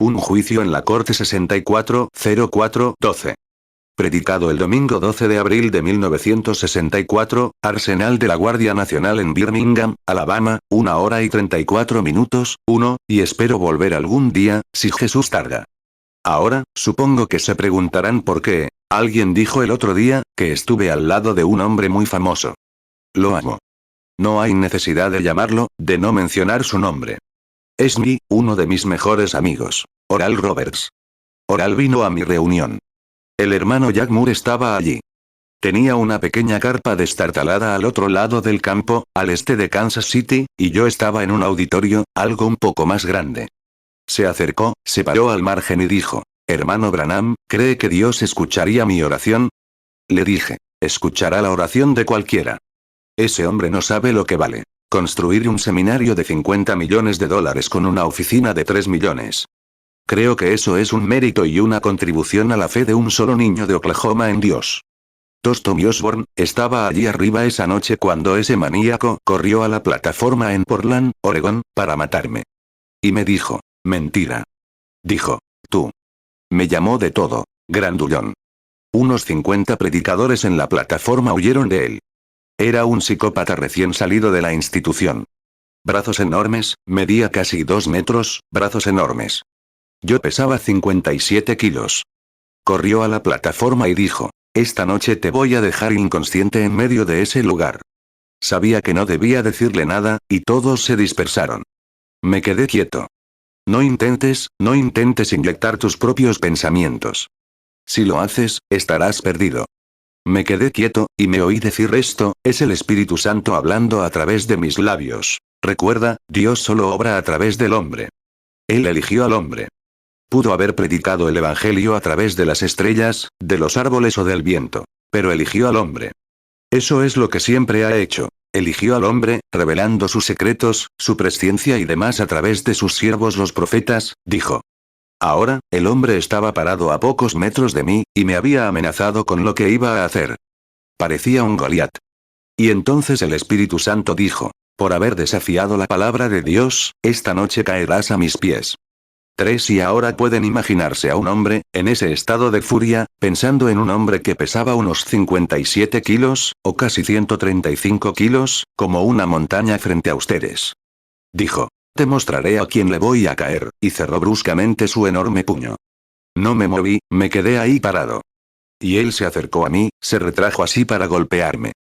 Un juicio en la Corte 6404-12. Predicado el domingo 12 de abril de 1964, Arsenal de la Guardia Nacional en Birmingham, Alabama, 1 hora y 34 minutos, 1, y espero volver algún día, si Jesús tarda. Ahora, supongo que se preguntarán por qué. Alguien dijo el otro día, que estuve al lado de un hombre muy famoso. Lo amo. No hay necesidad de llamarlo, de no mencionar su nombre. Es uno de mis mejores amigos. Oral Roberts. Oral vino a mi reunión. El hermano Jack Moore estaba allí. Tenía una pequeña carpa destartalada al otro lado del campo, al este de Kansas City, y yo estaba en un auditorio, algo un poco más grande. Se acercó, se paró al margen y dijo, hermano Branham, ¿cree que Dios escucharía mi oración? Le dije, escuchará la oración de cualquiera. Ese hombre no sabe lo que vale. Construir un seminario de $50 millones con una oficina de 3 millones. Creo que eso es un mérito y una contribución a la fe de un solo niño de Oklahoma en Dios. Tommy Osborne estaba allí arriba esa noche cuando ese maníaco corrió a la plataforma en Portland, Oregón, para matarme. Y me dijo, mentira. Dijo, tú. Me llamó de todo, grandullón. Unos 50 predicadores en la plataforma huyeron de él. Era un psicópata recién salido de la institución. Brazos enormes, medía casi 2 metros, brazos enormes. Yo pesaba 57 kilos. Corrió a la plataforma y dijo, esta noche te voy a dejar inconsciente en medio de ese lugar. Sabía que no debía decirle nada, y todos se dispersaron. Me quedé quieto. No intentes inyectar tus propios pensamientos. Si lo haces, estarás perdido. Me quedé quieto, y me oí decir esto, es el Espíritu Santo hablando a través de mis labios. Recuerda, Dios solo obra a través del hombre. Él eligió al hombre. Pudo haber predicado el Evangelio a través de las estrellas, de los árboles o del viento. Pero eligió al hombre. Eso es lo que siempre ha hecho. Eligió al hombre, revelando sus secretos, su presciencia y demás a través de sus siervos los profetas, dijo. Ahora, el hombre estaba parado a pocos metros de mí, y me había amenazado con lo que iba a hacer. Parecía un Goliat. Y entonces el Espíritu Santo dijo, por haber desafiado la palabra de Dios, esta noche caerás a mis pies. 3 y ahora pueden imaginarse a un hombre, en ese estado de furia, pensando en un hombre que pesaba unos 57 kilos, o casi 135 kilos, como una montaña frente a ustedes. Dijo, te mostraré a quién le voy a caer, y cerró bruscamente su enorme puño. No me moví, me quedé ahí parado. Y él se acercó a mí, se retrajo así para golpearme.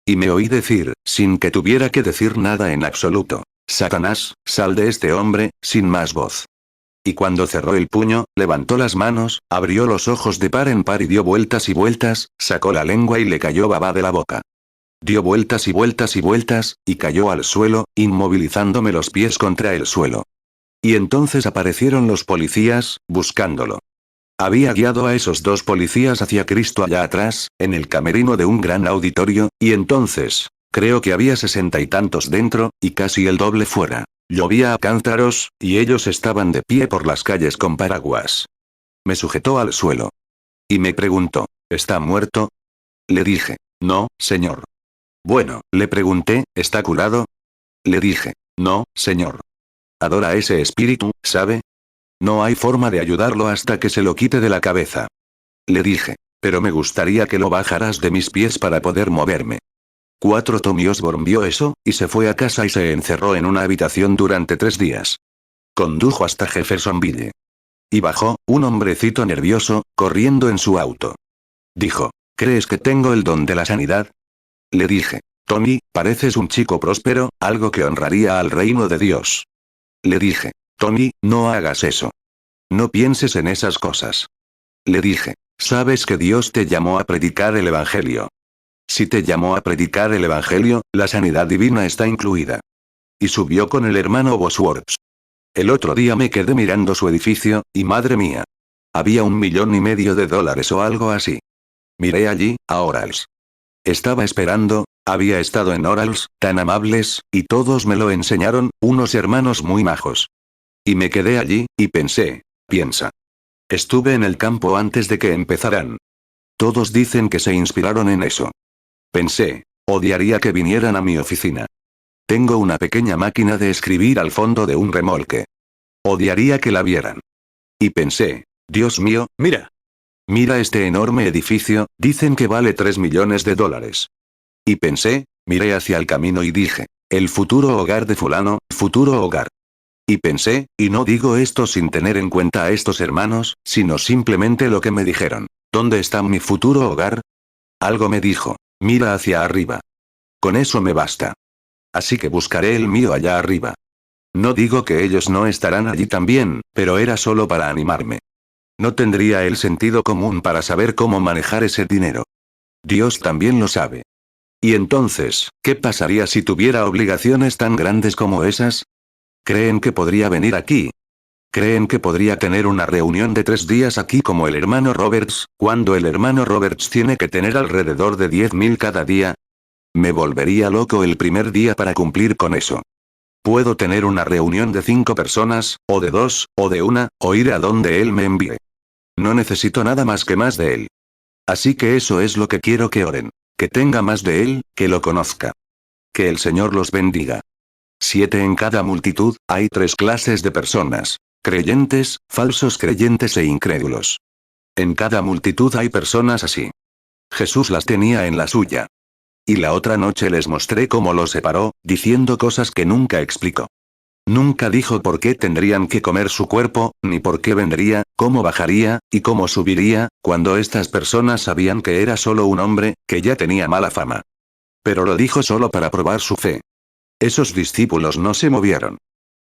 Y me oí decir, sin que tuviera que decir nada en absoluto, Satanás, sal de este hombre, sin más voz. Y cuando cerró el puño, levantó las manos, abrió los ojos de par en par y dio vueltas y vueltas, sacó la lengua y le cayó baba de la boca. Dio vueltas y vueltas y vueltas, y cayó al suelo, inmovilizándome los pies contra el suelo. Y entonces aparecieron los policías, buscándolo. Había guiado a esos 2 policías hacia Cristo allá atrás, en el camerino de un gran auditorio, y entonces, creo que había 60 y tantos dentro, y casi el doble fuera. Llovía a cántaros, y ellos estaban de pie por las calles con paraguas. Me sujetó al suelo. Y me preguntó, ¿está muerto? Le dije, no, señor. Bueno, le pregunté, ¿está curado? Le dije, no, señor. Adora a ese espíritu, ¿sabe? No hay forma de ayudarlo hasta que se lo quite de la cabeza. Le dije, pero me gustaría que lo bajaras de mis pies para poder moverme. Tommy Osborne vio eso, y se fue a casa y se encerró en una habitación durante 3 días. Condujo hasta Jeffersonville. Y bajó, un hombrecito nervioso, corriendo en su auto. Dijo, ¿crees que tengo el don de la sanidad? Le dije, Tommy, pareces un chico próspero, algo que honraría al reino de Dios. Le dije, Tommy, no hagas eso. No pienses en esas cosas. Le dije, sabes que Dios te llamó a predicar el Evangelio. Si te llamó a predicar el Evangelio, la sanidad divina está incluida. Y subió con el hermano Bosworth. El otro día me quedé mirando su edificio, y madre mía. Había $1,5 millones o algo así. Miré allí, a Orals. Estaba esperando, había estado en Orals, tan amables, y todos me lo enseñaron, unos hermanos muy majos. Y me quedé allí, y piensa. Estuve en el campo antes de que empezaran. Todos dicen que se inspiraron en eso. Pensé, odiaría que vinieran a mi oficina. Tengo una pequeña máquina de escribir al fondo de un remolque. Odiaría que la vieran. Y pensé, Dios mío, mira. Mira este enorme edificio, dicen que vale 3 millones de dólares. Y pensé, miré hacia el camino y dije, el futuro hogar de fulano, futuro hogar. Y pensé, y no digo esto sin tener en cuenta a estos hermanos, sino simplemente lo que me dijeron. ¿Dónde está mi futuro hogar? Algo me dijo, mira hacia arriba. Con eso me basta. Así que buscaré el mío allá arriba. No digo que ellos no estarán allí también, pero era solo para animarme. No tendría el sentido común para saber cómo manejar ese dinero. Dios también lo sabe. Y entonces, ¿qué pasaría si tuviera obligaciones tan grandes como esas? ¿Creen que podría venir aquí? ¿Creen que podría tener una reunión de 3 días aquí como el hermano Roberts, cuando el hermano Roberts tiene que tener alrededor de 10.000 cada día? Me volvería loco el primer día para cumplir con eso. Puedo tener una reunión de 5 personas, o de 2, o de 1, o ir a donde él me envíe. No necesito nada más de él. Así que eso es lo que quiero que oren. Que tenga más de él, que lo conozca. Que el Señor los bendiga. 7 En cada multitud, hay 3 clases de personas. Creyentes, falsos creyentes e incrédulos. En cada multitud hay personas así. Jesús las tenía en la suya. Y la otra noche les mostré cómo los separó, diciendo cosas que nunca explicó. Nunca dijo por qué tendrían que comer su cuerpo, ni por qué vendría, cómo bajaría, y cómo subiría, cuando estas personas sabían que era solo un hombre, que ya tenía mala fama. Pero lo dijo solo para probar su fe. Esos discípulos no se movieron.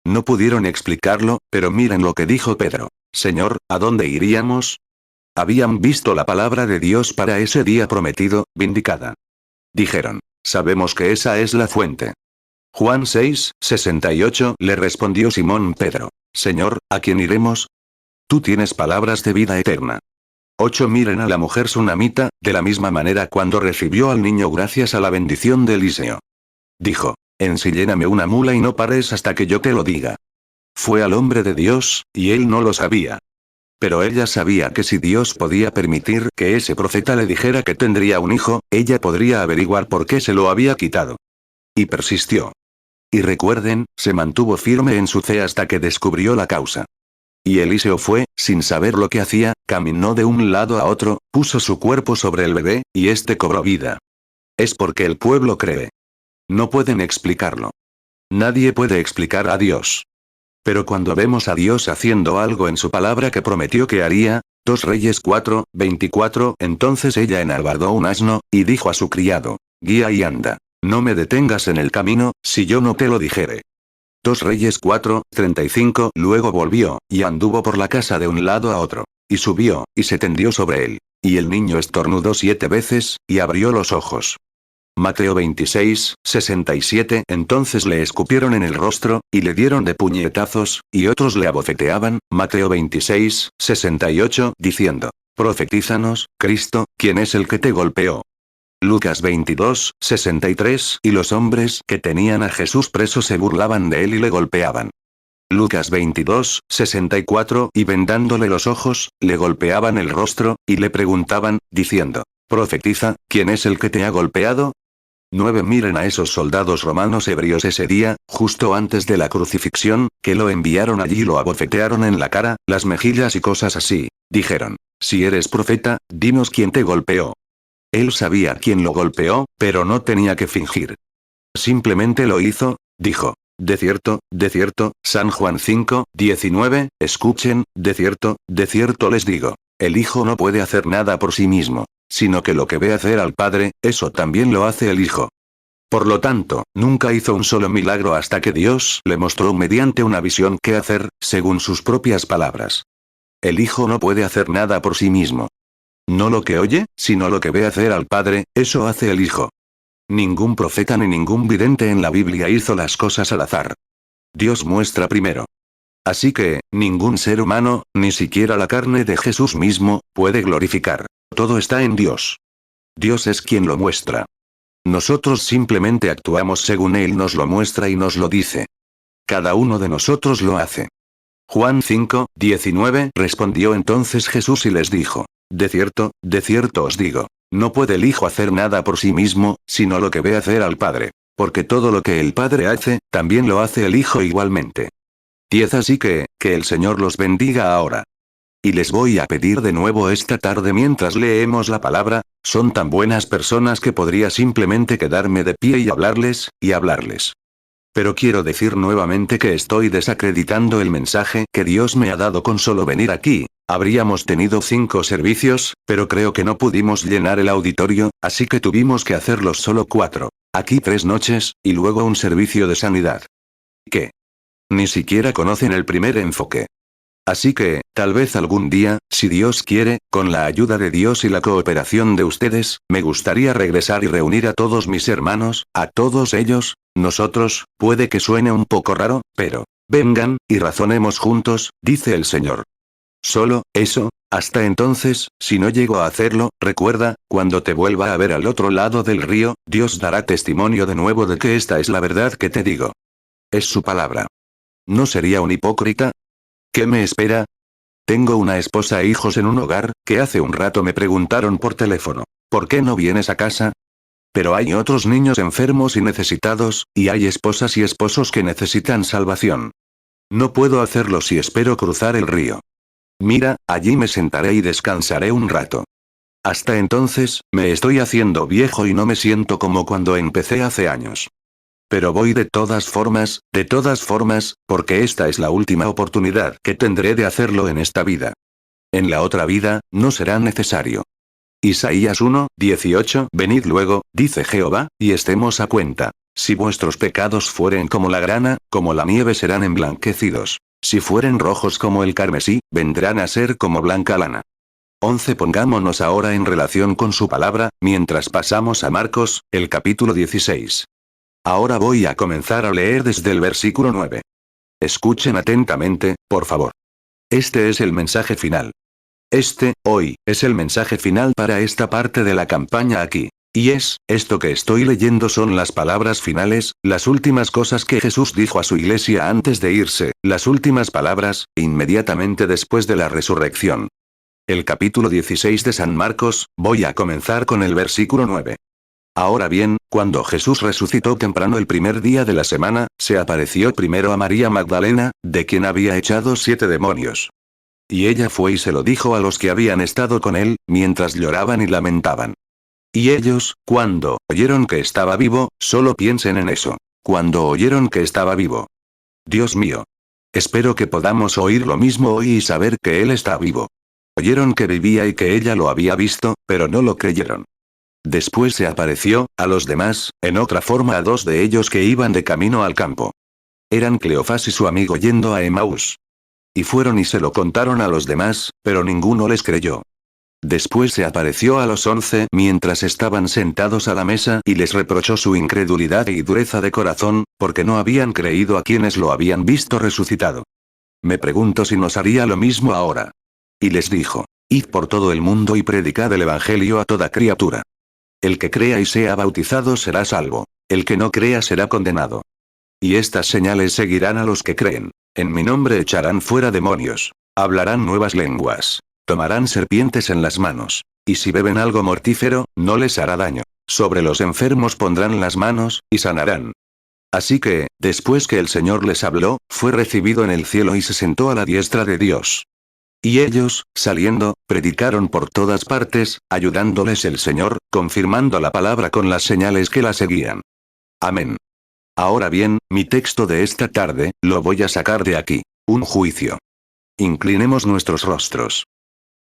No pudieron explicarlo, pero miren lo que dijo Pedro. Señor, ¿a dónde iríamos? Habían visto la palabra de Dios para ese día prometido, vindicada. Dijeron, sabemos que esa es la fuente. Juan 6:68 le respondió Simón Pedro. Señor, ¿a quién iremos? Tú tienes palabras de vida eterna. 8 Miren a la mujer sunamita, de la misma manera cuando recibió al niño gracias a la bendición de Eliseo. Dijo, ensilléname una mula y no pares hasta que yo te lo diga. Fue al hombre de Dios, y él no lo sabía. Pero ella sabía que si Dios podía permitir que ese profeta le dijera que tendría un hijo, ella podría averiguar por qué se lo había quitado. Y persistió. Y recuerden, se mantuvo firme en su fe hasta que descubrió la causa. Y Eliseo fue, sin saber lo que hacía, caminó de un lado a otro, puso su cuerpo sobre el bebé, y éste cobró vida. Es porque el pueblo cree. No pueden explicarlo. Nadie puede explicar a Dios. Pero cuando vemos a Dios haciendo algo en su palabra que prometió que haría, 2 Reyes 4:24, entonces ella enalbardó un asno, y dijo a su criado, guía y anda. No me detengas en el camino, si yo no te lo dijere. 2 Reyes 4:35 Luego volvió, y anduvo por la casa de un lado a otro. Y subió, y se tendió sobre él. Y el niño estornudó 7 veces, y abrió los ojos. Mateo 26:67 Entonces le escupieron en el rostro, y le dieron de puñetazos, y otros le abofeteaban. Mateo 26:68 diciendo, profetízanos, Cristo, ¿quién es el que te golpeó? Lucas 22:63 Y los hombres que tenían a Jesús preso se burlaban de él y le golpeaban. Lucas 22:64 Y vendándole los ojos, le golpeaban el rostro, y le preguntaban, diciendo, profetiza, ¿quién es el que te ha golpeado? 9 Miren a esos soldados romanos ebrios ese día, justo antes de la crucifixión, que lo enviaron allí y lo abofetearon en la cara, las mejillas y cosas así. Dijeron, si eres profeta, dinos quién te golpeó. Él sabía quién lo golpeó, pero no tenía que fingir. Simplemente lo hizo, dijo. De cierto, San Juan 5:19, escuchen, de cierto les digo. El Hijo no puede hacer nada por sí mismo, sino que lo que ve hacer al Padre, eso también lo hace el Hijo. Por lo tanto, nunca hizo un solo milagro hasta que Dios le mostró mediante una visión qué hacer, según sus propias palabras. El Hijo no puede hacer nada por sí mismo. No lo que oye, sino lo que ve hacer al Padre, eso hace el Hijo. Ningún profeta ni ningún vidente en la Biblia hizo las cosas al azar. Dios muestra primero. Así que, ningún ser humano, ni siquiera la carne de Jesús mismo, puede glorificar. Todo está en Dios. Dios es quien lo muestra. Nosotros simplemente actuamos según Él nos lo muestra y nos lo dice. Cada uno de nosotros lo hace. Juan 5:19 Respondió entonces Jesús y les dijo, de cierto os digo, no puede el Hijo hacer nada por sí mismo, sino lo que ve hacer al Padre, porque todo lo que el Padre hace, también lo hace el Hijo igualmente. 10 Así que el Señor los bendiga ahora. Y les voy a pedir de nuevo esta tarde mientras leemos la palabra, son tan buenas personas que podría simplemente quedarme de pie y hablarles, Pero quiero decir nuevamente que estoy desacreditando el mensaje que Dios me ha dado con solo venir aquí. Habríamos tenido 5 servicios, pero creo que no pudimos llenar el auditorio, así que tuvimos que hacerlos solo 4. Aquí 3 noches, y luego un servicio de sanidad. ¿Qué? Ni siquiera conocen el primer enfoque. Así que, tal vez algún día, si Dios quiere, con la ayuda de Dios y la cooperación de ustedes, me gustaría regresar y reunir a todos mis hermanos, a todos ellos, nosotros, puede que suene un poco raro, pero, vengan, y razonemos juntos, dice el Señor. Solo, eso, hasta entonces, si no llego a hacerlo, recuerda, cuando te vuelva a ver al otro lado del río, Dios dará testimonio de nuevo de que esta es la verdad que te digo. Es su palabra. ¿No sería un hipócrita? ¿Qué me espera? Tengo una esposa e hijos en un hogar, que hace un rato me preguntaron por teléfono, ¿por qué no vienes a casa? Pero hay otros niños enfermos y necesitados, y hay esposas y esposos que necesitan salvación. No puedo hacerlo si espero cruzar el río. Mira, allí me sentaré y descansaré un rato. Hasta entonces, me estoy haciendo viejo y no me siento como cuando empecé hace años. Pero voy de todas formas, porque esta es la última oportunidad que tendré de hacerlo en esta vida. En la otra vida, no será necesario. Isaías 1:18. Venid luego, dice Jehová, y estemos a cuenta. Si vuestros pecados fueren como la grana, como la nieve serán emblanquecidos. Si fueren rojos como el carmesí, vendrán a ser como blanca lana. 11. Pongámonos ahora en relación con su palabra, mientras pasamos a Marcos, el capítulo 16. Ahora voy a comenzar a leer desde el versículo 9. Escuchen atentamente, por favor. Este es el mensaje final. Hoy, es el mensaje final para esta parte de la campaña aquí. Y esto que estoy leyendo son las palabras finales, las últimas cosas que Jesús dijo a su iglesia antes de irse, las últimas palabras, inmediatamente después de la resurrección. El capítulo 16 de San Marcos, voy a comenzar con el versículo 9. Ahora bien, cuando Jesús resucitó temprano el primer día de la semana, se apareció primero a María Magdalena, de quien había echado 7 demonios. Y ella fue y se lo dijo a los que habían estado con él, mientras lloraban y lamentaban. Y ellos, cuando oyeron que estaba vivo, solo piensen en eso. Cuando oyeron que estaba vivo. Dios mío. Espero que podamos oír lo mismo hoy y saber que él está vivo. Oyeron que vivía y que ella lo había visto, pero no lo creyeron. Después se apareció, a los demás, en otra forma a 2 de ellos que iban de camino al campo. Eran Cleofás y su amigo yendo a Emaús. Y fueron y se lo contaron a los demás, pero ninguno les creyó. Después se apareció a los 11 mientras estaban sentados a la mesa y les reprochó su incredulidad y dureza de corazón, porque no habían creído a quienes lo habían visto resucitado. Me pregunto si nos haría lo mismo ahora. Y les dijo, id por todo el mundo y predicad el evangelio a toda criatura. El que crea y sea bautizado será salvo. El que no crea será condenado. Y estas señales seguirán a los que creen. En mi nombre echarán fuera demonios. Hablarán nuevas lenguas. Tomarán serpientes en las manos. Y si beben algo mortífero, no les hará daño. Sobre los enfermos pondrán las manos, y sanarán. Así que, después que el Señor les habló, fue recibido en el cielo y se sentó a la diestra de Dios. Y ellos, saliendo, predicaron por todas partes, ayudándoles el Señor, confirmando la palabra con las señales que la seguían. Amén. Ahora bien, mi texto de esta tarde, lo voy a sacar de aquí. Un juicio. Inclinemos nuestros rostros.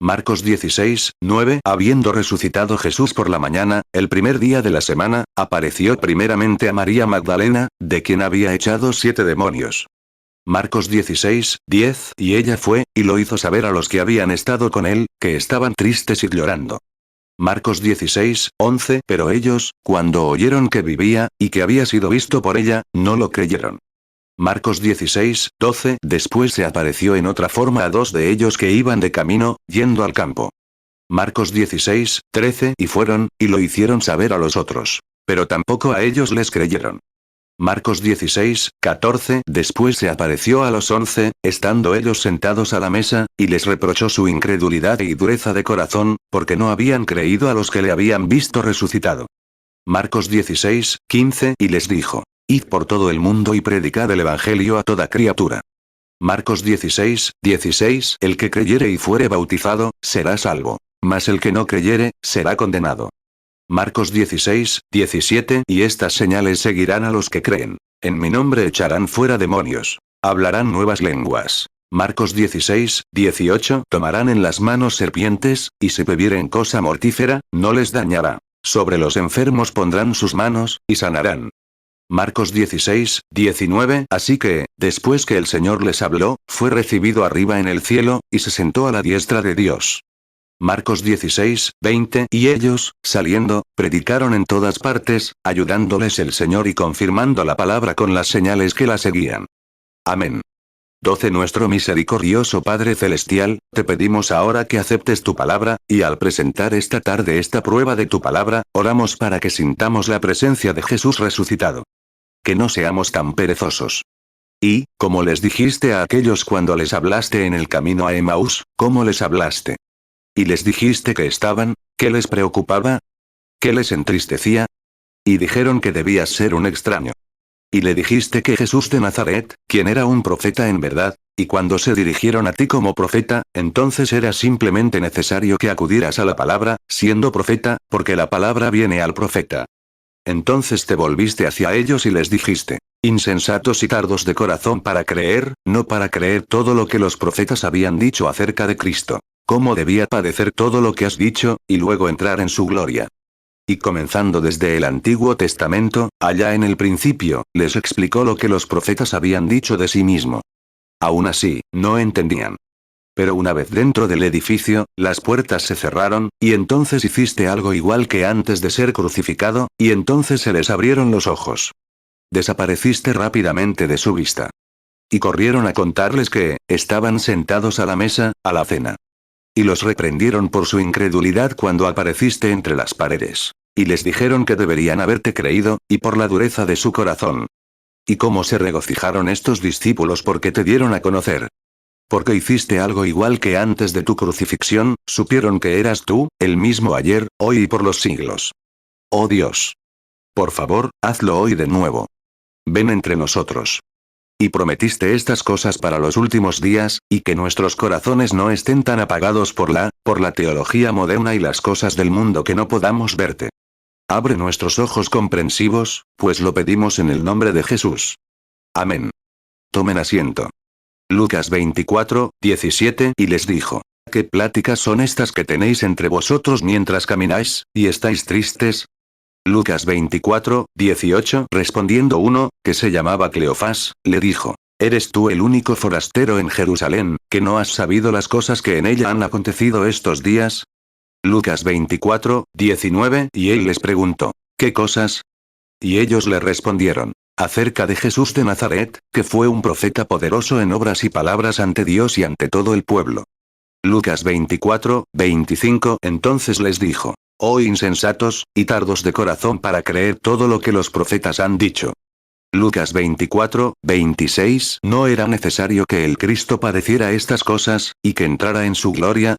Marcos 16:9. Habiendo resucitado Jesús por la mañana, el primer día de la semana, apareció primeramente a María Magdalena, de quien había echado 7 demonios. Marcos 16:10. Y ella fue, y lo hizo saber a los que habían estado con él, que estaban tristes y llorando. Marcos 16:11. Pero ellos, cuando oyeron que vivía, y que había sido visto por ella, no lo creyeron. Marcos 16:12. Después se apareció en otra forma a 2 de ellos que iban de camino, yendo al campo. Marcos 16:13. Y fueron, y lo hicieron saber a los otros. Pero tampoco a ellos les creyeron. Marcos 16:14. Después se apareció a los 11, estando ellos sentados a la mesa, y les reprochó su incredulidad y dureza de corazón, porque no habían creído a los que le habían visto resucitado. Marcos 16:15. Y les dijo, id por todo el mundo y predicad el evangelio a toda criatura. Marcos 16:16 El que creyere y fuere bautizado, será salvo. Mas el que no creyere, será condenado. Marcos 16:17 Y estas señales seguirán a los que creen. En mi nombre echarán fuera demonios. Hablarán nuevas lenguas. Marcos 16:18 Tomarán en las manos serpientes, y si bebieren cosa mortífera, no les dañará. Sobre los enfermos pondrán sus manos, y sanarán. Marcos 16:19 Así que, después que el Señor les habló, fue recibido arriba en el cielo, y se sentó a la diestra de Dios. Marcos 16:20 Y ellos, saliendo, predicaron en todas partes, ayudándoles el Señor y confirmando la palabra con las señales que la seguían. Amén. 12 Nuestro misericordioso Padre Celestial, te pedimos ahora que aceptes tu palabra, y al presentar esta tarde esta prueba de tu palabra, oramos para que sintamos la presencia de Jesús resucitado. Que no seamos tan perezosos. Y, como les dijiste a aquellos cuando les hablaste en el camino a Emaús, ¿cómo les hablaste? Y les dijiste que estaban, ¿qué les preocupaba? ¿Qué les entristecía? Y dijeron que debías ser un extraño. Y le dijiste que Jesús de Nazaret, quien era un profeta en verdad, y cuando se dirigieron a ti como profeta, entonces era simplemente necesario que acudieras a la palabra, siendo profeta, porque la palabra viene al profeta. Entonces te volviste hacia ellos y les dijiste, insensatos y tardos de corazón para creer, no para creer todo lo que los profetas habían dicho acerca de Cristo. Cómo debía padecer todo lo que has dicho, y luego entrar en su gloria. Y comenzando desde el Antiguo Testamento, allá en el principio, les explicó lo que los profetas habían dicho de sí mismo. Aún así, no entendían. Pero una vez dentro del edificio, las puertas se cerraron, y entonces hiciste algo igual que antes de ser crucificado, y entonces se les abrieron los ojos. Desapareciste rápidamente de su vista. Y corrieron a contarles que, estaban sentados a la mesa, a la cena. Y los reprendieron por su incredulidad cuando apareciste entre las paredes. Y les dijeron que deberían haberte creído, y por la dureza de su corazón. Y cómo se regocijaron estos discípulos porque te dieron a conocer. Porque hiciste algo igual que antes de tu crucifixión, supieron que eras tú, el mismo ayer, hoy y por los siglos. Oh Dios. Por favor, hazlo hoy de nuevo. Ven entre nosotros. Y prometiste estas cosas para los últimos días, y que nuestros corazones no estén tan apagados por la teología moderna y las cosas del mundo que no podamos verte. Abre nuestros ojos comprensivos, pues lo pedimos en el nombre de Jesús. Amén. Tomen asiento. Lucas 24:17 Y les dijo, ¿qué pláticas son estas que tenéis entre vosotros mientras camináis, y estáis tristes? Lucas 24:18 Respondiendo uno, que se llamaba Cleofás, le dijo, ¿eres tú el único forastero en Jerusalén, que no has sabido las cosas que en ella han acontecido estos días? Lucas 24:19 Y él les preguntó, ¿qué cosas? Y ellos le respondieron, acerca de Jesús de Nazaret, que fue un profeta poderoso en obras y palabras ante Dios y ante todo el pueblo. Lucas 24:25 Entonces les dijo, oh insensatos, y tardos de corazón para creer todo lo que los profetas han dicho. Lucas 24:26 ¿No era necesario que el Cristo padeciera estas cosas, y que entrara en su gloria?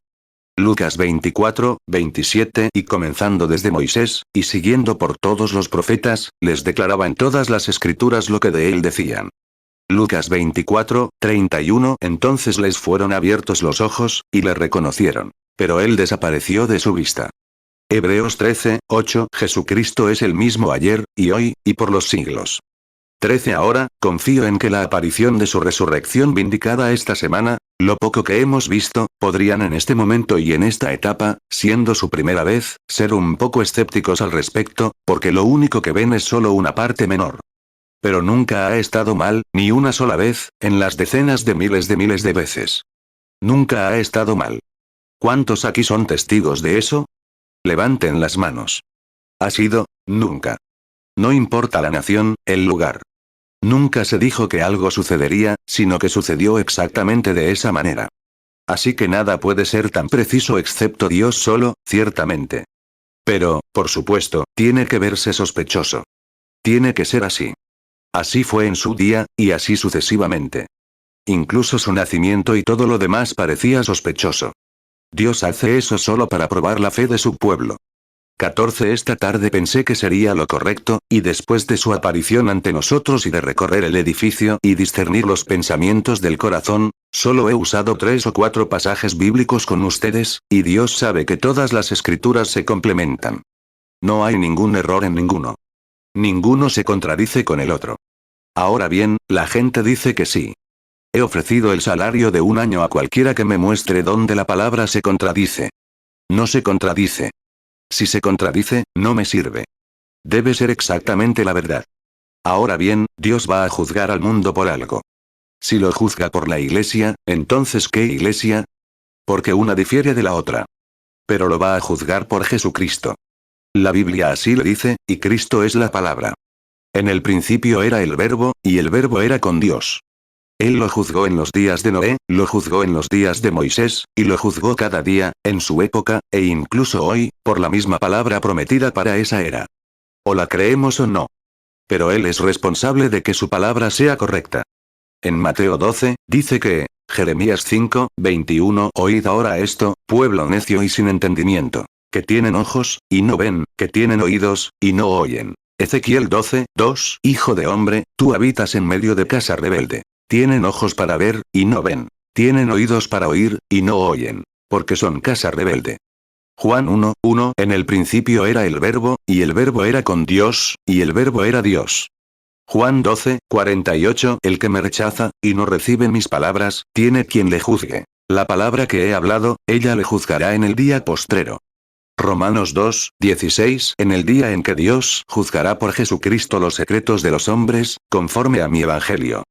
Lucas 24:27 Y comenzando desde Moisés, y siguiendo por todos los profetas, les declaraba en todas las escrituras lo que de él decían. Lucas 24:31 Entonces les fueron abiertos los ojos, y le reconocieron. Pero él desapareció de su vista. Hebreos 13:8 Jesucristo es el mismo ayer, y hoy, y por los siglos. 13 Ahora, confío en que la aparición de su resurrección vindicada esta semana, lo poco que hemos visto, podrían en este momento y en esta etapa, siendo su primera vez, ser un poco escépticos al respecto, porque lo único que ven es solo una parte menor. Pero nunca ha estado mal, ni una sola vez, en las decenas de miles de veces. Nunca ha estado mal. ¿Cuántos aquí son testigos de eso? Levanten las manos. Ha sido, nunca. No importa la nación, el lugar. Nunca se dijo que algo sucedería, sino que sucedió exactamente de esa manera. Así que nada puede ser tan preciso excepto Dios solo, ciertamente. Pero, por supuesto, tiene que verse sospechoso. Tiene que ser así. Así fue en su día, y así sucesivamente. Incluso su nacimiento y todo lo demás parecía sospechoso. Dios hace eso solo para probar la fe de su pueblo. 14 Esta tarde pensé que sería lo correcto, y después de su aparición ante nosotros y de recorrer el edificio y discernir los pensamientos del corazón, solo he usado 3 o 4 pasajes bíblicos con ustedes, y Dios sabe que todas las escrituras se complementan. No hay ningún error en ninguno. Ninguno se contradice con el otro. Ahora bien, la gente dice que sí. He ofrecido el salario de un año a cualquiera que me muestre dónde la palabra se contradice. No se contradice. Si se contradice, no me sirve. Debe ser exactamente la verdad. Ahora bien, Dios va a juzgar al mundo por algo. Si lo juzga por la iglesia, entonces ¿qué iglesia? Porque una difiere de la otra. Pero lo va a juzgar por Jesucristo. La Biblia así lo dice, y Cristo es la palabra. En el principio era el Verbo, y el Verbo era con Dios. Él lo juzgó en los días de Noé, lo juzgó en los días de Moisés, y lo juzgó cada día, en su época, e incluso hoy, por la misma palabra prometida para esa era. O la creemos o no. Pero Él es responsable de que su palabra sea correcta. En Mateo 12, dice que, Jeremías 5, 21, Oíd ahora esto, pueblo necio y sin entendimiento, que tienen ojos, y no ven, que tienen oídos, y no oyen. Ezequiel 12, 2, Hijo de hombre, tú habitas en medio de casa rebelde. Tienen ojos para ver, y no ven. Tienen oídos para oír, y no oyen. Porque son casa rebelde. Juan 1, 1 En el principio era el Verbo, y el Verbo era con Dios, y el Verbo era Dios. Juan 12, 48 El que me rechaza, y no recibe mis palabras, tiene quien le juzgue. La palabra que he hablado, ella le juzgará en el día postrero. Romanos 2, 16 En el día en que Dios juzgará por Jesucristo los secretos de los hombres, conforme a mi evangelio.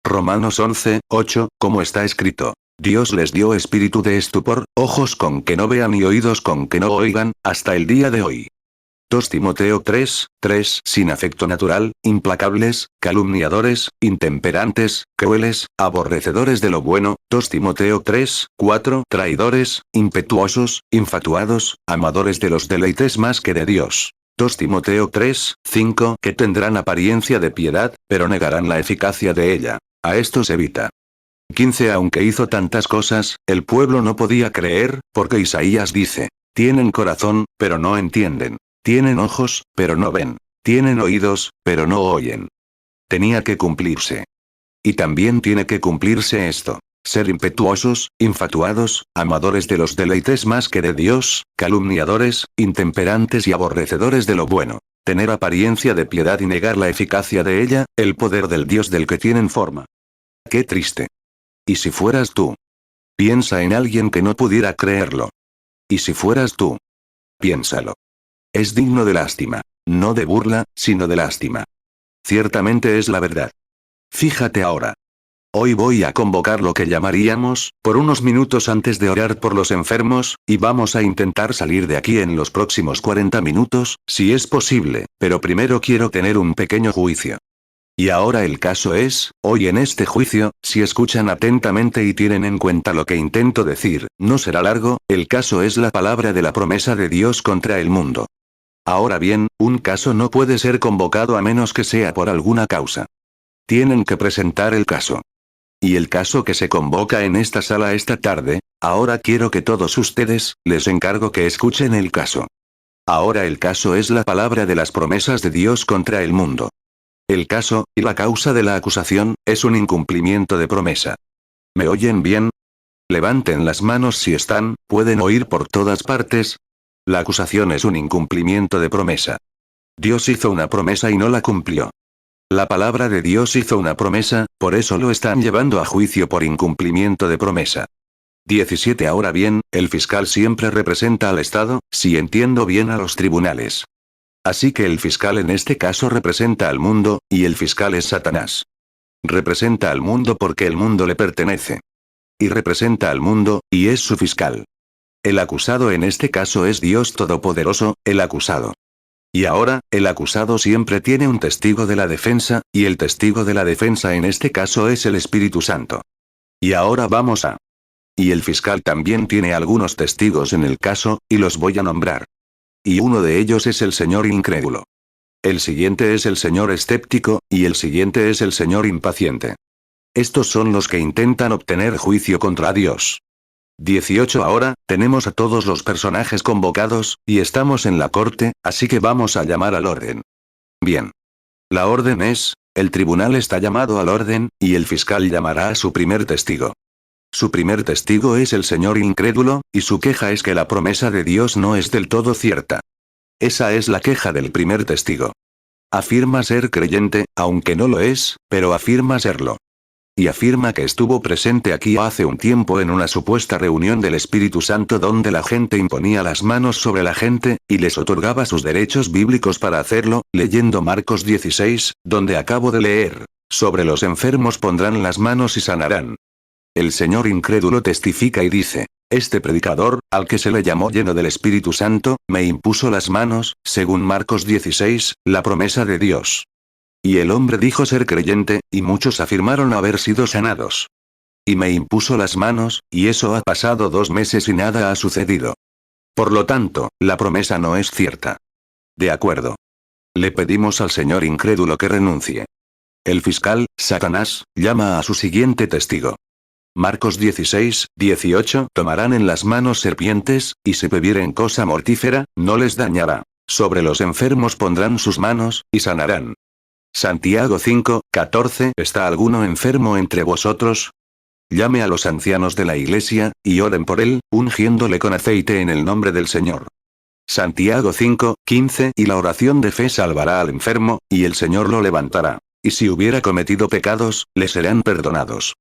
Romanos 11, 8, como está escrito. Dios les dio espíritu de estupor, ojos con que no vean y oídos con que no oigan, hasta el día de hoy. 2 Timoteo 3, 3 Sin afecto natural, implacables, calumniadores, intemperantes, crueles, aborrecedores de lo bueno. 2 Timoteo 3, 4 Traidores, impetuosos, infatuados, amadores de los deleites más que de Dios. 2 Timoteo 3, 5 Que tendrán apariencia de piedad, pero negarán la eficacia de ella. A estos evita. 15 Aunque hizo tantas cosas, el pueblo no podía creer, porque Isaías dice, tienen corazón, pero no entienden. Tienen ojos, pero no ven. Tienen oídos, pero no oyen. Tenía que cumplirse. Y también tiene que cumplirse esto. Ser impetuosos, infatuados, amadores de los deleites más que de Dios, calumniadores, intemperantes y aborrecedores de lo bueno. Tener apariencia de piedad y negar la eficacia de ella, el poder del Dios del que tienen forma. Qué triste. ¿Y si fueras tú? Piensa en alguien que no pudiera creerlo. ¿Y si fueras tú? Piénsalo. Es digno de lástima. No de burla, sino de lástima. Ciertamente es la verdad. Fíjate ahora. Hoy voy a convocar lo que llamaríamos, por unos minutos antes de orar por los enfermos, y vamos a intentar salir de aquí en los próximos 40 minutos, si es posible, pero primero quiero tener un pequeño juicio. Y ahora el caso es, hoy en este juicio, si escuchan atentamente y tienen en cuenta lo que intento decir, no será largo, el caso es la palabra de la promesa de Dios contra el mundo. Ahora bien, un caso no puede ser convocado a menos que sea por alguna causa. Tienen que presentar el caso. Y el caso que se convoca en esta sala esta tarde, ahora quiero que todos ustedes, les encargo que escuchen el caso. Ahora el caso es la palabra de las promesas de Dios contra el mundo. El caso, y la causa de la acusación, es un incumplimiento de promesa. ¿Me oyen bien? Levanten las manos si están, pueden oír por todas partes. La acusación es un incumplimiento de promesa. Dios hizo una promesa y no la cumplió. La palabra de Dios hizo una promesa, por eso lo están llevando a juicio por incumplimiento de promesa. 17 Ahora bien, el fiscal siempre representa al Estado, si entiendo bien a los tribunales. Así que el fiscal en este caso representa al mundo, y el fiscal es Satanás. Representa al mundo porque el mundo le pertenece. Y representa al mundo, y es su fiscal. El acusado en este caso es Dios Todopoderoso, el acusado. Y ahora, el acusado siempre tiene un testigo de la defensa, y el testigo de la defensa en este caso es el Espíritu Santo. Y ahora vamos a... Y el fiscal también tiene algunos testigos en el caso, y los voy a nombrar. Y uno de ellos es el señor incrédulo. El siguiente es el señor escéptico, y el siguiente es el señor impaciente. Estos son los que intentan obtener juicio contra Dios. 18 Ahora, tenemos a todos los personajes convocados, y estamos en la corte, así que vamos a llamar al orden. Bien. La orden es, el tribunal está llamado al orden, y el fiscal llamará a su primer testigo. Su primer testigo es el señor incrédulo, y su queja es que la promesa de Dios no es del todo cierta. Esa es la queja del primer testigo. Afirma ser creyente, aunque no lo es, pero afirma serlo. Y afirma que estuvo presente aquí hace un tiempo en una supuesta reunión del Espíritu Santo donde la gente imponía las manos sobre la gente, y les otorgaba sus derechos bíblicos para hacerlo, leyendo Marcos 16, donde acabo de leer, sobre los enfermos pondrán las manos y sanarán. El señor incrédulo testifica y dice, este predicador, al que se le llamó lleno del Espíritu Santo, me impuso las manos, según Marcos 16, la promesa de Dios. Y el hombre dijo ser creyente, y muchos afirmaron haber sido sanados. Y me impuso las manos, y eso ha pasado 2 meses y nada ha sucedido. Por lo tanto, la promesa no es cierta. De acuerdo. Le pedimos al señor incrédulo que renuncie. El fiscal, Satanás, llama a su siguiente testigo. Marcos 16, 18 Tomarán en las manos serpientes, y si bebieren cosa mortífera, no les dañará. Sobre los enfermos pondrán sus manos, y sanarán. Santiago 5, 14 ¿Está alguno enfermo entre vosotros? Llame a los ancianos de la iglesia, y oren por él, ungiéndole con aceite en el nombre del Señor. Santiago 5, 15 Y la oración de fe salvará al enfermo, y el Señor lo levantará. Y si hubiera cometido pecados, le serán perdonados.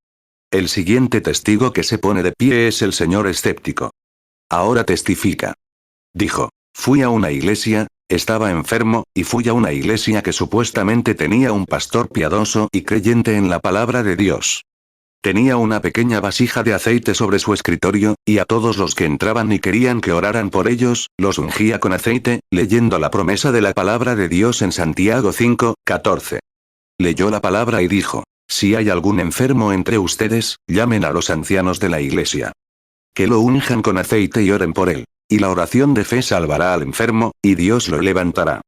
El siguiente testigo que se pone de pie es el señor escéptico. Ahora testifica. Dijo, fui a una iglesia, estaba enfermo, y fui a una iglesia que supuestamente tenía un pastor piadoso y creyente en la palabra de Dios. Tenía una pequeña vasija de aceite sobre su escritorio, y a todos los que entraban y querían que oraran por ellos, los ungía con aceite, leyendo la promesa de la palabra de Dios en Santiago 5, 14. Leyó la palabra y dijo, si hay algún enfermo entre ustedes, llamen a los ancianos de la iglesia. Que lo unjan con aceite y oren por él. Y la oración de fe salvará al enfermo, y Dios lo levantará.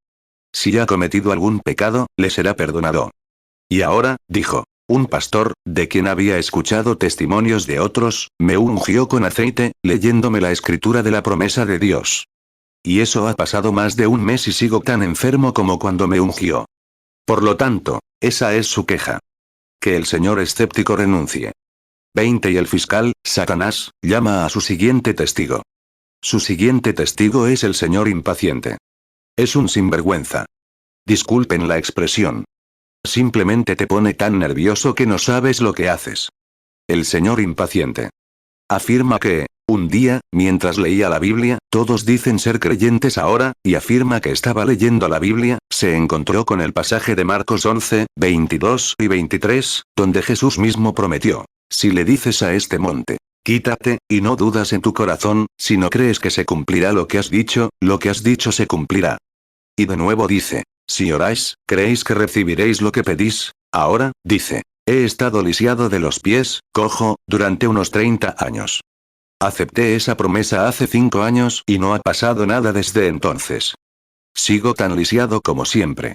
Si ha cometido algún pecado, le será perdonado. Y ahora, dijo, un pastor, de quien había escuchado testimonios de otros, me ungió con aceite, leyéndome la escritura de la promesa de Dios. Y eso ha pasado más de 1 mes y sigo tan enfermo como cuando me ungió. Por lo tanto, esa es su queja. Que el señor escéptico renuncie. 20 Y el fiscal, Satanás, llama a su siguiente testigo. Su siguiente testigo es el señor impaciente. Es un sinvergüenza. Disculpen la expresión. Simplemente te pone tan nervioso que no sabes lo que haces. El señor impaciente. Afirma que, un día, mientras leía la Biblia, todos dicen ser creyentes ahora, y afirma que estaba leyendo la Biblia, se encontró con el pasaje de Marcos 11, 22 y 23, donde Jesús mismo prometió, si le dices a este monte, quítate, y no dudas en tu corazón, si no crees que se cumplirá lo que has dicho se cumplirá. Y de nuevo dice, si oráis, ¿creéis que recibiréis lo que pedís? Ahora, dice, he estado lisiado de los pies, cojo, durante unos 30 años. Acepté esa promesa hace 5 años y no ha pasado nada desde entonces. Sigo tan lisiado como siempre.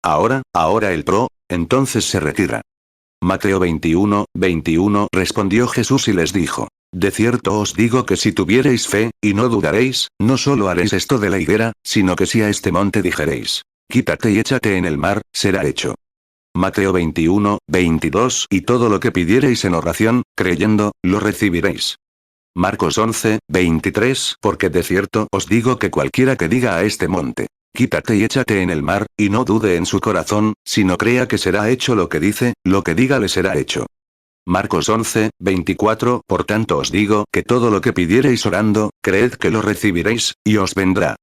Ahora entonces se retira. Mateo 21, 21 Respondió Jesús y les dijo, de cierto os digo que si tuviereis fe, y no dudaréis, no solo haréis esto de la higuera, sino que si a este monte dijereis, quítate y échate en el mar, será hecho. Mateo 21, 22 Y todo lo que pidiereis en oración, creyendo, lo recibiréis. Marcos 11, 23 Porque de cierto os digo que cualquiera que diga a este monte, quítate y échate en el mar, y no dude en su corazón, sino crea que será hecho lo que dice, lo que diga le será hecho. Marcos 11, 24 Por tanto os digo que todo lo que pidiereis orando, creed que lo recibiréis, y os vendrá.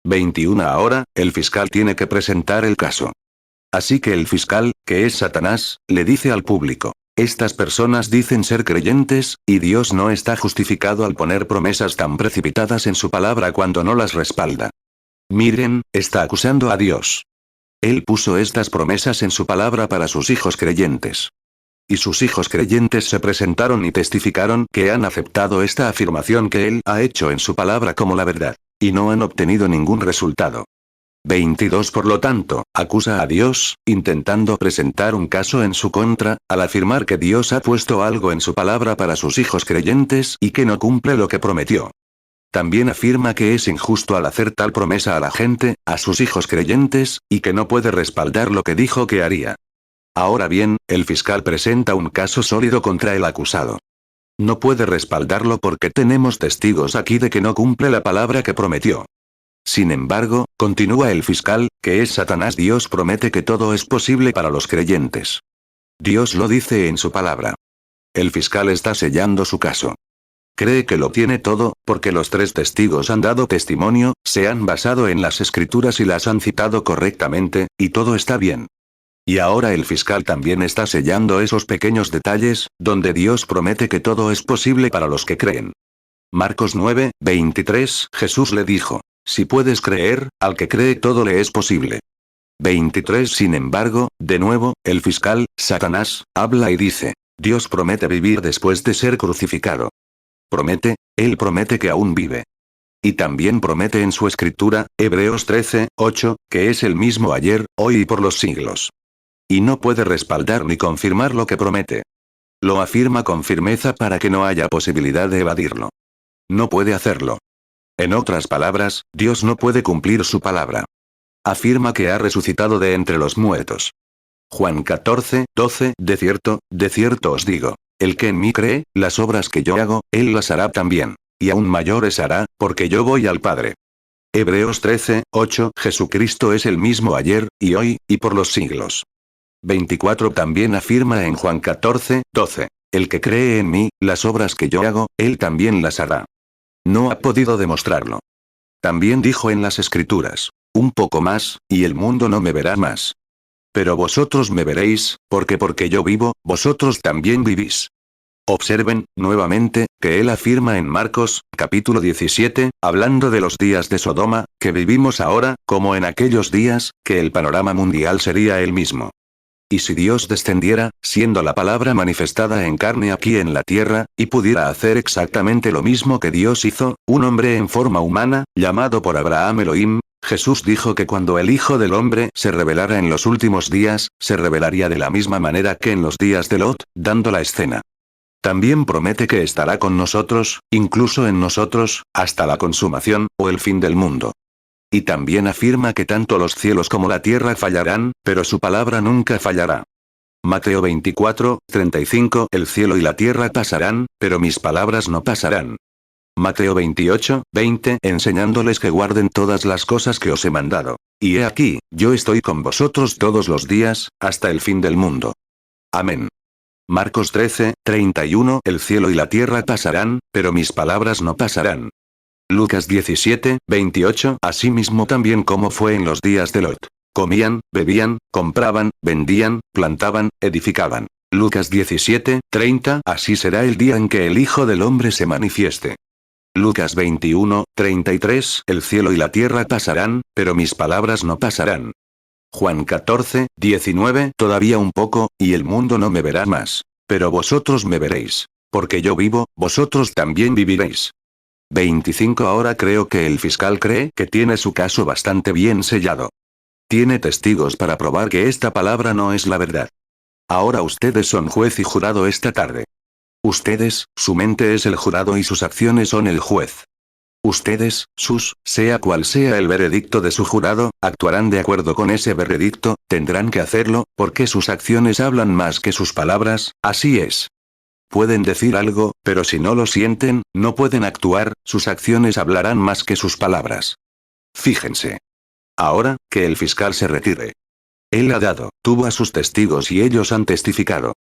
21 Ahora, el fiscal tiene que presentar el caso. Así que el fiscal, que es Satanás, le dice al público, estas personas dicen ser creyentes, y Dios no está justificado al poner promesas tan precipitadas en su palabra cuando no las respalda. Miren, está acusando a Dios. Él puso estas promesas en su palabra para sus hijos creyentes. Y sus hijos creyentes se presentaron y testificaron que han aceptado esta afirmación que Él ha hecho en su palabra como la verdad. Y no han obtenido ningún resultado. 22. Por lo tanto, acusa a Dios, intentando presentar un caso en su contra, al afirmar que Dios ha puesto algo en su palabra para sus hijos creyentes y que no cumple lo que prometió. También afirma que es injusto al hacer tal promesa a la gente, a sus hijos creyentes, y que no puede respaldar lo que dijo que haría. Ahora bien, el fiscal presenta un caso sólido contra el acusado. No puede respaldarlo porque tenemos testigos aquí de que no cumple la palabra que prometió. Sin embargo, continúa el fiscal, que es Satanás. Dios promete que todo es posible para los creyentes. Dios lo dice en su palabra. El fiscal está sellando su caso. Cree que lo tiene todo, porque los 3 testigos han dado testimonio, se han basado en las escrituras y las han citado correctamente, y todo está bien. Y ahora el fiscal también está sellando esos pequeños detalles, donde Dios promete que todo es posible para los que creen. Marcos 9, 23, Jesús le dijo: si puedes creer, al que cree todo le es posible. 23. Sin embargo, de nuevo, el fiscal, Satanás, habla y dice: Dios promete vivir después de ser crucificado. Promete, Él promete que aún vive. Y también promete en su escritura, Hebreos 13, 8, que es el mismo ayer, hoy y por los siglos. Y no puede respaldar ni confirmar lo que promete. Lo afirma con firmeza para que no haya posibilidad de evadirlo. No puede hacerlo. En otras palabras, Dios no puede cumplir su palabra. Afirma que ha resucitado de entre los muertos. Juan 14, 12, de cierto os digo, el que en mí cree, las obras que yo hago, él las hará también. Y aún mayores hará, porque yo voy al Padre. Hebreos 13, 8, Jesucristo es el mismo ayer, y hoy, y por los siglos. 24. También afirma en Juan 14, 12, el que cree en mí, las obras que yo hago, él también las hará. No ha podido demostrarlo. También dijo en las escrituras: un poco más, y el mundo no me verá más. Pero vosotros me veréis, porque yo vivo, vosotros también vivís. Observen, nuevamente, que él afirma en Marcos, capítulo 17, hablando de los días de Sodoma, que vivimos ahora, como en aquellos días, que el panorama mundial sería el mismo. Y si Dios descendiera, siendo la palabra manifestada en carne aquí en la tierra, y pudiera hacer exactamente lo mismo que Dios hizo, un hombre en forma humana, llamado por Abraham Elohim, Jesús dijo que cuando el Hijo del Hombre se revelara en los últimos días, se revelaría de la misma manera que en los días de Lot, dando la escena. También promete que estará con nosotros, incluso en nosotros, hasta la consumación, o el fin del mundo. Y también afirma que tanto los cielos como la tierra fallarán, pero su palabra nunca fallará. Mateo 24, 35. El cielo y la tierra pasarán, pero mis palabras no pasarán. Mateo 28, 20. Enseñándoles que guarden todas las cosas que os he mandado. Y he aquí, yo estoy con vosotros todos los días, hasta el fin del mundo. Amén. Marcos 13, 31. El cielo y la tierra pasarán, pero mis palabras no pasarán. Lucas 17, 28. Asimismo también como fue en los días de Lot. Comían, bebían, compraban, vendían, plantaban, edificaban. Lucas 17, 30. Así será el día en que el Hijo del Hombre se manifieste. Lucas 21, 33. El cielo y la tierra pasarán, pero mis palabras no pasarán. Juan 14, 19. Todavía un poco, y el mundo no me verá más. Pero vosotros me veréis. Porque yo vivo, vosotros también viviréis. 25. Ahora creo que el fiscal cree que tiene su caso bastante bien sellado. Tiene testigos para probar que esta palabra no es la verdad. Ahora ustedes son juez y jurado esta tarde. Ustedes, su mente es el jurado y sus acciones son el juez. Ustedes, sea cual sea el veredicto de su jurado, actuarán de acuerdo con ese veredicto, tendrán que hacerlo, porque sus acciones hablan más que sus palabras, así es. Pueden decir algo, pero si no lo sienten, no pueden actuar, sus acciones hablarán más que sus palabras. Fíjense. Ahora, que el fiscal se retire. Él tuvo a sus testigos y ellos han testificado.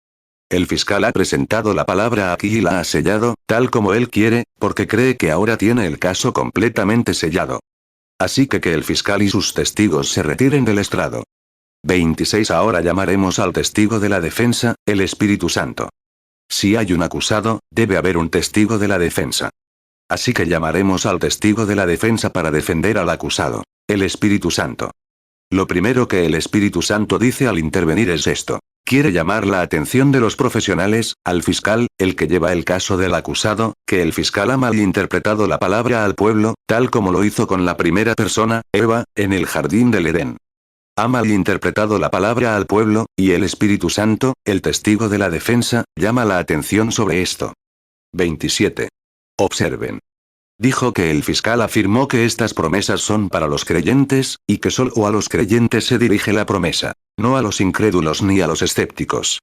El fiscal ha presentado la palabra aquí y la ha sellado, tal como él quiere, porque cree que ahora tiene el caso completamente sellado. Así que el fiscal y sus testigos se retiren del estrado. 26. Ahora llamaremos al testigo de la defensa, el Espíritu Santo. Si hay un acusado, debe haber un testigo de la defensa. Así que llamaremos al testigo de la defensa para defender al acusado, el Espíritu Santo. Lo primero que el Espíritu Santo dice al intervenir es esto: quiere llamar la atención de los profesionales, al fiscal, el que lleva el caso del acusado, que el fiscal ha malinterpretado la palabra al pueblo, tal como lo hizo con la primera persona, Eva, en el jardín del Edén. Ha malinterpretado la palabra al pueblo, y el Espíritu Santo, el testigo de la defensa, llama la atención sobre esto. 27. Observen. Dijo que el fiscal afirmó que estas promesas son para los creyentes, y que solo a los creyentes se dirige la promesa, no a los incrédulos ni a los escépticos.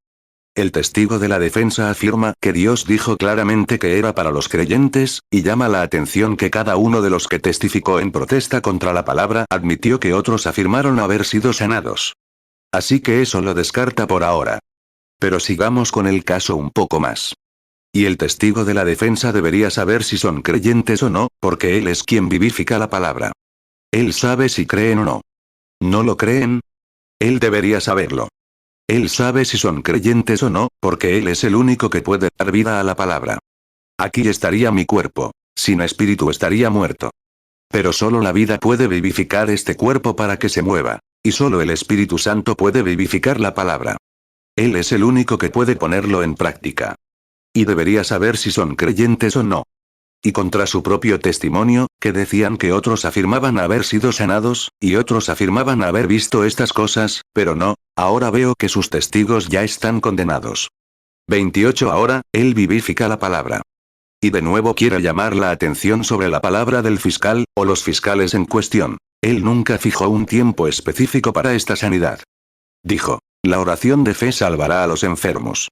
El testigo de la defensa afirma que Dios dijo claramente que era para los creyentes, y llama la atención que cada uno de los que testificó en protesta contra la palabra admitió que otros afirmaron haber sido sanados. Así que eso lo descarta por ahora. Pero sigamos con el caso un poco más. Y el testigo de la defensa debería saber si son creyentes o no, porque él es quien vivifica la palabra. Él sabe si creen o no. ¿No lo creen? Él debería saberlo. Él sabe si son creyentes o no, porque él es el único que puede dar vida a la palabra. Aquí estaría mi cuerpo. Sin espíritu estaría muerto. Pero solo la vida puede vivificar este cuerpo para que se mueva. Y solo el Espíritu Santo puede vivificar la palabra. Él es el único que puede ponerlo en práctica. Y debería saber si son creyentes o no. Y contra su propio testimonio, que decían que otros afirmaban haber sido sanados, y otros afirmaban haber visto estas cosas, pero no, ahora veo que sus testigos ya están condenados. 28. Ahora, él vivifica la palabra. Y de nuevo quiero llamar la atención sobre la palabra del fiscal, o los fiscales en cuestión. Él nunca fijó un tiempo específico para esta sanidad. Dijo, la oración de fe salvará a los enfermos.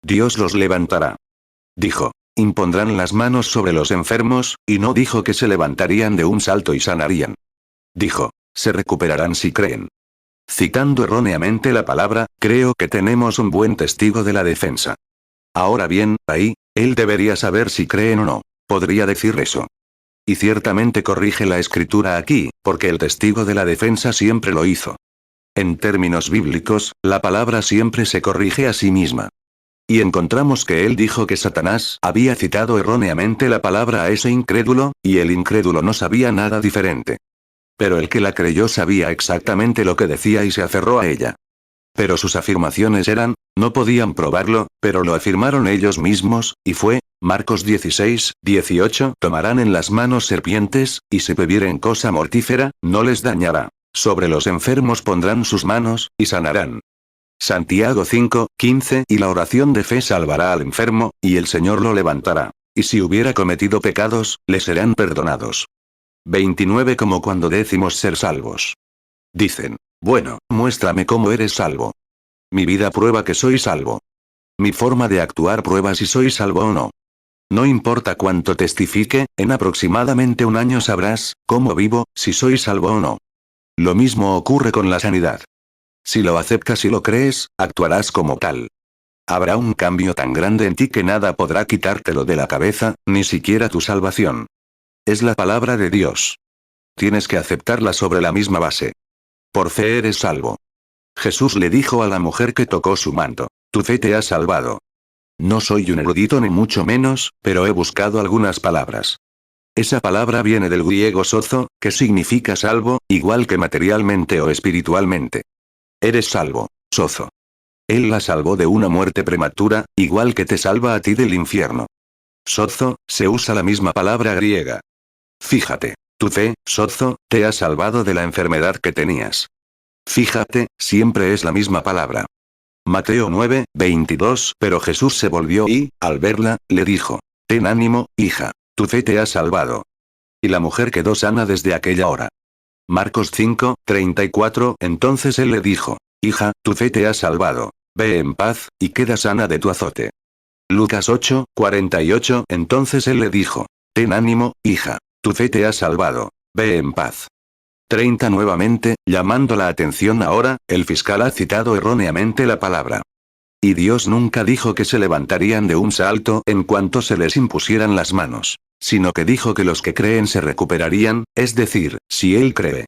Dios los levantará. Dijo, impondrán las manos sobre los enfermos, y no dijo que se levantarían de un salto y sanarían. Dijo, se recuperarán si creen. Citando erróneamente la palabra, creo que tenemos un buen testigo de la defensa. Ahora bien, ahí, él debería saber si creen o no. Podría decir eso. Y ciertamente corrige la escritura aquí, porque el testigo de la defensa siempre lo hizo. En términos bíblicos, la palabra siempre se corrige a sí misma. Y encontramos que él dijo que Satanás había citado erróneamente la palabra a ese incrédulo, y el incrédulo no sabía nada diferente. Pero el que la creyó sabía exactamente lo que decía y se aferró a ella. Pero sus afirmaciones eran, no podían probarlo, pero lo afirmaron ellos mismos, y fue, Marcos 16, 18, tomarán en las manos serpientes, y si bebieren cosa mortífera, no les dañará. Sobre los enfermos pondrán sus manos, y sanarán. Santiago 5, 15 y la oración de fe salvará al enfermo, y el Señor lo levantará. Y si hubiera cometido pecados, le serán perdonados. 29 Como cuando decimos ser salvos. Dicen, bueno, muéstrame cómo eres salvo. Mi vida prueba que soy salvo. Mi forma de actuar prueba si soy salvo o no. No importa cuánto testifique, en aproximadamente un año sabrás, cómo vivo, si soy salvo o no. Lo mismo ocurre con la sanidad. Si lo aceptas y lo crees, actuarás como tal. Habrá un cambio tan grande en ti que nada podrá quitártelo de la cabeza, ni siquiera tu salvación. Es la palabra de Dios. Tienes que aceptarla sobre la misma base. Por fe eres salvo. Jesús le dijo a la mujer que tocó su manto, tu fe te ha salvado. No soy un erudito ni mucho menos, pero he buscado algunas palabras. Esa palabra viene del griego sozo, que significa salvo, igual que materialmente o espiritualmente. Eres salvo, sozo. Él la salvó de una muerte prematura, igual que te salva a ti del infierno. Sozo, se usa la misma palabra griega. Fíjate, tu fe, sozo, te ha salvado de la enfermedad que tenías. Fíjate, siempre es la misma palabra. Mateo 9, 22 Pero Jesús se volvió y, al verla, le dijo, ten ánimo, hija, tu fe te ha salvado. Y la mujer quedó sana desde aquella hora. Marcos 5, 34 Entonces él le dijo, hija, tu fe te ha salvado. Ve en paz, y queda sana de tu azote. Lucas 8, 48 Entonces él le dijo, ten ánimo, hija, tu fe te ha salvado. Ve en paz. 30 Nuevamente, llamando la atención ahora, el fiscal ha citado erróneamente la palabra. Y Dios nunca dijo que se levantarían de un salto en cuanto se les impusieran las manos. Sino que dijo que los que creen se recuperarían, es decir, si él cree.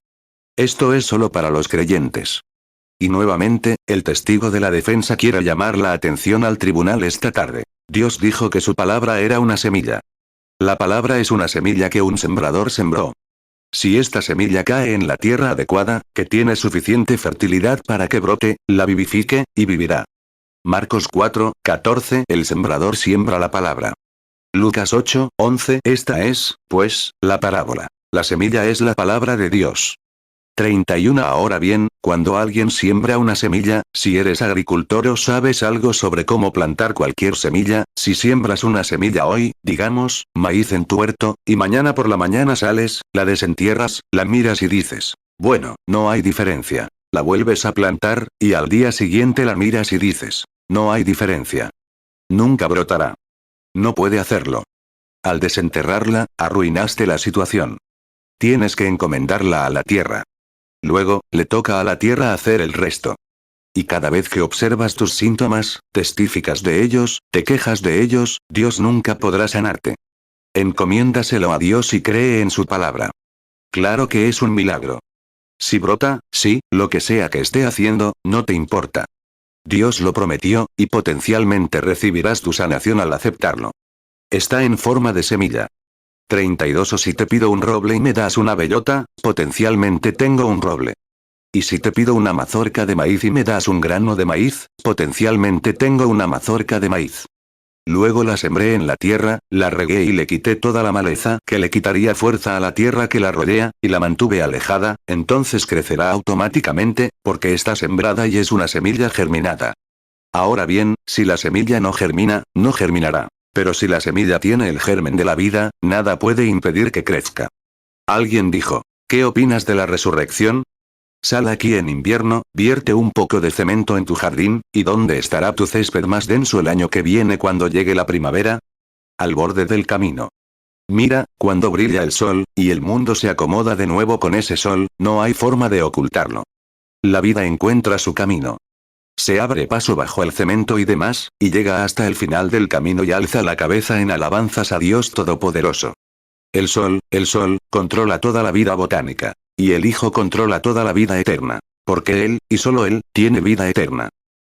Esto es solo para los creyentes. Y nuevamente, el testigo de la defensa quiere llamar la atención al tribunal esta tarde. Dios dijo que su palabra era una semilla. La palabra es una semilla que un sembrador sembró. Si esta semilla cae en la tierra adecuada, que tiene suficiente fertilidad para que brote, la vivifique, y vivirá. Marcos 4, 14. El sembrador siembra la palabra. Lucas 8, 11. Esta es, pues, la parábola. La semilla es la palabra de Dios. 31. Ahora bien, cuando alguien siembra una semilla, si eres agricultor o sabes algo sobre cómo plantar cualquier semilla, si siembras una semilla hoy, digamos, maíz en tu huerto, y mañana por la mañana sales, la desentierras, la miras y dices, bueno, no hay diferencia. La vuelves a plantar, y al día siguiente la miras y dices, no hay diferencia. Nunca brotará. No puede hacerlo. Al desenterrarla, arruinaste la situación. Tienes que encomendarla a la tierra. Luego, le toca a la tierra hacer el resto. Y cada vez que observas tus síntomas, testificas de ellos, te quejas de ellos, Dios nunca podrá sanarte. Encomiéndaselo a Dios y cree en su palabra. Claro que es un milagro. Si brota, sí, lo que sea que esté haciendo, no te importa. Dios lo prometió, y potencialmente recibirás tu sanación al aceptarlo. Está en forma de semilla. 32. O si te pido un roble y me das una bellota, potencialmente tengo un roble. Y si te pido una mazorca de maíz y me das un grano de maíz, potencialmente tengo una mazorca de maíz. Luego la sembré en la tierra, la regué y le quité toda la maleza que le quitaría fuerza a la tierra que la rodea, y la mantuve alejada, entonces crecerá automáticamente, porque está sembrada y es una semilla germinada. Ahora bien, si la semilla no germina, no germinará. Pero si la semilla tiene el germen de la vida, nada puede impedir que crezca. Alguien dijo, ¿qué opinas de la resurrección? Sal aquí en invierno, vierte un poco de cemento en tu jardín, ¿y dónde estará tu césped más denso el año que viene cuando llegue la primavera? Al borde del camino. Mira, cuando brilla el sol, y el mundo se acomoda de nuevo con ese sol, no hay forma de ocultarlo. La vida encuentra su camino. Se abre paso bajo el cemento y demás, y llega hasta el final del camino y alza la cabeza en alabanzas a Dios Todopoderoso. El sol, controla toda la vida botánica. Y el Hijo controla toda la vida eterna. Porque Él, y solo Él, tiene vida eterna.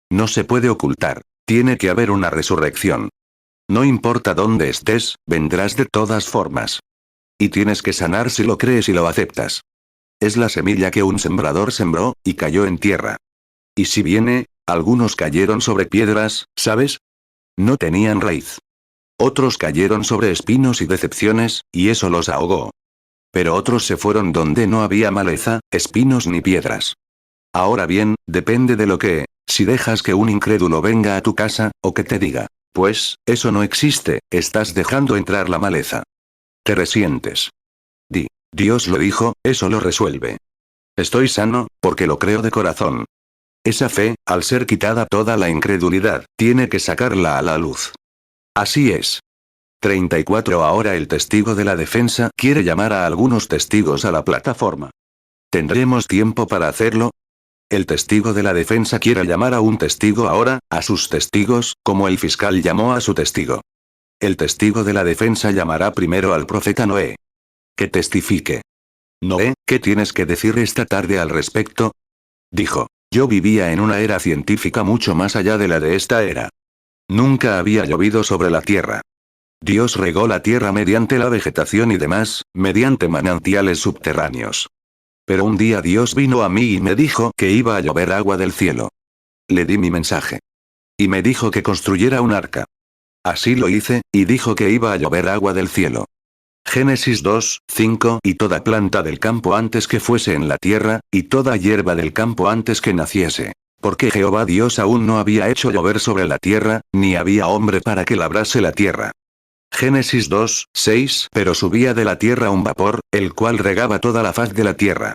No se puede ocultar. Tiene que haber una resurrección. No importa dónde estés, vendrás de todas formas. Y tienes que sanar si lo crees y lo aceptas. Es la semilla que un sembrador sembró, y cayó en tierra. Y si viene, algunos cayeron sobre piedras, ¿sabes? No tenían raíz. Otros cayeron sobre espinos y decepciones, y eso los ahogó. Pero otros se fueron donde no había maleza, espinos ni piedras. Ahora bien, depende de lo que, si dejas que un incrédulo venga a tu casa, o que te diga, pues, eso no existe, estás dejando entrar la maleza. Te resientes. Di, Dios lo dijo, eso lo resuelve. Estoy sano, porque lo creo de corazón. Esa fe, al ser quitada toda la incredulidad, tiene que sacarla a la luz. Así es. 34. Ahora el testigo de la defensa quiere llamar a algunos testigos a la plataforma. ¿Tendremos tiempo para hacerlo? El testigo de la defensa quiere llamar a un testigo ahora, a sus testigos, como el fiscal llamó a su testigo. El testigo de la defensa llamará primero al profeta Noé. Que testifique. Noé, ¿qué tienes que decir esta tarde al respecto? Dijo. Yo vivía en una era científica mucho más allá de la de esta era. Nunca había llovido sobre la tierra. Dios regó la tierra mediante la vegetación y demás, mediante manantiales subterráneos. Pero un día Dios vino a mí y me dijo que iba a llover agua del cielo. Le di mi mensaje. Y me dijo que construyera un arca. Así lo hice, y dijo que iba a llover agua del cielo. Génesis 2, 5. Y toda planta del campo antes que fuese en la tierra, y toda hierba del campo antes que naciese. Porque Jehová Dios aún no había hecho llover sobre la tierra, ni había hombre para que labrase la tierra. Génesis 2, 6. Pero subía de la tierra un vapor, el cual regaba toda la faz de la tierra.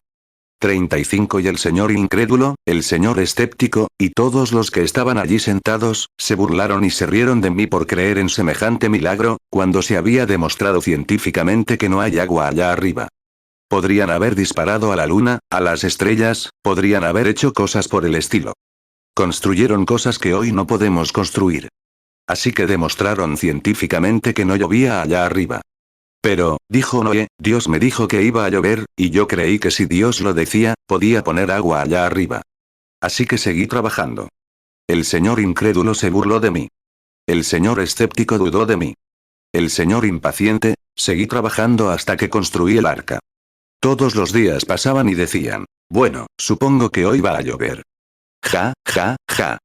35. Y el Señor incrédulo, el Señor escéptico, y todos los que estaban allí sentados, se burlaron y se rieron de mí por creer en semejante milagro, cuando se había demostrado científicamente que no hay agua allá arriba. Podrían haber disparado a la luna, a las estrellas, podrían haber hecho cosas por el estilo. Construyeron cosas que hoy no podemos construir. Así que demostraron científicamente que no llovía allá arriba. Pero, dijo Noé, Dios me dijo que iba a llover, y yo creí que si Dios lo decía, podía poner agua allá arriba. Así que seguí trabajando. El Señor incrédulo se burló de mí. El Señor escéptico dudó de mí. El Señor impaciente, seguí trabajando hasta que construí el arca. Todos los días pasaban y decían, bueno, supongo que hoy va a llover. Ja, ja, ja.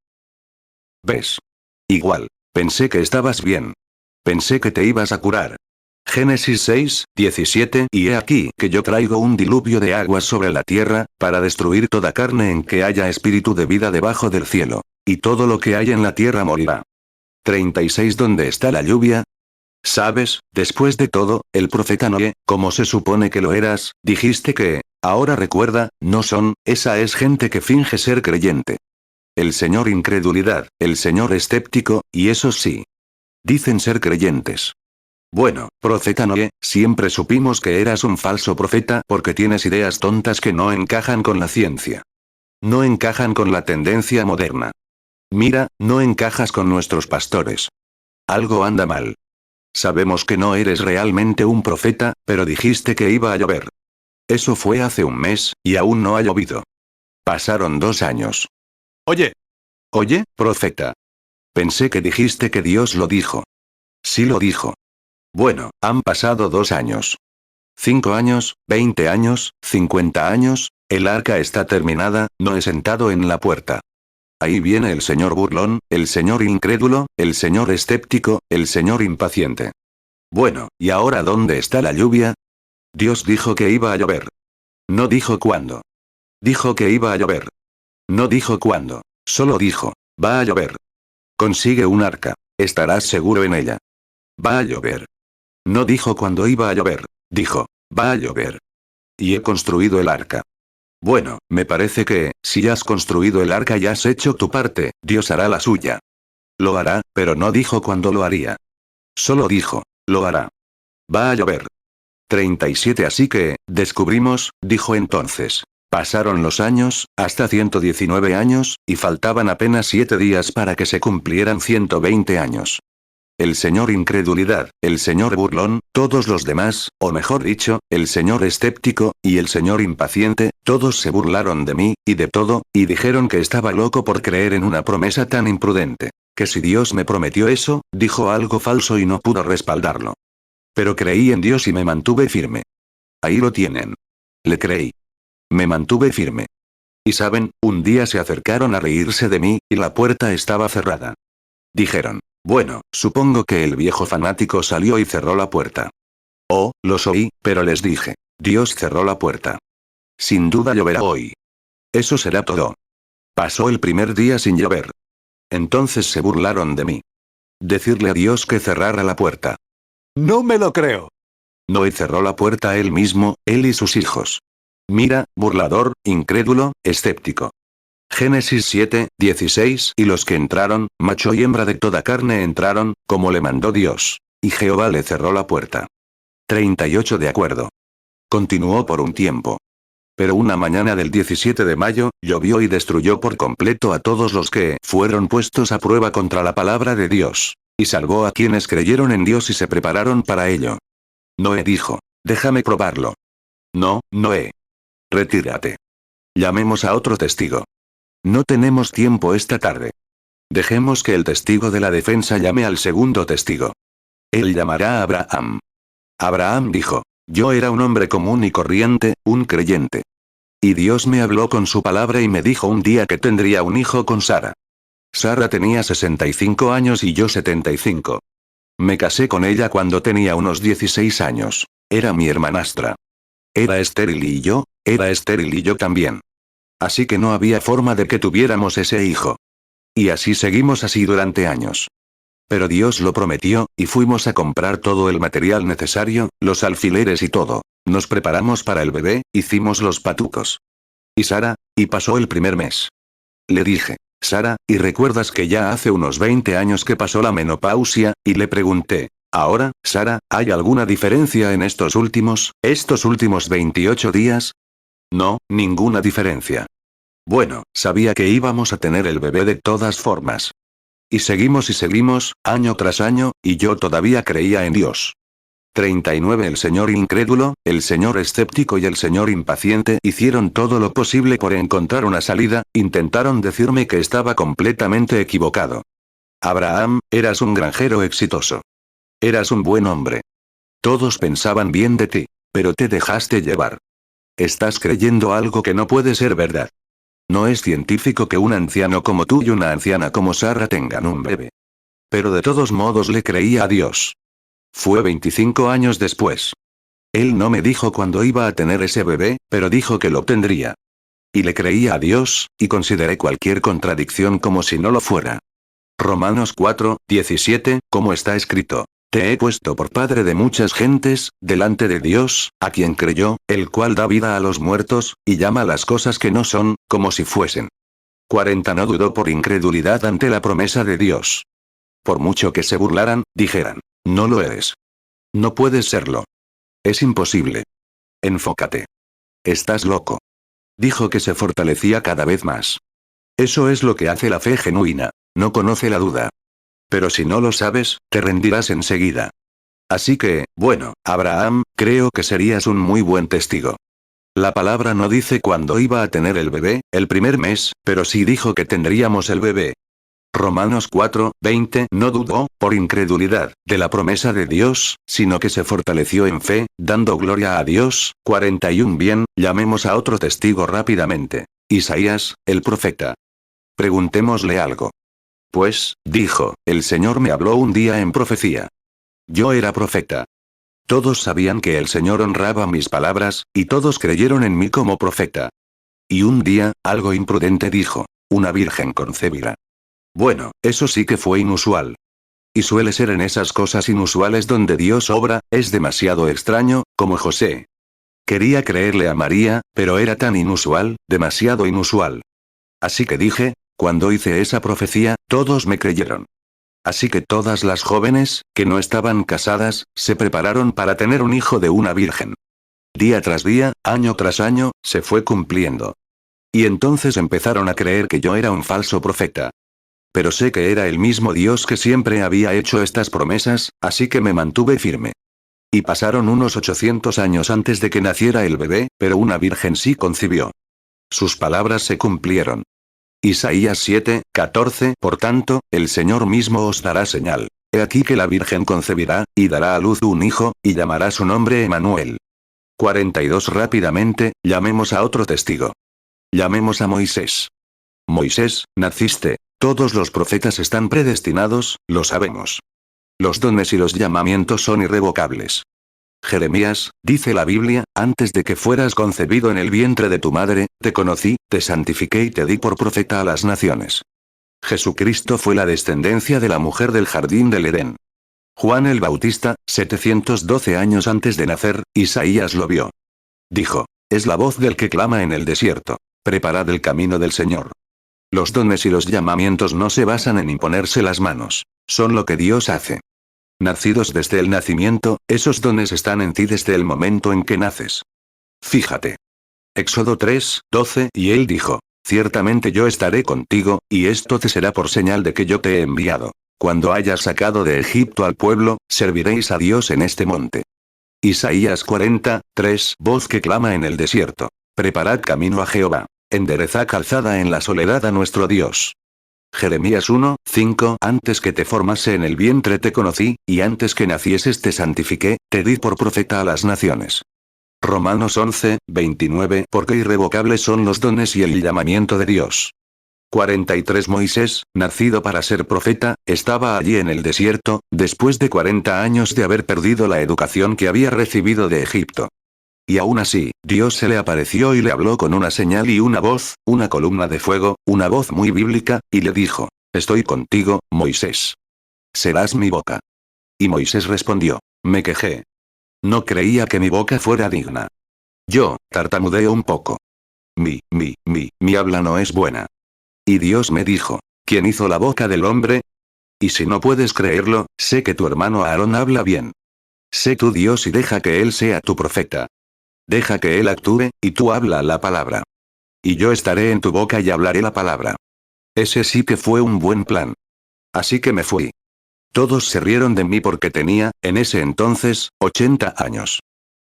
¿Ves? Igual. Pensé que estabas bien. Pensé que te ibas a curar. Génesis 6, 17 Y he aquí que yo traigo un diluvio de aguas sobre la tierra, para destruir toda carne en que haya espíritu de vida debajo del cielo. Y todo lo que hay en la tierra morirá. 36 ¿Dónde está la lluvia? Sabes, después de todo, el profeta Noé, como se supone que lo eras, dijiste que, ahora recuerda, no son, esa es gente que finge ser creyente. El señor incredulidad, el señor escéptico, y esos sí. Dicen ser creyentes. Bueno, profeta Noé, siempre supimos que eras un falso profeta porque tienes ideas tontas que no encajan con la ciencia. No encajan con la tendencia moderna. Mira, no encajas con nuestros pastores. Algo anda mal. Sabemos que no eres realmente un profeta, pero dijiste que iba a llover. Eso fue hace un mes, y aún no ha llovido. Pasaron 2 años. Oye. Oye, profeta. Pensé que dijiste que Dios lo dijo. Sí lo dijo. Bueno, han pasado 2 años. 5 años, 20 años, 50 años, el arca está terminada, no he sentado en la puerta. Ahí viene el señor burlón, el señor incrédulo, el señor escéptico, el señor impaciente. Bueno, ¿y ahora dónde está la lluvia? Dios dijo que iba a llover. No dijo cuándo. Dijo que iba a llover. No dijo cuándo. Solo dijo, va a llover. Consigue un arca. Estarás seguro en ella. Va a llover. No dijo cuándo iba a llover. Dijo, va a llover. Y he construido el arca. Bueno, me parece que, si has construido el arca y has hecho tu parte, Dios hará la suya. Lo hará, pero no dijo cuándo lo haría. Solo dijo, lo hará. Va a llover. 37 Así que, descubrimos, dijo entonces. Pasaron los años, hasta 119 años, y faltaban apenas 7 días para que se cumplieran 120 años. El señor incredulidad, el señor burlón, todos los demás, o mejor dicho, el señor escéptico, y el señor impaciente, todos se burlaron de mí, y de todo, y dijeron que estaba loco por creer en una promesa tan imprudente. Que si Dios me prometió eso, dijo algo falso y no pudo respaldarlo. Pero creí en Dios y me mantuve firme. Ahí lo tienen. Le creí. Me mantuve firme. Y saben, un día se acercaron a reírse de mí, y la puerta estaba cerrada. Dijeron, bueno, supongo que el viejo fanático salió y cerró la puerta. Oh, los oí, pero les dije, Dios cerró la puerta. Sin duda lloverá hoy. Eso será todo. Pasó el primer día sin llover. Entonces se burlaron de mí. Decirle a Dios que cerrara la puerta. No me lo creo. Noé cerró la puerta a él mismo, él y sus hijos. Mira, burlador, incrédulo, escéptico. Génesis 7, 16 Y los que entraron, macho y hembra de toda carne entraron, como le mandó Dios. Y Jehová le cerró la puerta. 38 De acuerdo. Continuó por un tiempo. Pero una mañana del 17 de mayo, llovió y destruyó por completo a todos los que fueron puestos a prueba contra la palabra de Dios. Y salvó a quienes creyeron en Dios y se prepararon para ello. Noé dijo, déjame probarlo. No, Noé. Retírate. Llamemos a otro testigo. No tenemos tiempo esta tarde. Dejemos que el testigo de la defensa llame al segundo testigo. Él llamará a Abraham. Abraham dijo, yo era un hombre común y corriente, un creyente. Y Dios me habló con su palabra y me dijo un día que tendría un hijo con Sara. Sara tenía 65 años y yo 75. Me casé con ella cuando tenía unos 16 años. Era mi hermanastra. Era estéril y yo, era estéril y yo también. Así que no había forma de que tuviéramos ese hijo. Y así seguimos así durante años. Pero Dios lo prometió, y fuimos a comprar todo el material necesario, los alfileres y todo. Nos preparamos para el bebé, hicimos los patucos. Y Sara, y pasó el primer mes. Le dije, Sara, ¿y recuerdas que ya hace unos 20 años que pasó la menopausia? Y le pregunté, ahora, Sara, ¿hay alguna diferencia en estos últimos 28 días? No, ninguna diferencia. Bueno, sabía que íbamos a tener el bebé de todas formas. Y seguimos, año tras año, y yo todavía creía en Dios. 39 El señor incrédulo, el señor escéptico y el señor impaciente hicieron todo lo posible por encontrar una salida, intentaron decirme que estaba completamente equivocado. Abraham, eras un granjero exitoso. Eras un buen hombre. Todos pensaban bien de ti, pero te dejaste llevar. Estás creyendo algo que no puede ser verdad. No es científico que un anciano como tú y una anciana como Sara tengan un bebé. Pero de todos modos le creía a Dios. Fue 25 años después. Él no me dijo cuándo iba a tener ese bebé, pero dijo que lo tendría. Y le creía a Dios, y consideré cualquier contradicción como si no lo fuera. Romanos 4:17, como está escrito. Te he puesto por padre de muchas gentes, delante de Dios, a quien creyó, el cual da vida a los muertos, y llama las cosas que no son, como si fuesen. 40 No dudó por incredulidad ante la promesa de Dios. Por mucho que se burlaran, dijeran, no lo eres. No puedes serlo. Es imposible. Enfócate. Estás loco. Dijo que se fortalecía cada vez más. Eso es lo que hace la fe genuina. No conoce la duda. Pero si no lo sabes, te rendirás enseguida. Así que, bueno, Abraham, creo que serías un muy buen testigo. La palabra no dice cuándo iba a tener el bebé, el primer mes, pero sí dijo que tendríamos el bebé. Romanos 4:20 No dudó, por incredulidad, de la promesa de Dios, sino que se fortaleció en fe, dando gloria a Dios. 41 Bien, llamemos a otro testigo rápidamente. Isaías, el profeta. Preguntémosle algo. Pues, dijo, el Señor me habló un día en profecía. Yo era profeta. Todos sabían que el Señor honraba mis palabras, y todos creyeron en mí como profeta. Y un día, algo imprudente dijo, una virgen concebirá. Bueno, eso sí que fue inusual. Y suele ser en esas cosas inusuales donde Dios obra, es demasiado extraño, como José. Quería creerle a María, pero era tan inusual, demasiado inusual. Así que dije, cuando hice esa profecía, todos me creyeron. Así que todas las jóvenes, que no estaban casadas, se prepararon para tener un hijo de una virgen. Día tras día, año tras año, se fue cumpliendo. Y entonces empezaron a creer que yo era un falso profeta. Pero sé que era el mismo Dios que siempre había hecho estas promesas, así que me mantuve firme. Y pasaron unos 800 años antes de que naciera el bebé, pero una virgen sí concibió. Sus palabras se cumplieron. Isaías 7:14 Por tanto, el Señor mismo os dará señal. He aquí que la Virgen concebirá, y dará a luz un hijo, y llamará su nombre Emmanuel. 42 Rápidamente, llamemos a otro testigo. Llamemos a Moisés. Moisés, naciste. Todos los profetas están predestinados, lo sabemos. Los dones y los llamamientos son irrevocables. Jeremías, dice la Biblia, antes de que fueras concebido en el vientre de tu madre, te conocí, te santifiqué y te di por profeta a las naciones. Jesucristo fue la descendencia de la mujer del jardín del Edén. Juan el Bautista, 712 años antes de nacer, Isaías lo vio. Dijo, es la voz del que clama en el desierto. Preparad el camino del Señor. Los dones y los llamamientos no se basan en imponerse las manos. Son lo que Dios hace. Nacidos desde el nacimiento, esos dones están en ti desde el momento en que naces. Fíjate. Éxodo 3:12 Y él dijo, ciertamente yo estaré contigo, y esto te será por señal de que yo te he enviado. Cuando hayas sacado de Egipto al pueblo, serviréis a Dios en este monte. Isaías 40:3 Voz que clama en el desierto. Preparad camino a Jehová. Enderezad calzada en la soledad a nuestro Dios. Jeremías 1:5 Antes que te formase en el vientre te conocí, y antes que nacieses te santifiqué, te di por profeta a las naciones. Romanos 11:29 Porque irrevocables son los dones y el llamamiento de Dios. 43 Moisés, nacido para ser profeta, estaba allí en el desierto, después de 40 años de haber perdido la educación que había recibido de Egipto. Y aún así, Dios se le apareció y le habló con una señal y una voz, una columna de fuego, una voz muy bíblica, y le dijo, estoy contigo, Moisés. Serás mi boca. Y Moisés respondió, me quejé. No creía que mi boca fuera digna. Yo, tartamudeo un poco. Mi habla no es buena. Y Dios me dijo, ¿quién hizo la boca del hombre? Y si no puedes creerlo, sé que tu hermano Aarón habla bien. Sé tu Dios y deja que él sea tu profeta. Deja que él actúe, y tú habla la palabra. Y yo estaré en tu boca y hablaré la palabra. Ese sí que fue un buen plan. Así que me fui. Todos se rieron de mí porque tenía, en ese entonces, 80 años.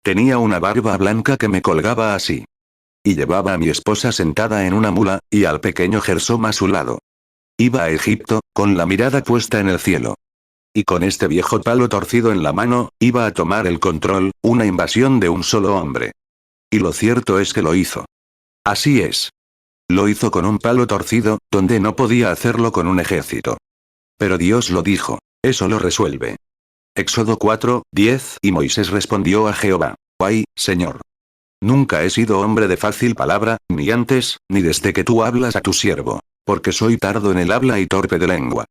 Tenía una barba blanca que me colgaba así. Y llevaba a mi esposa sentada en una mula, y al pequeño Gersóm a su lado. Iba a Egipto, con la mirada puesta en el cielo. Y con este viejo palo torcido en la mano, iba a tomar el control, una invasión de un solo hombre. Y lo cierto es que lo hizo. Así es. Lo hizo con un palo torcido, donde no podía hacerlo con un ejército. Pero Dios lo dijo. Eso lo resuelve. Éxodo 4:10 Y Moisés respondió a Jehová: Ay, Señor. Nunca he sido hombre de fácil palabra, ni antes, ni desde que tú hablas a tu siervo. Porque soy tardo en el habla y torpe de lengua.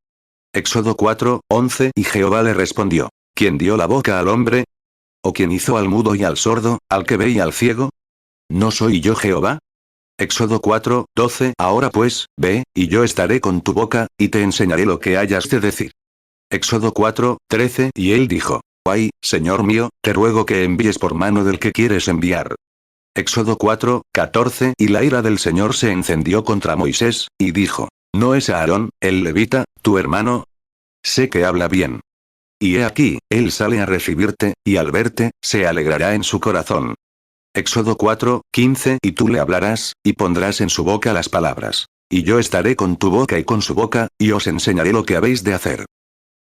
Éxodo 4:11 Y Jehová le respondió: ¿Quién dio la boca al hombre? ¿O quién hizo al mudo y al sordo, al que ve y al ciego? ¿No soy yo Jehová? Éxodo 4:12 Ahora pues, ve, y yo estaré con tu boca, y te enseñaré lo que hayas de decir. Éxodo 4:13 Y él dijo: Ay, Señor mío, te ruego que envíes por mano del que quieres enviar. Éxodo 4:14 Y la ira del Señor se encendió contra Moisés, y dijo: ¿No es Aarón, el levita, tu hermano? Sé que habla bien. Y he aquí, él sale a recibirte, y al verte, se alegrará en su corazón. Éxodo 4:15 Y tú le hablarás, y pondrás en su boca las palabras. Y yo estaré con tu boca y con su boca, y os enseñaré lo que habéis de hacer.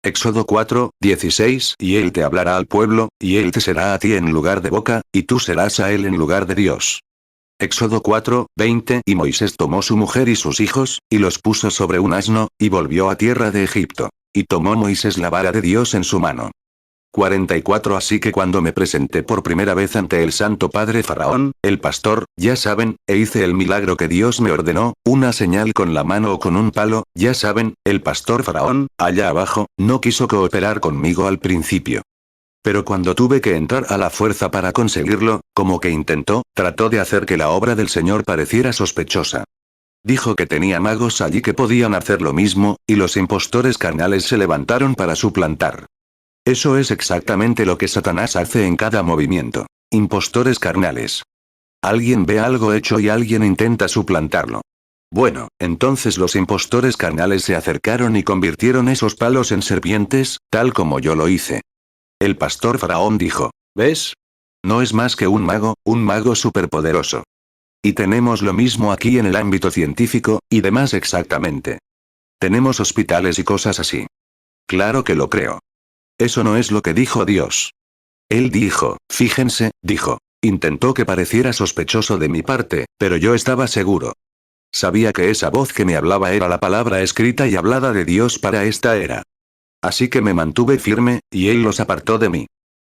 Éxodo 4:16 Y él te hablará al pueblo, y él te será a ti en lugar de boca, y tú serás a él en lugar de Dios. Éxodo 4:20 Y Moisés tomó su mujer y sus hijos, y los puso sobre un asno, y volvió a tierra de Egipto. Y tomó Moisés la vara de Dios en su mano. 44 Así que cuando me presenté por primera vez ante el Santo Padre Faraón, el pastor, ya saben, e hice el milagro que Dios me ordenó, una señal con la mano o con un palo, ya saben, el pastor Faraón, allá abajo, no quiso cooperar conmigo al principio. Pero cuando tuve que entrar a la fuerza para conseguirlo, como que trató de hacer que la obra del Señor pareciera sospechosa. Dijo que tenía magos allí que podían hacer lo mismo, y los impostores carnales se levantaron para suplantar. Eso es exactamente lo que Satanás hace en cada movimiento. Impostores carnales. Alguien ve algo hecho y alguien intenta suplantarlo. Bueno, entonces los impostores carnales se acercaron y convirtieron esos palos en serpientes, tal como yo lo hice. El pastor Faraón dijo: ¿Ves? No es más que un mago superpoderoso. Y tenemos lo mismo aquí en el ámbito científico, y demás exactamente. Tenemos hospitales y cosas así. Claro que lo creo. Eso no es lo que dijo Dios. Él dijo, fíjense, intentó que pareciera sospechoso de mi parte, pero yo estaba seguro. Sabía que esa voz que me hablaba era la palabra escrita y hablada de Dios para esta era. Así que me mantuve firme, y Él los apartó de mí.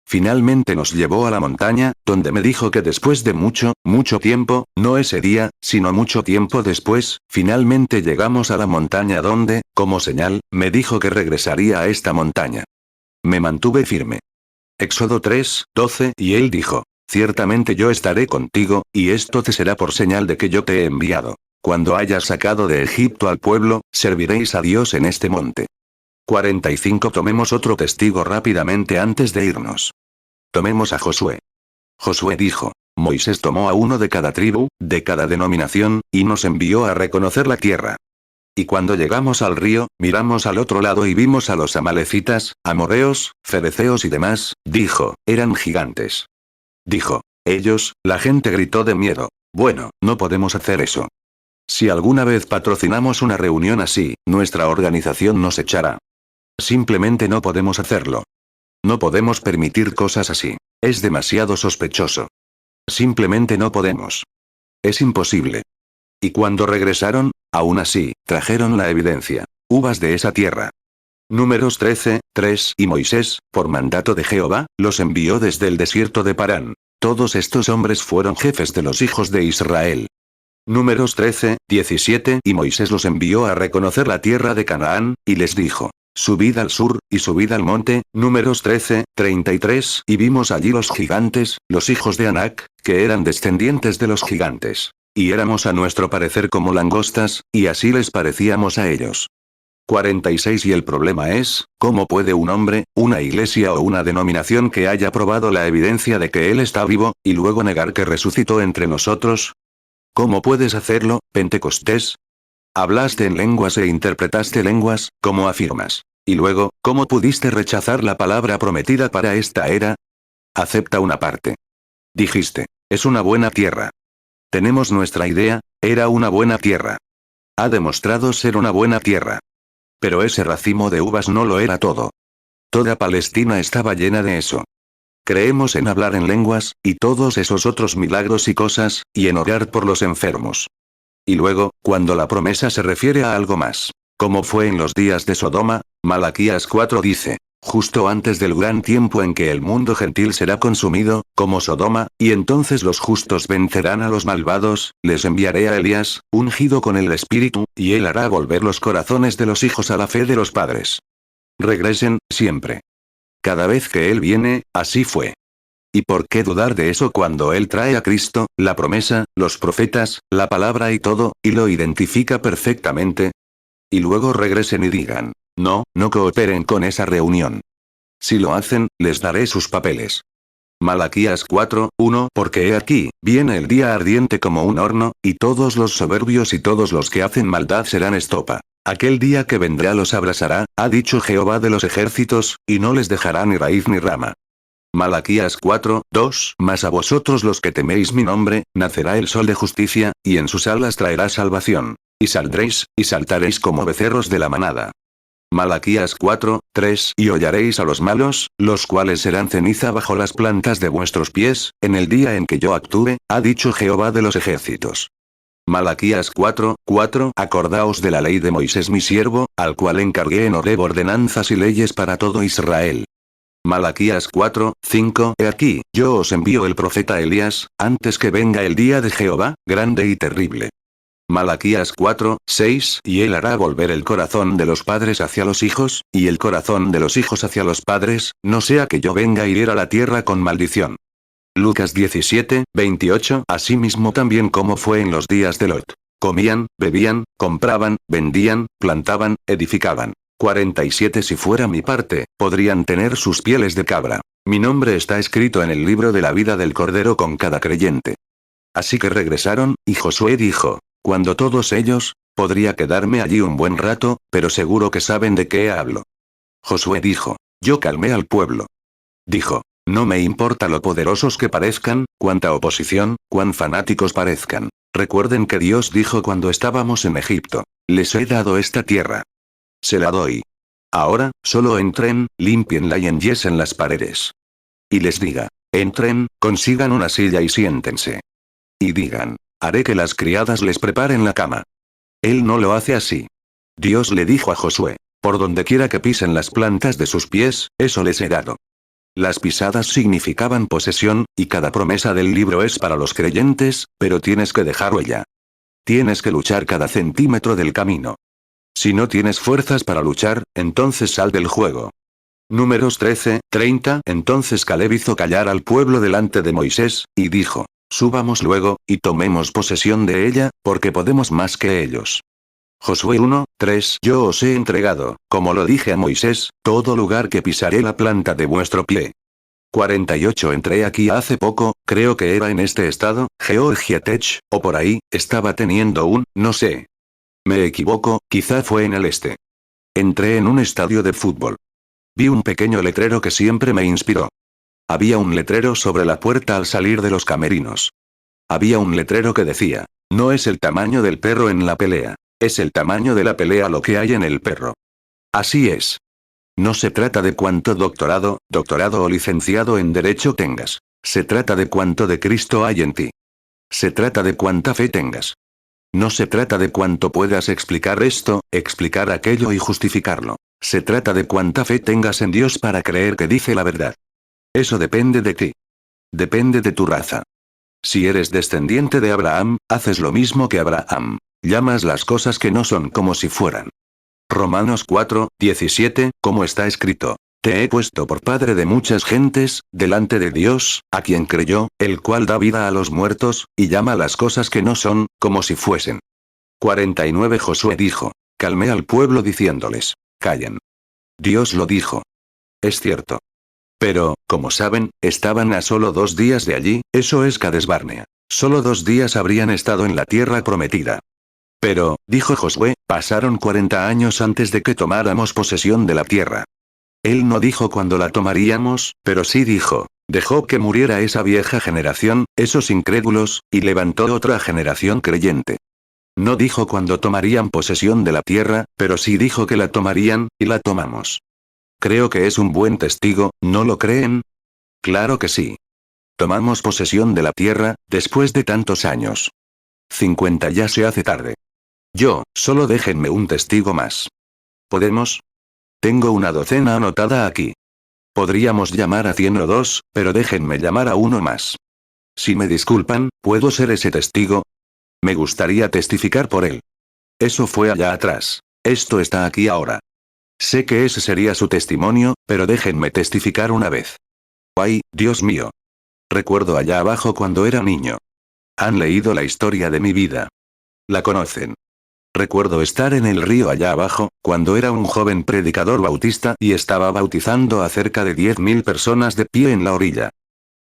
Finalmente nos llevó a la montaña, donde me dijo que después de mucho tiempo, no ese día, sino mucho tiempo después, finalmente llegamos a la montaña donde, como señal, me dijo que regresaría a esta montaña. Me mantuve firme. Éxodo 3:12 Y él dijo: Ciertamente yo estaré contigo, y esto te será por señal de que yo te he enviado. Cuando hayas sacado de Egipto al pueblo, serviréis a Dios en este monte. 45 Tomemos otro testigo rápidamente antes de irnos. Tomemos a Josué. Josué dijo: Moisés tomó a uno de cada tribu, de cada denominación, y nos envió a reconocer la tierra. Y cuando llegamos al río, miramos al otro lado y vimos a los amalecitas, amorreos, fereceos y demás, eran gigantes. Ellos, la gente gritó de miedo. Bueno, no podemos hacer eso. Si alguna vez patrocinamos una reunión así, nuestra organización nos echará. Simplemente no podemos hacerlo. No podemos permitir cosas así. Es demasiado sospechoso. Simplemente no podemos. Es imposible. Y cuando regresaron, aún así, trajeron la evidencia. Uvas de esa tierra. Números 13:3 Y Moisés, por mandato de Jehová, los envió desde el desierto de Parán. Todos estos hombres fueron jefes de los hijos de Israel. Números 13:17 Y Moisés los envió a reconocer la tierra de Canaán, y les dijo: Subid al sur, y subid al monte. Números 13:33 Y vimos allí los gigantes, los hijos de Anac, que eran descendientes de los gigantes. Y éramos a nuestro parecer como langostas, y así les parecíamos a ellos. 46 Y el problema es, ¿cómo puede un hombre, una iglesia o una denominación que haya probado la evidencia de que Él está vivo, y luego negar que resucitó entre nosotros? ¿Cómo puedes hacerlo, Pentecostés? Hablaste en lenguas e interpretaste lenguas, ¿cómo afirmas? Y luego, ¿cómo pudiste rechazar la palabra prometida para esta era? Acepta una parte. Dijiste, es una buena tierra. Tenemos nuestra idea, era una buena tierra. Ha demostrado ser una buena tierra. Pero ese racimo de uvas no lo era todo. Toda Palestina estaba llena de eso. Creemos en hablar en lenguas, y todos esos otros milagros y cosas, y en orar por los enfermos. Y luego, cuando la promesa se refiere a algo más, como fue en los días de Sodoma, Malaquías 4 dice, justo antes del gran tiempo en que el mundo gentil será consumido, como Sodoma, y entonces los justos vencerán a los malvados, les enviaré a Elías, ungido con el Espíritu, y él hará volver los corazones de los hijos a la fe de los padres. Regresen, siempre. Cada vez que él viene, así fue. ¿Y por qué dudar de eso cuando él trae a Cristo, la promesa, los profetas, la palabra y todo, y lo identifica perfectamente? Y luego regresen y digan, no, no cooperen con esa reunión. Si lo hacen, les daré sus papeles. Malaquías 4:1 Porque he aquí, viene el día ardiente como un horno, y todos los soberbios y todos los que hacen maldad serán estopa. Aquel día que vendrá los abrasará, ha dicho Jehová de los ejércitos, y no les dejará ni raíz ni rama. Malaquías 4:2 Mas a vosotros los que teméis mi nombre, nacerá el sol de justicia, y en sus alas traerá salvación. Y saldréis, y saltaréis como becerros de la manada. Malaquías 4:3 Y hollaréis a los malos, los cuales serán ceniza bajo las plantas de vuestros pies, en el día en que yo actúe, ha dicho Jehová de los ejércitos. Malaquías 4:4 Acordaos de la ley de Moisés mi siervo, al cual encargué en Horeb ordenanzas y leyes para todo Israel. Malaquías 4:5 He aquí, yo os envío el profeta Elías, antes que venga el día de Jehová, grande y terrible. Malaquías 4:6 Y él hará volver el corazón de los padres hacia los hijos, y el corazón de los hijos hacia los padres, no sea que yo venga y hiera la tierra con maldición. Lucas 17:28 Asimismo también como fue en los días de Lot. Comían, bebían, compraban, vendían, plantaban, edificaban. 47 Si fuera mi parte, podrían tener sus pieles de cabra. Mi nombre está escrito en el libro de la vida del Cordero con cada creyente. Así que regresaron, y Josué dijo, cuando todos ellos, podría quedarme allí un buen rato, pero seguro que saben de qué hablo. Josué dijo, yo calmé al pueblo. Dijo, no me importa lo poderosos que parezcan, cuánta oposición, cuán fanáticos parezcan. Recuerden que Dios dijo cuando estábamos en Egipto, les he dado esta tierra. Se la doy. Ahora, solo entren, límpienla y enyesen las paredes. Y les diga, entren, consigan una silla y siéntense. Y digan, haré que las criadas les preparen la cama. Él no lo hace así. Dios le dijo a Josué, por donde quiera que pisen las plantas de sus pies, eso les he dado. Las pisadas significaban posesión, y cada promesa del libro es para los creyentes, pero tienes que dejar huella. Tienes que luchar cada centímetro del camino. Si no tienes fuerzas para luchar, entonces sal del juego. Números 13:30 Entonces Caleb hizo callar al pueblo delante de Moisés, y dijo, subamos luego, y tomemos posesión de ella, porque podemos más que ellos. Josué 1:3 Yo os he entregado, como lo dije a Moisés, todo lugar que pisaré la planta de vuestro pie. 48 Entré aquí hace poco, creo que era en este estado, Georgia Tech, o por ahí, estaba teniendo no sé. Me equivoco, quizá fue en el este. Entré en un estadio de fútbol. Vi un pequeño letrero que siempre me inspiró. Había un letrero sobre la puerta al salir de los camerinos. Había un letrero que decía, no es el tamaño del perro en la pelea, es el tamaño de la pelea lo que hay en el perro. Así es. No se trata de cuánto doctorado o licenciado en derecho tengas. Se trata de cuánto de Cristo hay en ti. Se trata de cuánta fe tengas. No se trata de cuánto puedas explicar esto, explicar aquello y justificarlo. Se trata de cuánta fe tengas en Dios para creer que dice la verdad. Eso depende de ti. Depende de tu raza. Si eres descendiente de Abraham, haces lo mismo que Abraham. Llamas las cosas que no son como si fueran. Romanos 4:17, como está escrito. Te he puesto por padre de muchas gentes, delante de Dios, a quien creyó, el cual da vida a los muertos, y llama las cosas que no son, como si fuesen. 49 Josué dijo, calmé al pueblo diciéndoles, callen. Dios lo dijo. Es cierto. Pero, como saben, estaban a solo 2 días de allí, eso es Cades Barnea. Solo 2 días habrían estado en la tierra prometida. Pero, dijo Josué, pasaron 40 años antes de que tomáramos posesión de la tierra. Él no dijo cuándo la tomaríamos, pero sí dijo, dejó que muriera esa vieja generación, esos incrédulos, y levantó otra generación creyente. No dijo cuándo tomarían posesión de la tierra, pero sí dijo que la tomarían, y la tomamos. Creo que es un buen testigo, ¿no lo creen? Claro que sí. Tomamos posesión de la tierra, después de tantos años. 50 ya se hace tarde. Solo déjenme un testigo más. ¿Podemos? Tengo una docena anotada aquí. Podríamos llamar a 100 o 2, pero déjenme llamar a uno más. Si me disculpan, ¿puedo ser ese testigo? Me gustaría testificar por él. Eso fue allá atrás. Esto está aquí ahora. Sé que ese sería su testimonio, pero déjenme testificar una vez. ¡Ay, Dios mío! Recuerdo allá abajo cuando era niño. Han leído la historia de mi vida. La conocen. Recuerdo estar en el río allá abajo, cuando era un joven predicador bautista y estaba bautizando a cerca de 10.000 personas de pie en la orilla.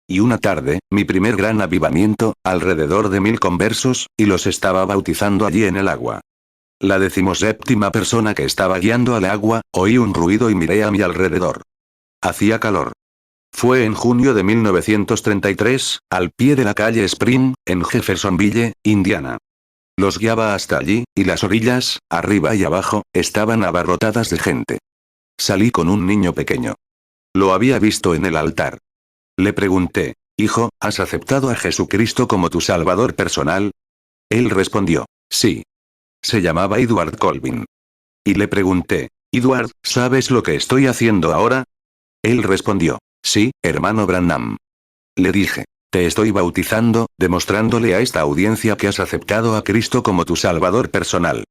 Y una tarde, mi primer gran avivamiento, alrededor de 1.000 conversos, y los estaba bautizando allí en el agua. La 17ª persona que estaba guiando al agua, oí un ruido y miré a mi alrededor. Hacía calor. Fue en junio de 1933, al pie de la calle Spring, en Jeffersonville, Indiana. Los guiaba hasta allí, y las orillas, arriba y abajo, estaban abarrotadas de gente. Salí con un niño pequeño. Lo había visto en el altar. Le pregunté, hijo, ¿has aceptado a Jesucristo como tu Salvador personal? Él respondió, sí. Se llamaba Edward Colvin. Y le pregunté, Edward, ¿sabes lo que estoy haciendo ahora? Él respondió, sí, hermano Branham. Le dije, te estoy bautizando, demostrándole a esta audiencia que has aceptado a Cristo como tu Salvador personal.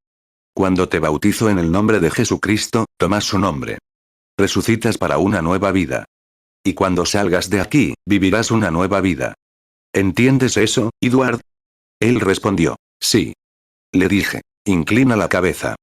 Cuando te bautizo en el nombre de Jesucristo, tomas su nombre. Resucitas para una nueva vida. Y cuando salgas de aquí, vivirás una nueva vida. ¿Entiendes eso, Edward? Él respondió, sí. Le dije, inclina la cabeza.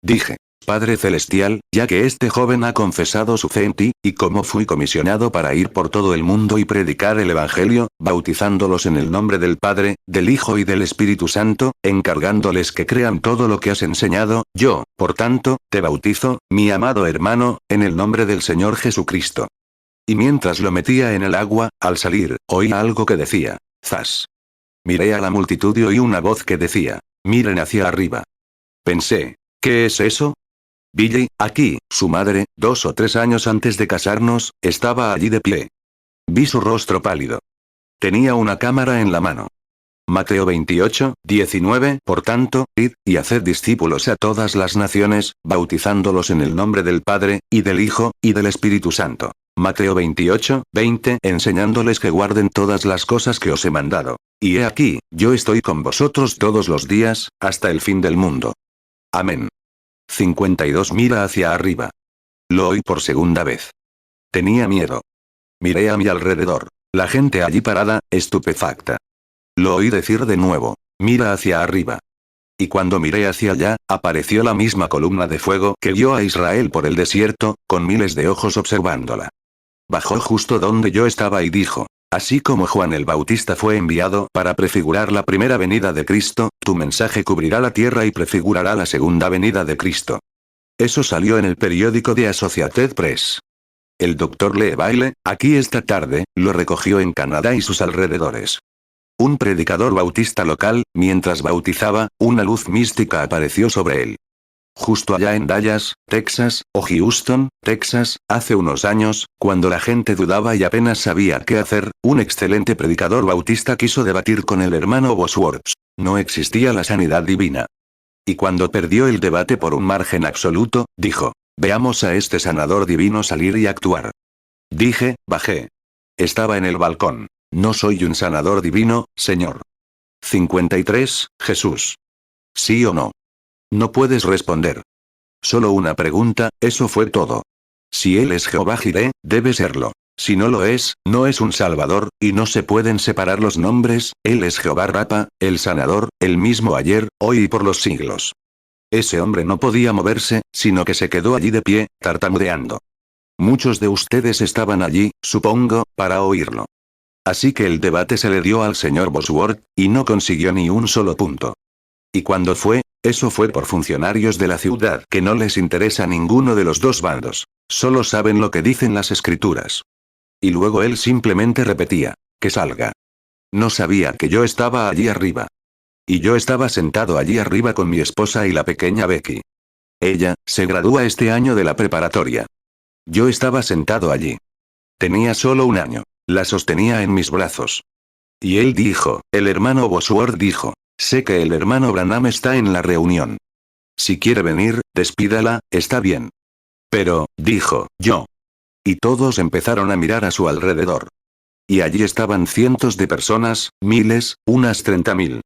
Dije, Padre Celestial, ya que este joven ha confesado su fe en ti, y como fui comisionado para ir por todo el mundo y predicar el Evangelio, bautizándolos en el nombre del Padre, del Hijo y del Espíritu Santo, encargándoles que crean todo lo que has enseñado, yo, por tanto, te bautizo, mi amado hermano, en el nombre del Señor Jesucristo. Y mientras lo metía en el agua, al salir, oí algo que decía, zas. Miré a la multitud y oí una voz que decía, miren hacia arriba. Pensé, ¿qué es eso? Billy, aquí, su madre, 2 o 3 años antes de casarnos, estaba allí de pie. Vi su rostro pálido. Tenía una cámara en la mano. Mateo 28, 19, por tanto, id, y haced discípulos a todas las naciones, bautizándolos en el nombre del Padre, y del Hijo, y del Espíritu Santo. Mateo 28, 20, enseñándoles que guarden todas las cosas que os he mandado. Y he aquí, yo estoy con vosotros todos los días, hasta el fin del mundo. Amén. 52 Mira hacia arriba. Lo oí por segunda vez. Tenía miedo. Miré a mi alrededor. La gente allí parada, estupefacta. Lo oí decir de nuevo. Mira hacia arriba. Y cuando miré hacia allá, apareció la misma columna de fuego que guió a Israel por el desierto, con miles de ojos observándola. Bajó justo donde yo estaba y dijo, así como Juan el Bautista fue enviado para prefigurar la primera venida de Cristo, tu mensaje cubrirá la tierra y prefigurará la segunda venida de Cristo. Eso salió en el periódico de Associated Press. El Dr. Lee Bailey, aquí esta tarde, lo recogió en Canadá y sus alrededores. Un predicador bautista local, mientras bautizaba, una luz mística apareció sobre él. Justo allá en Dallas, Texas, o Houston, Texas, hace unos años, cuando la gente dudaba y apenas sabía qué hacer, un excelente predicador bautista quiso debatir con el hermano Bosworth. No existía la sanidad divina. Y cuando perdió el debate por un margen absoluto, dijo, veamos a este sanador divino salir y actuar. Dije, bajé. Estaba en el balcón. No soy un sanador divino, señor. 53, Jesús. ¿Sí o no? No puedes responder. Solo una pregunta, eso fue todo. Si él es Jehová Jireh, debe serlo. Si no lo es, no es un salvador, y no se pueden separar los nombres, él es Jehová Rapa, el sanador, el mismo ayer, hoy y por los siglos. Ese hombre no podía moverse, sino que se quedó allí de pie, tartamudeando. Muchos de ustedes estaban allí, supongo, para oírlo. Así que el debate se le dio al señor Bosworth, y no consiguió ni un solo punto. ¿Y cuándo fue? Eso fue por funcionarios de la ciudad que no les interesa ninguno de los dos bandos. Solo saben lo que dicen las escrituras. Y luego él simplemente repetía, que salga. No sabía que yo estaba allí arriba. Y yo estaba sentado allí arriba con mi esposa y la pequeña Becky. Ella, se gradúa este año de la preparatoria. Yo estaba sentado allí. Tenía solo un año. La sostenía en mis brazos. Y él dijo, el hermano Bosworth dijo, Sé que el hermano Branham está en la reunión. Si quiere venir, despídala, está bien. Pero, dijo, yo. Y todos empezaron a mirar a su alrededor. Y allí estaban cientos de personas, miles, unas 30.000.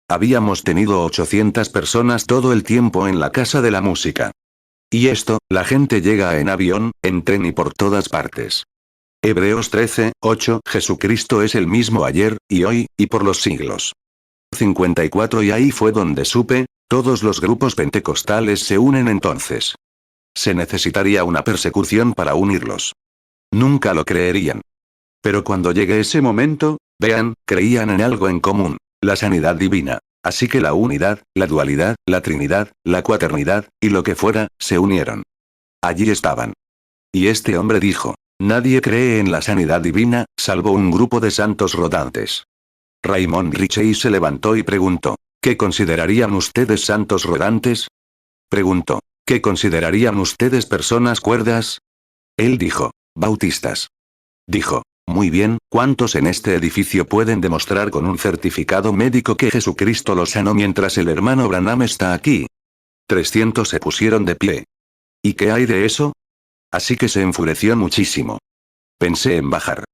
Habíamos tenido 800 personas todo el tiempo en la casa de la música. Y esto, la gente llega en avión, en tren y por todas partes. Hebreos 13:8 Jesucristo es el mismo ayer, y hoy, y por los siglos. 54 Y ahí fue donde supe, todos los grupos pentecostales se unen entonces. Se necesitaría una persecución para unirlos. Nunca lo creerían. Pero cuando llegue ese momento, vean, creían en algo en común, la sanidad divina. Así que la unidad, la dualidad, la trinidad, la cuaternidad, y lo que fuera, se unieron. Allí estaban. Y este hombre dijo, nadie cree en la sanidad divina, salvo un grupo de santos rodantes. Raymond Ritchie se levantó y preguntó, ¿qué considerarían ustedes santos rodantes? Preguntó, ¿qué considerarían ustedes personas cuerdas? Él dijo, bautistas. Dijo, muy bien, ¿cuántos en este edificio pueden demostrar con un certificado médico que Jesucristo los sanó mientras el hermano Branham está aquí? 300 se pusieron de pie. ¿Y qué hay de eso? Así que se enfureció muchísimo. Pensé en bajar.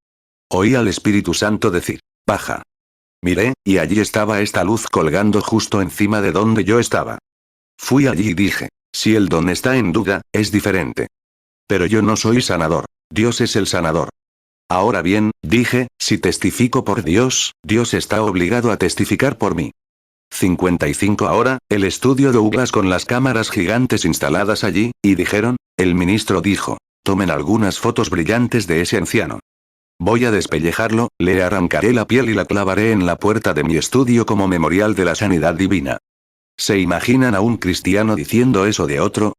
Oí al Espíritu Santo decir, baja. Miré, y allí estaba esta luz colgando justo encima de donde yo estaba. Fui allí y dije, si el don está en duda, es diferente. Pero yo no soy sanador, Dios es el sanador. Ahora bien, dije, si testifico por Dios, Dios está obligado a testificar por mí. 55 Ahora, el estudio Douglas con las cámaras gigantes instaladas allí, y dijeron, el ministro dijo, tomen algunas fotos brillantes de ese anciano. Voy a despellejarlo, le arrancaré la piel y la clavaré en la puerta de mi estudio como memorial de la sanidad divina. ¿Se imaginan a un cristiano diciendo eso de otro?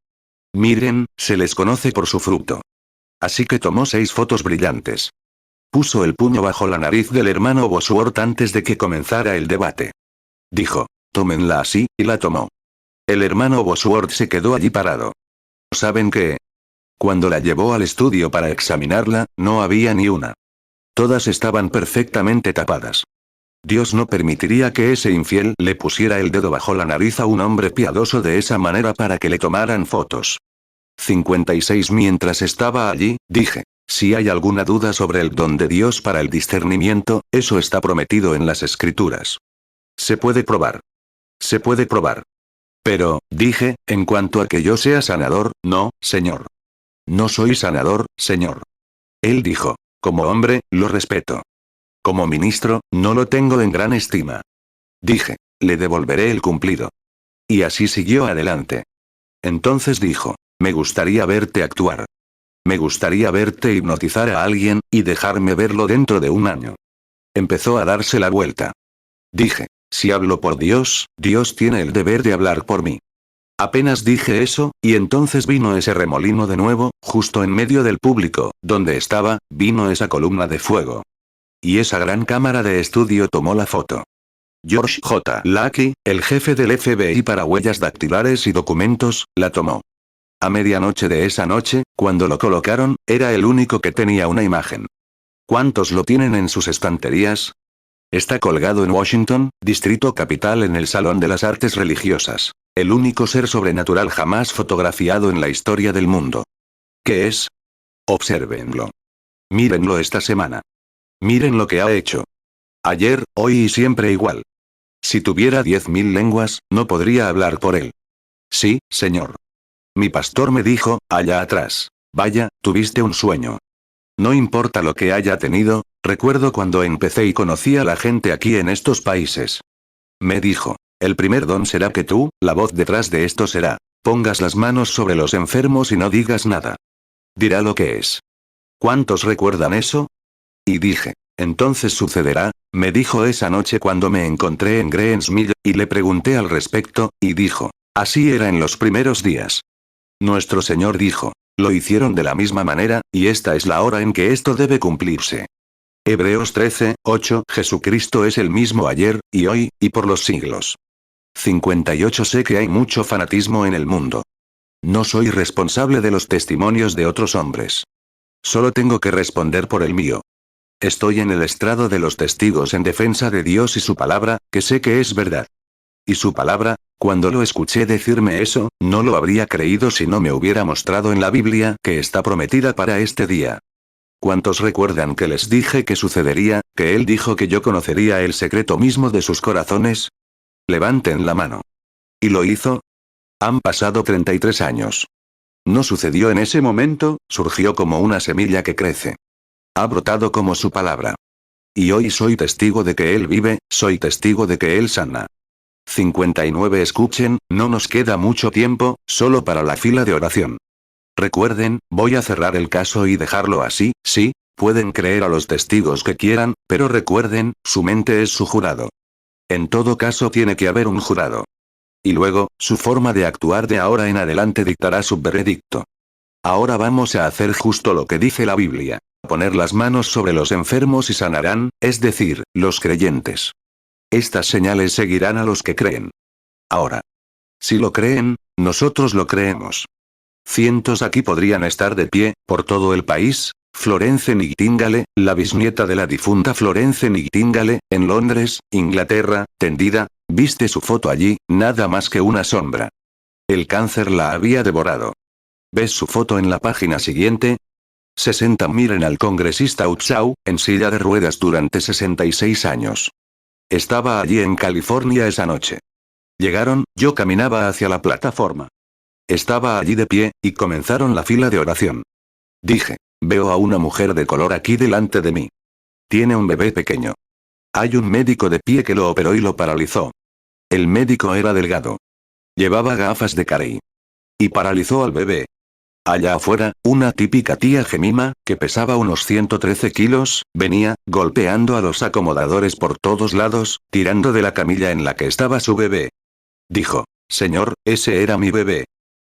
Miren, se les conoce por su fruto. Así que tomó 6 fotos brillantes. Puso el puño bajo la nariz del hermano Bosworth antes de que comenzara el debate. Dijo, tómenla así, y la tomó. El hermano Bosworth se quedó allí parado. ¿Saben qué? Cuando la llevó al estudio para examinarla, no había ni una. Todas estaban perfectamente tapadas. Dios no permitiría que ese infiel le pusiera el dedo bajo la nariz a un hombre piadoso de esa manera para que le tomaran fotos. 56 Mientras estaba allí, dije, si hay alguna duda sobre el don de Dios para el discernimiento, eso está prometido en las Escrituras. Se puede probar. Se puede probar. Pero, dije, en cuanto a que yo sea sanador, no, Señor. No soy sanador, Señor. Él dijo, como hombre, lo respeto. Como ministro, no lo tengo en gran estima. Dije, le devolveré el cumplido. Y así siguió adelante. Entonces dijo, me gustaría verte actuar. Me gustaría verte hipnotizar a alguien, y dejarme verlo dentro de un año. Empezó a darse la vuelta. Dije, si hablo por Dios, Dios tiene el deber de hablar por mí. Apenas dije eso, y entonces vino ese remolino de nuevo, justo en medio del público, donde estaba, vino esa columna de fuego. Y esa gran cámara de estudio tomó la foto. George J. Lackey, el jefe del FBI para huellas dactilares y documentos, la tomó. A medianoche de esa noche, cuando lo colocaron, era el único que tenía una imagen. ¿Cuántos lo tienen en sus estanterías? Está colgado en Washington, Distrito Capital en el Salón de las Artes Religiosas. El único ser sobrenatural jamás fotografiado en la historia del mundo. ¿Qué es? Obsérvenlo. Mírenlo esta semana. Miren lo que ha hecho. Ayer, hoy y siempre igual. Si tuviera 10.000 lenguas, no podría hablar por él. Sí, señor. Mi pastor me dijo, allá atrás. Vaya, tuviste un sueño. No importa lo que haya tenido, recuerdo cuando empecé y conocí a la gente aquí en estos países. Me dijo, el primer don será que tú, la voz detrás de esto será, pongas las manos sobre los enfermos y no digas nada. Dirá lo que es. ¿Cuántos recuerdan eso? Y dije, entonces sucederá, me dijo esa noche cuando me encontré en Greens Mill, y le pregunté al respecto, y dijo, así era en los primeros días. Nuestro Señor dijo, lo hicieron de la misma manera, y esta es la hora en que esto debe cumplirse. Hebreos 13:8 Jesucristo es el mismo ayer, y hoy, y por los siglos. 58 Sé que hay mucho fanatismo en el mundo. No soy responsable de los testimonios de otros hombres. Solo tengo que responder por el mío. Estoy en el estrado de los testigos en defensa de Dios y su palabra, que sé que es verdad. Y su palabra, cuando lo escuché decirme eso, no lo habría creído si no me hubiera mostrado en la Biblia que está prometida para este día. ¿Cuántos recuerdan que les dije que sucedería, que él dijo que yo conocería el secreto mismo de sus corazones? Levanten la mano. ¿Y lo hizo? Han pasado 33 años. No sucedió en ese momento, surgió como una semilla que crece. Ha brotado como su palabra. Y hoy soy testigo de que él vive, soy testigo de que él sana. 59. Escuchen, no nos queda mucho tiempo, solo para la fila de oración. Recuerden, voy a cerrar el caso y dejarlo así, sí, pueden creer a los testigos que quieran, pero recuerden, su mente es su jurado. En todo caso tiene que haber un jurado. Y luego, su forma de actuar de ahora en adelante dictará su veredicto. Ahora vamos a hacer justo lo que dice la Biblia. Poner las manos sobre los enfermos y sanarán, es decir, los creyentes. Estas señales seguirán a los que creen. Ahora. Si lo creen, nosotros lo creemos. Cientos aquí podrían estar de pie, por todo el país. Florence Nightingale, la bisnieta de la difunta Florence Nightingale, en Londres, Inglaterra, tendida, viste su foto allí, nada más que una sombra. El cáncer la había devorado. ¿Ves su foto en la página siguiente? 60. Miren al congresista Utsaw, en silla de ruedas durante 66 años. Estaba allí en California esa noche. Llegaron, yo caminaba hacia la plataforma. Estaba allí de pie, y comenzaron la fila de oración. Dije, veo a una mujer de color aquí delante de mí. Tiene un bebé pequeño. Hay un médico de pie que lo operó y lo paralizó. El médico era delgado. Llevaba gafas de carey. Y paralizó al bebé. Allá afuera, una típica tía Jemima, que pesaba unos 113 kilos, venía, golpeando a los acomodadores por todos lados, tirando de la camilla en la que estaba su bebé. Dijo, señor, ese era mi bebé.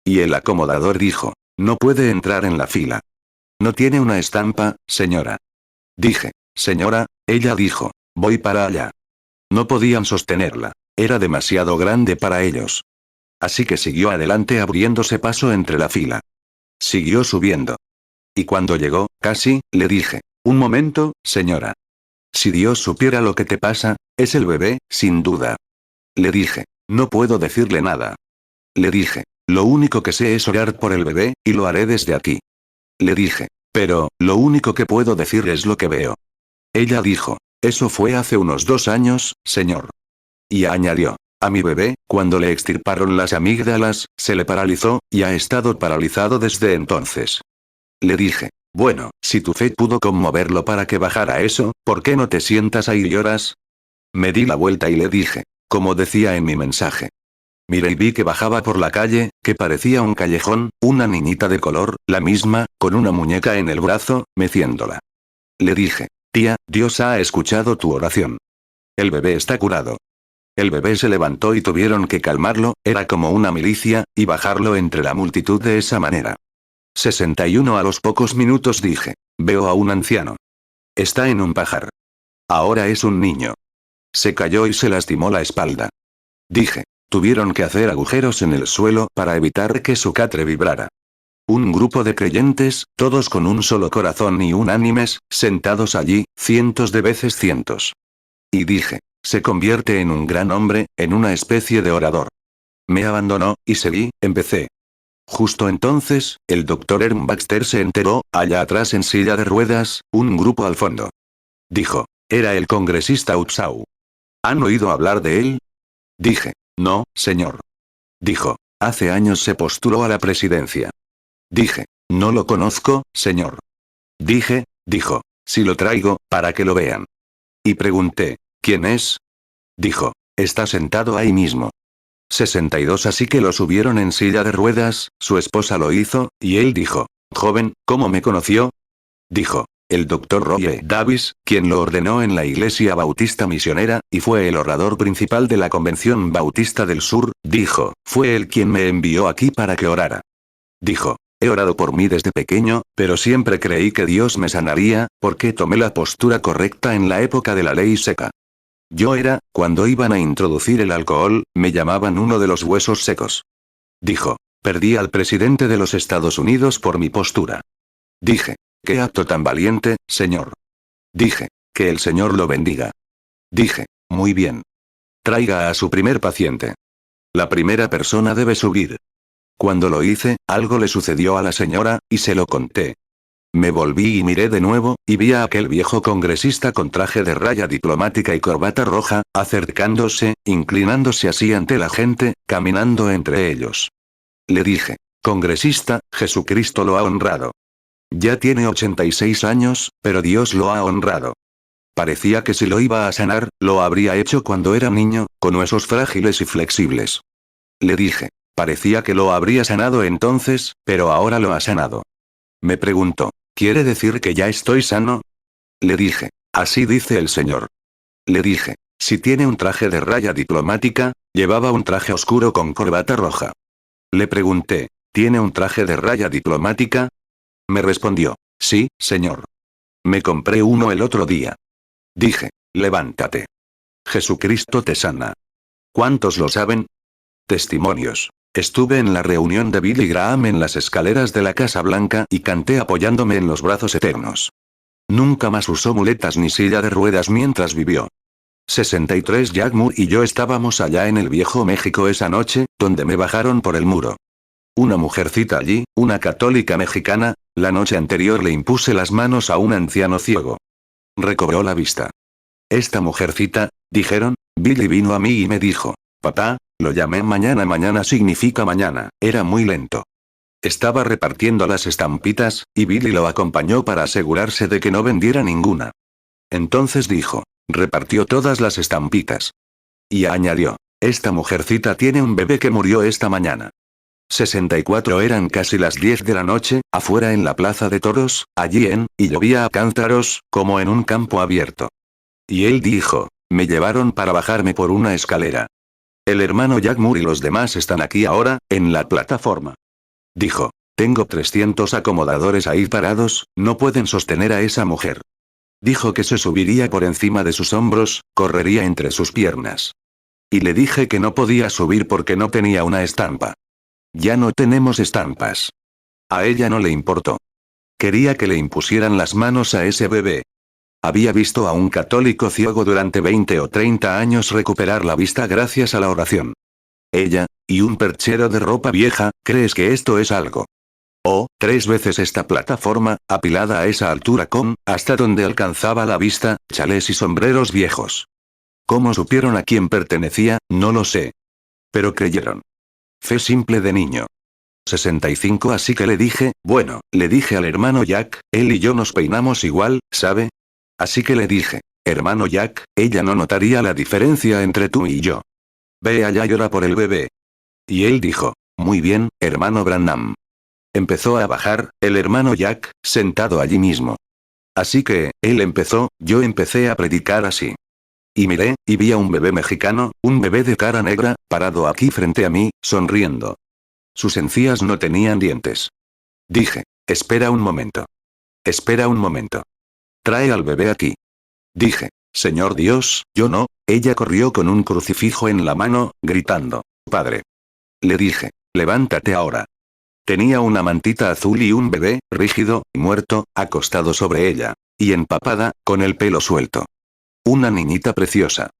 Y el acomodador dijo, no puede entrar en la fila. No tiene una estampa, señora. Dije, señora, ella dijo, voy para allá. No podían sostenerla. Era demasiado grande para ellos. Así que siguió adelante abriéndose paso entre la fila. Siguió subiendo. Y cuando llegó, casi, le dije, un momento, señora. Si Dios supiera lo que te pasa, es el bebé, sin duda. Le dije, no puedo decirle nada. Le dije, lo único que sé es orar por el bebé, y lo haré desde aquí. Le dije, pero, lo único que puedo decir es lo que veo. Ella dijo, eso fue hace unos 2 años, señor. Y añadió, a mi bebé, cuando le extirparon las amígdalas, se le paralizó, y ha estado paralizado desde entonces. Le dije, bueno, si tu fe pudo conmoverlo para que bajara eso, ¿por qué no te sientas ahí y lloras? Me di la vuelta y le dije, como decía en mi mensaje. Miré y vi que bajaba por la calle, que parecía un callejón, una niñita de color, la misma, con una muñeca en el brazo, meciéndola. Le dije, tía, Dios ha escuchado tu oración. El bebé está curado. El bebé se levantó y tuvieron que calmarlo, era como una milicia, y bajarlo entre la multitud de esa manera. 61. A los pocos minutos dije, veo a un anciano. Está en un pajar. Ahora es un niño. Se cayó y se lastimó la espalda. Dije, tuvieron que hacer agujeros en el suelo para evitar que su catre vibrara. Un grupo de creyentes, todos con un solo corazón y unánimes, sentados allí, cientos de veces cientos. Y dije, se convierte en un gran hombre, en una especie de orador. Me abandonó, y seguí, empecé. Justo entonces, el Dr. Herm Baxter se enteró, allá atrás en silla de ruedas, un grupo al fondo. Dijo, era el congresista Utsaw. ¿Han oído hablar de él? Dije, no, señor. Dijo, hace años se postuló a la presidencia. Dije, no lo conozco, señor. Dijo, si lo traigo, para que lo vean. Y pregunté, ¿quién es? Dijo, está sentado ahí mismo. 62. Así que lo subieron en silla de ruedas, su esposa lo hizo, y él dijo, joven, ¿cómo me conoció? Dijo, el Dr. Roy Davis, quien lo ordenó en la Iglesia Bautista Misionera, y fue el orador principal de la Convención Bautista del Sur, dijo, fue él quien me envió aquí para que orara. Dijo, he orado por mí desde pequeño, pero siempre creí que Dios me sanaría, porque tomé la postura correcta en la época de la ley seca. Yo era, cuando iban a introducir el alcohol, me llamaban uno de los huesos secos. Dijo, perdí al presidente de los Estados Unidos por mi postura. Dije, qué acto tan valiente, señor. Dije, que el Señor lo bendiga. Dije, muy bien. Traiga a su primer paciente. La primera persona debe subir. Cuando lo hice, algo le sucedió a la señora, y se lo conté. Me volví y miré de nuevo, y vi a aquel viejo congresista con traje de raya diplomática y corbata roja, acercándose, inclinándose así ante la gente, caminando entre ellos. Le dije: congresista, Jesucristo lo ha honrado. Ya tiene 86 años, pero Dios lo ha honrado. Parecía que si lo iba a sanar, lo habría hecho cuando era niño, con huesos frágiles y flexibles. Le dije: parecía que lo habría sanado entonces, pero ahora lo ha sanado. Me preguntó: ¿quiere decir que ya estoy sano? Le dije: así dice el Señor. Le dije: si tiene un traje de raya diplomática, llevaba un traje oscuro con corbata roja. Le pregunté: ¿tiene un traje de raya diplomática? Me respondió: sí, señor. Me compré uno el otro día. Dije: levántate. Jesucristo te sana. ¿Cuántos lo saben? Testimonios. Estuve en la reunión de Billy Graham en las escaleras de la Casa Blanca y canté apoyándome en los brazos eternos. Nunca más usó muletas ni silla de ruedas mientras vivió. 63 Jack Moore y yo estábamos allá en el Viejo México esa noche, donde me bajaron por el muro. Una mujercita allí, una católica mexicana, la noche anterior le impuse las manos a un anciano ciego. Recobró la vista. Esta mujercita, dijeron, Billy vino a mí y me dijo: papá, lo llamé mañana. Mañana significa mañana. Era muy lento. Estaba repartiendo las estampitas, y Billy lo acompañó para asegurarse de que no vendiera ninguna. Entonces dijo: repartió todas las estampitas. Y añadió: esta mujercita tiene un bebé que murió esta mañana. 64 eran casi las 10 de la noche, afuera en la plaza de toros, allí y llovía a cántaros, como en un campo abierto. Y él dijo: me llevaron para bajarme por una escalera. El hermano Jack Moore y los demás están aquí ahora, en la plataforma. Dijo: tengo 300 acomodadores ahí parados, no pueden sostener a esa mujer. Dijo que se subiría por encima de sus hombros, correría entre sus piernas. Y le dije que no podía subir porque no tenía una estampa. Ya no tenemos estampas. A ella no le importó. Quería que le impusieran las manos a ese bebé. Había visto a un católico ciego durante 20 o 30 años recuperar la vista gracias a la oración. Ella, y un perchero de ropa vieja, ¿crees que esto es algo? Oh, 3 veces esta plataforma, apilada a esa altura hasta donde alcanzaba la vista, chalés y sombreros viejos. ¿Cómo supieron a quién pertenecía? No lo sé. Pero creyeron. Fe simple de niño. 65 Así que le dije, bueno, le dije al hermano Jack, él y yo nos peinamos igual, ¿sabe? Así que le dije: hermano Jack, ella no notaría la diferencia entre tú y yo. Ve allá y ora por el bebé. Y él dijo: muy bien, hermano Branham. Empezó a bajar, el hermano Jack, sentado allí mismo. Así que, él empezó, yo empecé a predicar así. Y miré, y vi a un bebé mexicano, un bebé de cara negra, parado aquí frente a mí, sonriendo. Sus encías no tenían dientes. Dije: espera un momento. Espera un momento. Trae al bebé aquí. Dije: Señor Dios, yo no. Ella corrió con un crucifijo en la mano, gritando: Padre. Le dije: levántate ahora. Tenía una mantita azul y un bebé, rígido, muerto, acostado sobre ella. Y empapada, con el pelo suelto. Una niñita preciosa.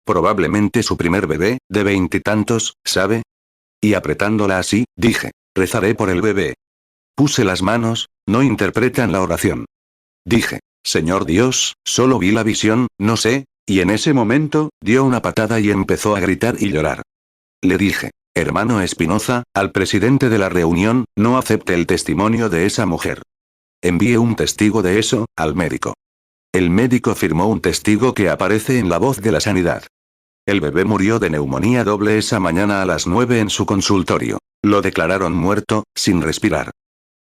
Probablemente su primer bebé, de 20 y tantos, ¿sabe? Y apretándola así, dije: rezaré por el bebé. Puse las manos, no interpretan la oración. Dije: Señor Dios, solo vi la visión, no sé, y en ese momento, dio una patada y empezó a gritar y llorar. Le dije: hermano Espinoza, al presidente de la reunión, no acepte el testimonio de esa mujer. Envíe un testigo de eso, al médico. El médico firmó un testigo que aparece en La Voz de la Sanidad. El bebé murió de neumonía doble esa mañana a las 9 en su consultorio. Lo declararon muerto, sin respirar.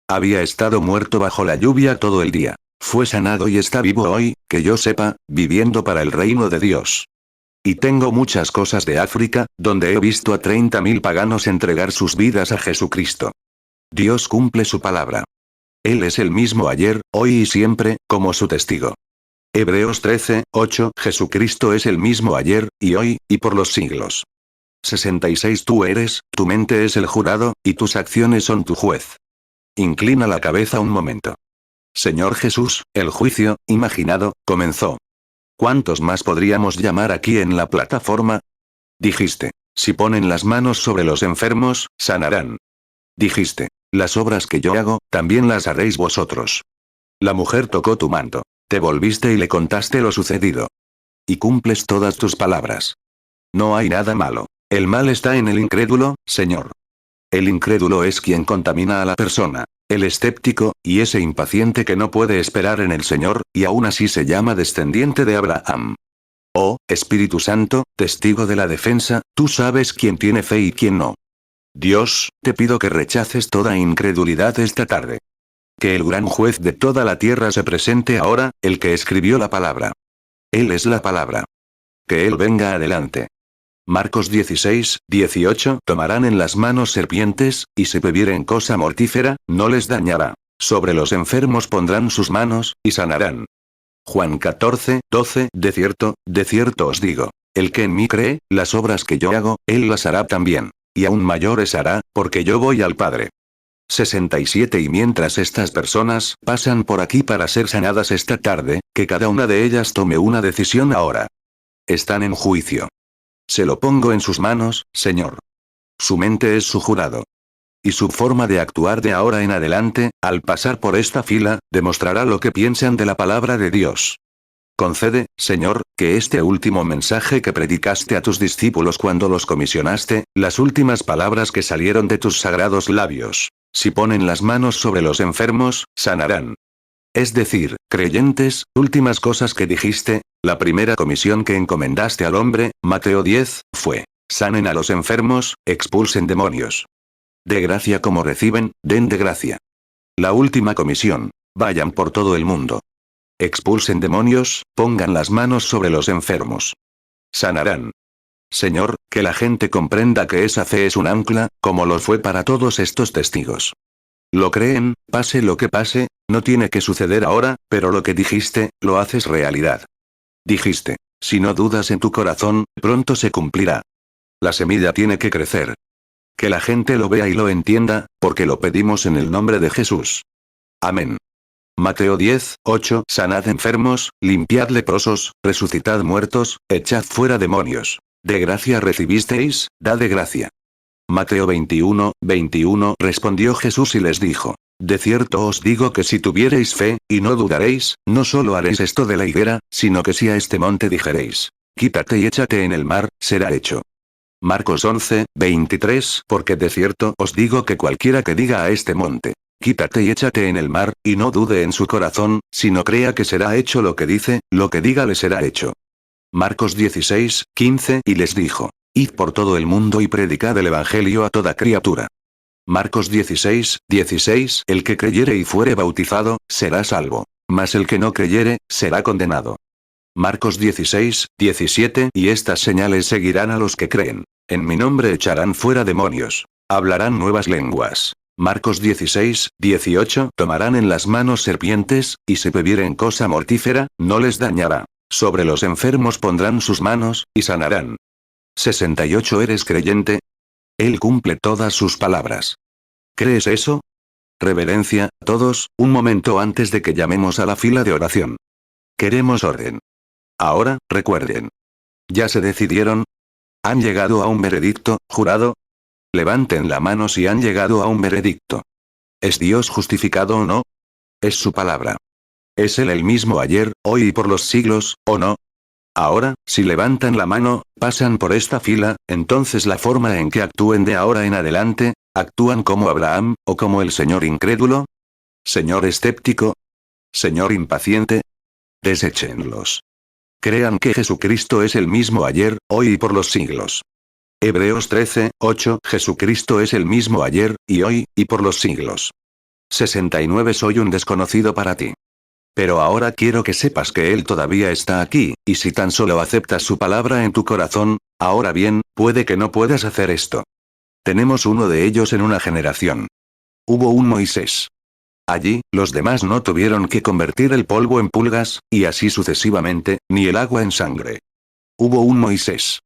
Había estado muerto bajo la lluvia todo el día. Fue sanado y está vivo hoy, que yo sepa, viviendo para el reino de Dios. Y tengo muchas cosas de África, donde he visto a 30.000 paganos entregar sus vidas a Jesucristo. Dios cumple su palabra. Él es el mismo ayer, hoy y siempre, como su testigo. Hebreos 13:8 Jesucristo es el mismo ayer, y hoy, y por los siglos. 66 Tú eres, tu mente es el jurado, y tus acciones son tu juez. Inclina la cabeza un momento. Señor Jesús, el juicio, imaginado, comenzó. ¿Cuántos más podríamos llamar aquí en la plataforma? Dijiste, si ponen las manos sobre los enfermos, sanarán. Dijiste, las obras que yo hago, también las haréis vosotros. La mujer tocó tu manto. Te volviste y le contaste lo sucedido. Y cumples todas tus palabras. No hay nada malo. El mal está en el incrédulo, Señor. El incrédulo es quien contamina a la persona. El escéptico, y ese impaciente que no puede esperar en el Señor, y aún así se llama descendiente de Abraham. Oh, Espíritu Santo, testigo de la defensa, tú sabes quién tiene fe y quién no. Dios, te pido que rechaces toda incredulidad esta tarde. Que el gran juez de toda la tierra se presente ahora, el que escribió la palabra. Él es la palabra. Que Él venga adelante. Marcos 16, 18. Tomarán en las manos serpientes, y si bebieren cosa mortífera, no les dañará. Sobre los enfermos pondrán sus manos, y sanarán. Juan 14, 12. De cierto os digo, el que en mí cree, las obras que yo hago, él las hará también. Y aún mayores hará, porque yo voy al Padre. 67. Y mientras estas personas pasan por aquí para ser sanadas esta tarde, que cada una de ellas tome una decisión ahora. Están en juicio. Se lo pongo en sus manos, Señor. Su mente es su jurado. Y su forma de actuar de ahora en adelante, al pasar por esta fila, demostrará lo que piensan de la palabra de Dios. Concede, Señor, que este último mensaje que predicaste a tus discípulos cuando los comisionaste, las últimas palabras que salieron de tus sagrados labios, si ponen las manos sobre los enfermos, sanarán. Es decir, creyentes, últimas cosas que dijiste, la primera comisión que encomendaste al hombre, Mateo 10, fue, sanen a los enfermos, expulsen demonios. De gracia como reciben, den de gracia. La última comisión, vayan por todo el mundo. Expulsen demonios, pongan las manos sobre los enfermos. Sanarán. Señor, que la gente comprenda que esa fe es un ancla, como lo fue para todos estos testigos. Lo creen, pase lo que pase, no tiene que suceder ahora, pero lo que dijiste, lo haces realidad. Dijiste, si no dudas en tu corazón, pronto se cumplirá. La semilla tiene que crecer. Que la gente lo vea y lo entienda, porque lo pedimos en el nombre de Jesús. Amén. Mateo 10, 8. Sanad enfermos, limpiad leprosos, resucitad muertos, echad fuera demonios. De gracia recibisteis, dad de gracia. Mateo 21, 21. Respondió Jesús y les dijo, de cierto os digo que si tuviereis fe, y no dudaréis, no solo haréis esto de la higuera, sino que si a este monte dijereis, quítate y échate en el mar, será hecho. Marcos 11, 23. Porque de cierto os digo que cualquiera que diga a este monte, quítate y échate en el mar, y no dude en su corazón, sino crea que será hecho lo que dice, lo que diga le será hecho. Marcos 16, 15. Y les dijo, id por todo el mundo y predicad el evangelio a toda criatura. Marcos 16, 16. El que creyere y fuere bautizado, será salvo. Mas el que no creyere, será condenado. Marcos 16, 17. Y estas señales seguirán a los que creen. En mi nombre echarán fuera demonios. Hablarán nuevas lenguas. Marcos 16, 18. Tomarán en las manos serpientes, y si bebieren cosa mortífera, no les dañará. Sobre los enfermos pondrán sus manos, y sanarán. 68. ¿Eres creyente? Él cumple todas sus palabras. ¿Crees eso? Reverencia, todos, un momento antes de que llamemos a la fila de oración. Queremos orden. Ahora, recuerden. ¿Ya se decidieron? ¿Han llegado a un veredicto, jurado? Levanten la mano si han llegado a un veredicto. ¿Es Dios justificado o no? Es su palabra. ¿Es Él el mismo ayer, hoy y por los siglos, o no? Ahora, si levantan la mano, pasan por esta fila, entonces la forma en que actúen de ahora en adelante, ¿actúan como Abraham, o como el señor incrédulo? ¿Señor escéptico? ¿Señor impaciente? Deséchenlos. Crean que Jesucristo es el mismo ayer, hoy y por los siglos. Hebreos 13, 8. Jesucristo es el mismo ayer, y hoy, y por los siglos. 69. Soy un desconocido para ti. Pero ahora quiero que sepas que Él todavía está aquí, y si tan solo aceptas su palabra en tu corazón, ahora bien, puede que no puedas hacer esto. Tenemos uno de ellos en una generación. Hubo un Moisés. Allí, los demás no tuvieron que convertir el polvo en pulgas, y así sucesivamente, ni el agua en sangre. Hubo un Moisés.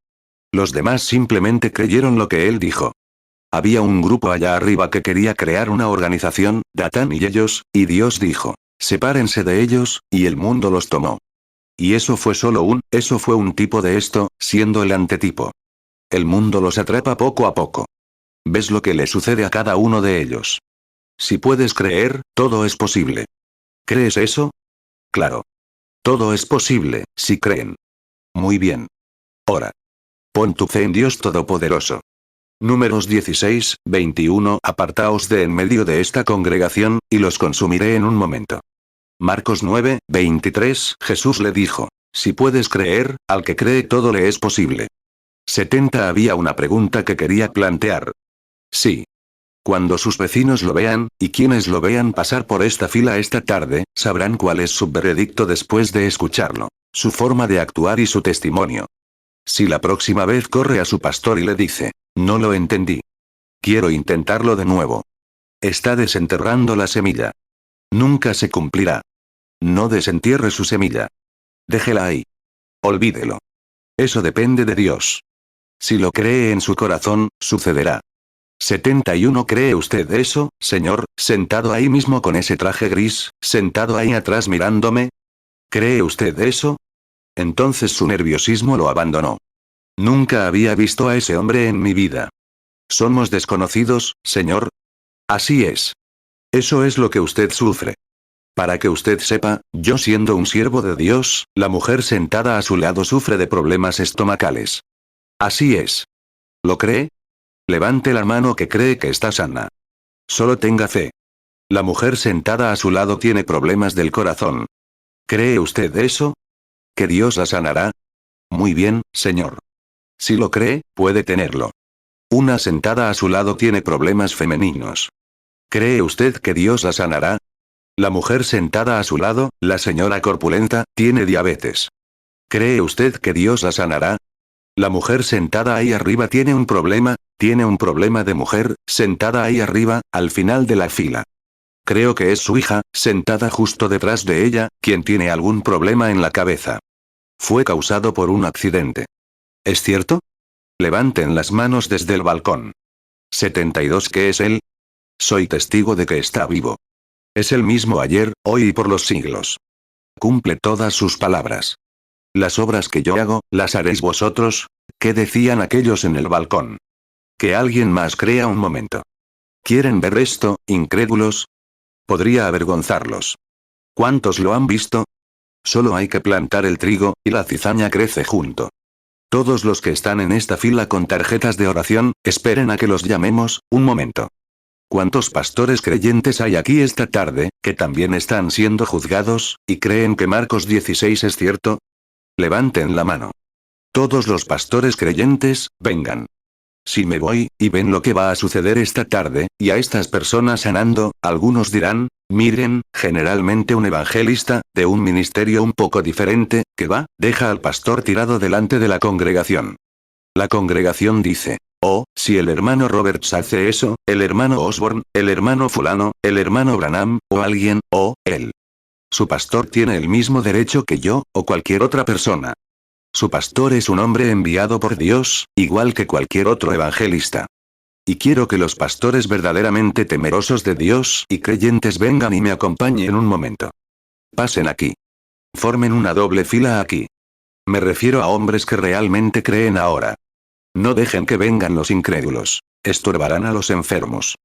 Los demás simplemente creyeron lo que él dijo. Había un grupo allá arriba que quería crear una organización, Datán y ellos, y Dios dijo, sepárense de ellos, y el mundo los tomó. Y eso fue un tipo de esto, siendo el antetipo. El mundo los atrapa poco a poco. ¿Ves lo que le sucede a cada uno de ellos? Si puedes creer, todo es posible. ¿Crees eso? Claro. Todo es posible, si creen. Muy bien. Ora. Pon tu fe en Dios Todopoderoso. Números 16, 21. Apartaos de en medio de esta congregación, y los consumiré en un momento. Marcos 9, 23. Jesús le dijo: si puedes creer, al que cree todo le es posible. 70. Había una pregunta que quería plantear. Sí. Cuando sus vecinos lo vean, y quienes lo vean pasar por esta fila esta tarde, sabrán cuál es su veredicto después de escucharlo, su forma de actuar y su testimonio. Si la próxima vez corre a su pastor y le dice: no lo entendí. Quiero intentarlo de nuevo. Está desenterrando la semilla. Nunca se cumplirá. No desentierre su semilla. Déjela ahí. Olvídelo. Eso depende de Dios. Si lo cree en su corazón, sucederá. 71. ¿Cree usted eso, señor, sentado ahí mismo con ese traje gris, sentado ahí atrás mirándome? ¿Cree usted eso? Entonces su nerviosismo lo abandonó. Nunca había visto a ese hombre en mi vida. ¿Somos desconocidos, señor? Así es. Eso es lo que usted sufre. Para que usted sepa, yo siendo un siervo de Dios, la mujer sentada a su lado sufre de problemas estomacales. Así es. ¿Lo cree? Levante la mano que cree que está sana. Solo tenga fe. La mujer sentada a su lado tiene problemas del corazón. ¿Cree usted eso? ¿Que Dios la sanará? Muy bien, señor. Si lo cree, puede tenerlo. Una sentada a su lado tiene problemas femeninos. ¿Cree usted que Dios la sanará? La mujer sentada a su lado, la señora corpulenta, tiene diabetes. ¿Cree usted que Dios la sanará? La mujer sentada ahí arriba tiene un problema de mujer, sentada ahí arriba, al final de la fila. Creo que es su hija, sentada justo detrás de ella, quien tiene algún problema en la cabeza. Fue causado por un accidente. ¿Es cierto? Levanten las manos desde el balcón. 72. ¿Qué es él? Soy testigo de que está vivo. Es el mismo ayer, hoy y por los siglos. Cumple todas sus palabras. Las obras que yo hago, las haréis vosotros. ¿Qué decían aquellos en el balcón? Que alguien más crea un momento. ¿Quieren ver esto, incrédulos? Podría avergonzarlos. ¿Cuántos lo han visto? Solo hay que plantar el trigo, y la cizaña crece junto. Todos los que están en esta fila con tarjetas de oración, esperen a que los llamemos, un momento. ¿Cuántos pastores creyentes hay aquí esta tarde, que también están siendo juzgados, y creen que Marcos 16 es cierto? Levanten la mano. Todos los pastores creyentes, vengan. Si me voy, y ven lo que va a suceder esta tarde, y a estas personas sanando, algunos dirán: miren, generalmente un evangelista, de un ministerio un poco diferente, que va, deja al pastor tirado delante de la congregación. La congregación dice: oh, si el hermano Roberts hace eso, el hermano Osborne, el hermano fulano, el hermano Branham, o alguien, o él. Su pastor tiene el mismo derecho que yo, o cualquier otra persona. Su pastor es un hombre enviado por Dios, igual que cualquier otro evangelista. Y quiero que los pastores verdaderamente temerosos de Dios y creyentes vengan y me acompañen un momento. Pasen aquí. Formen una doble fila aquí. Me refiero a hombres que realmente creen ahora. No dejen que vengan los incrédulos. Estorbarán a los enfermos.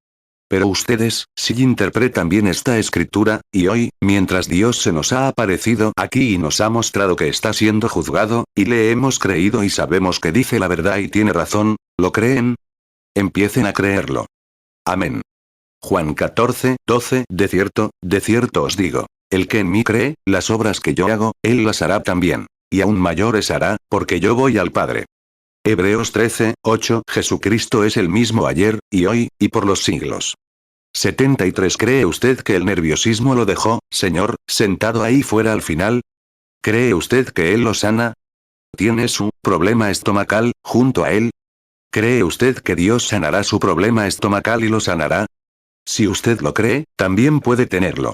Pero ustedes, si interpretan bien esta escritura, y hoy, mientras Dios se nos ha aparecido aquí y nos ha mostrado que está siendo juzgado, y le hemos creído y sabemos que dice la verdad y tiene razón, ¿lo creen? Empiecen a creerlo. Amén. Juan 14, 12. De cierto os digo, el que en mí cree, las obras que yo hago, él las hará también. Y aún mayores hará, porque yo voy al Padre. Hebreos 13, 8. Jesucristo es el mismo ayer, y hoy, y por los siglos. 73. ¿Cree usted que el nerviosismo lo dejó, señor, sentado ahí fuera al final? ¿Cree usted que él lo sana? ¿Tiene su problema estomacal, junto a él? ¿Cree usted que Dios sanará su problema estomacal y lo sanará? Si usted lo cree, también puede tenerlo.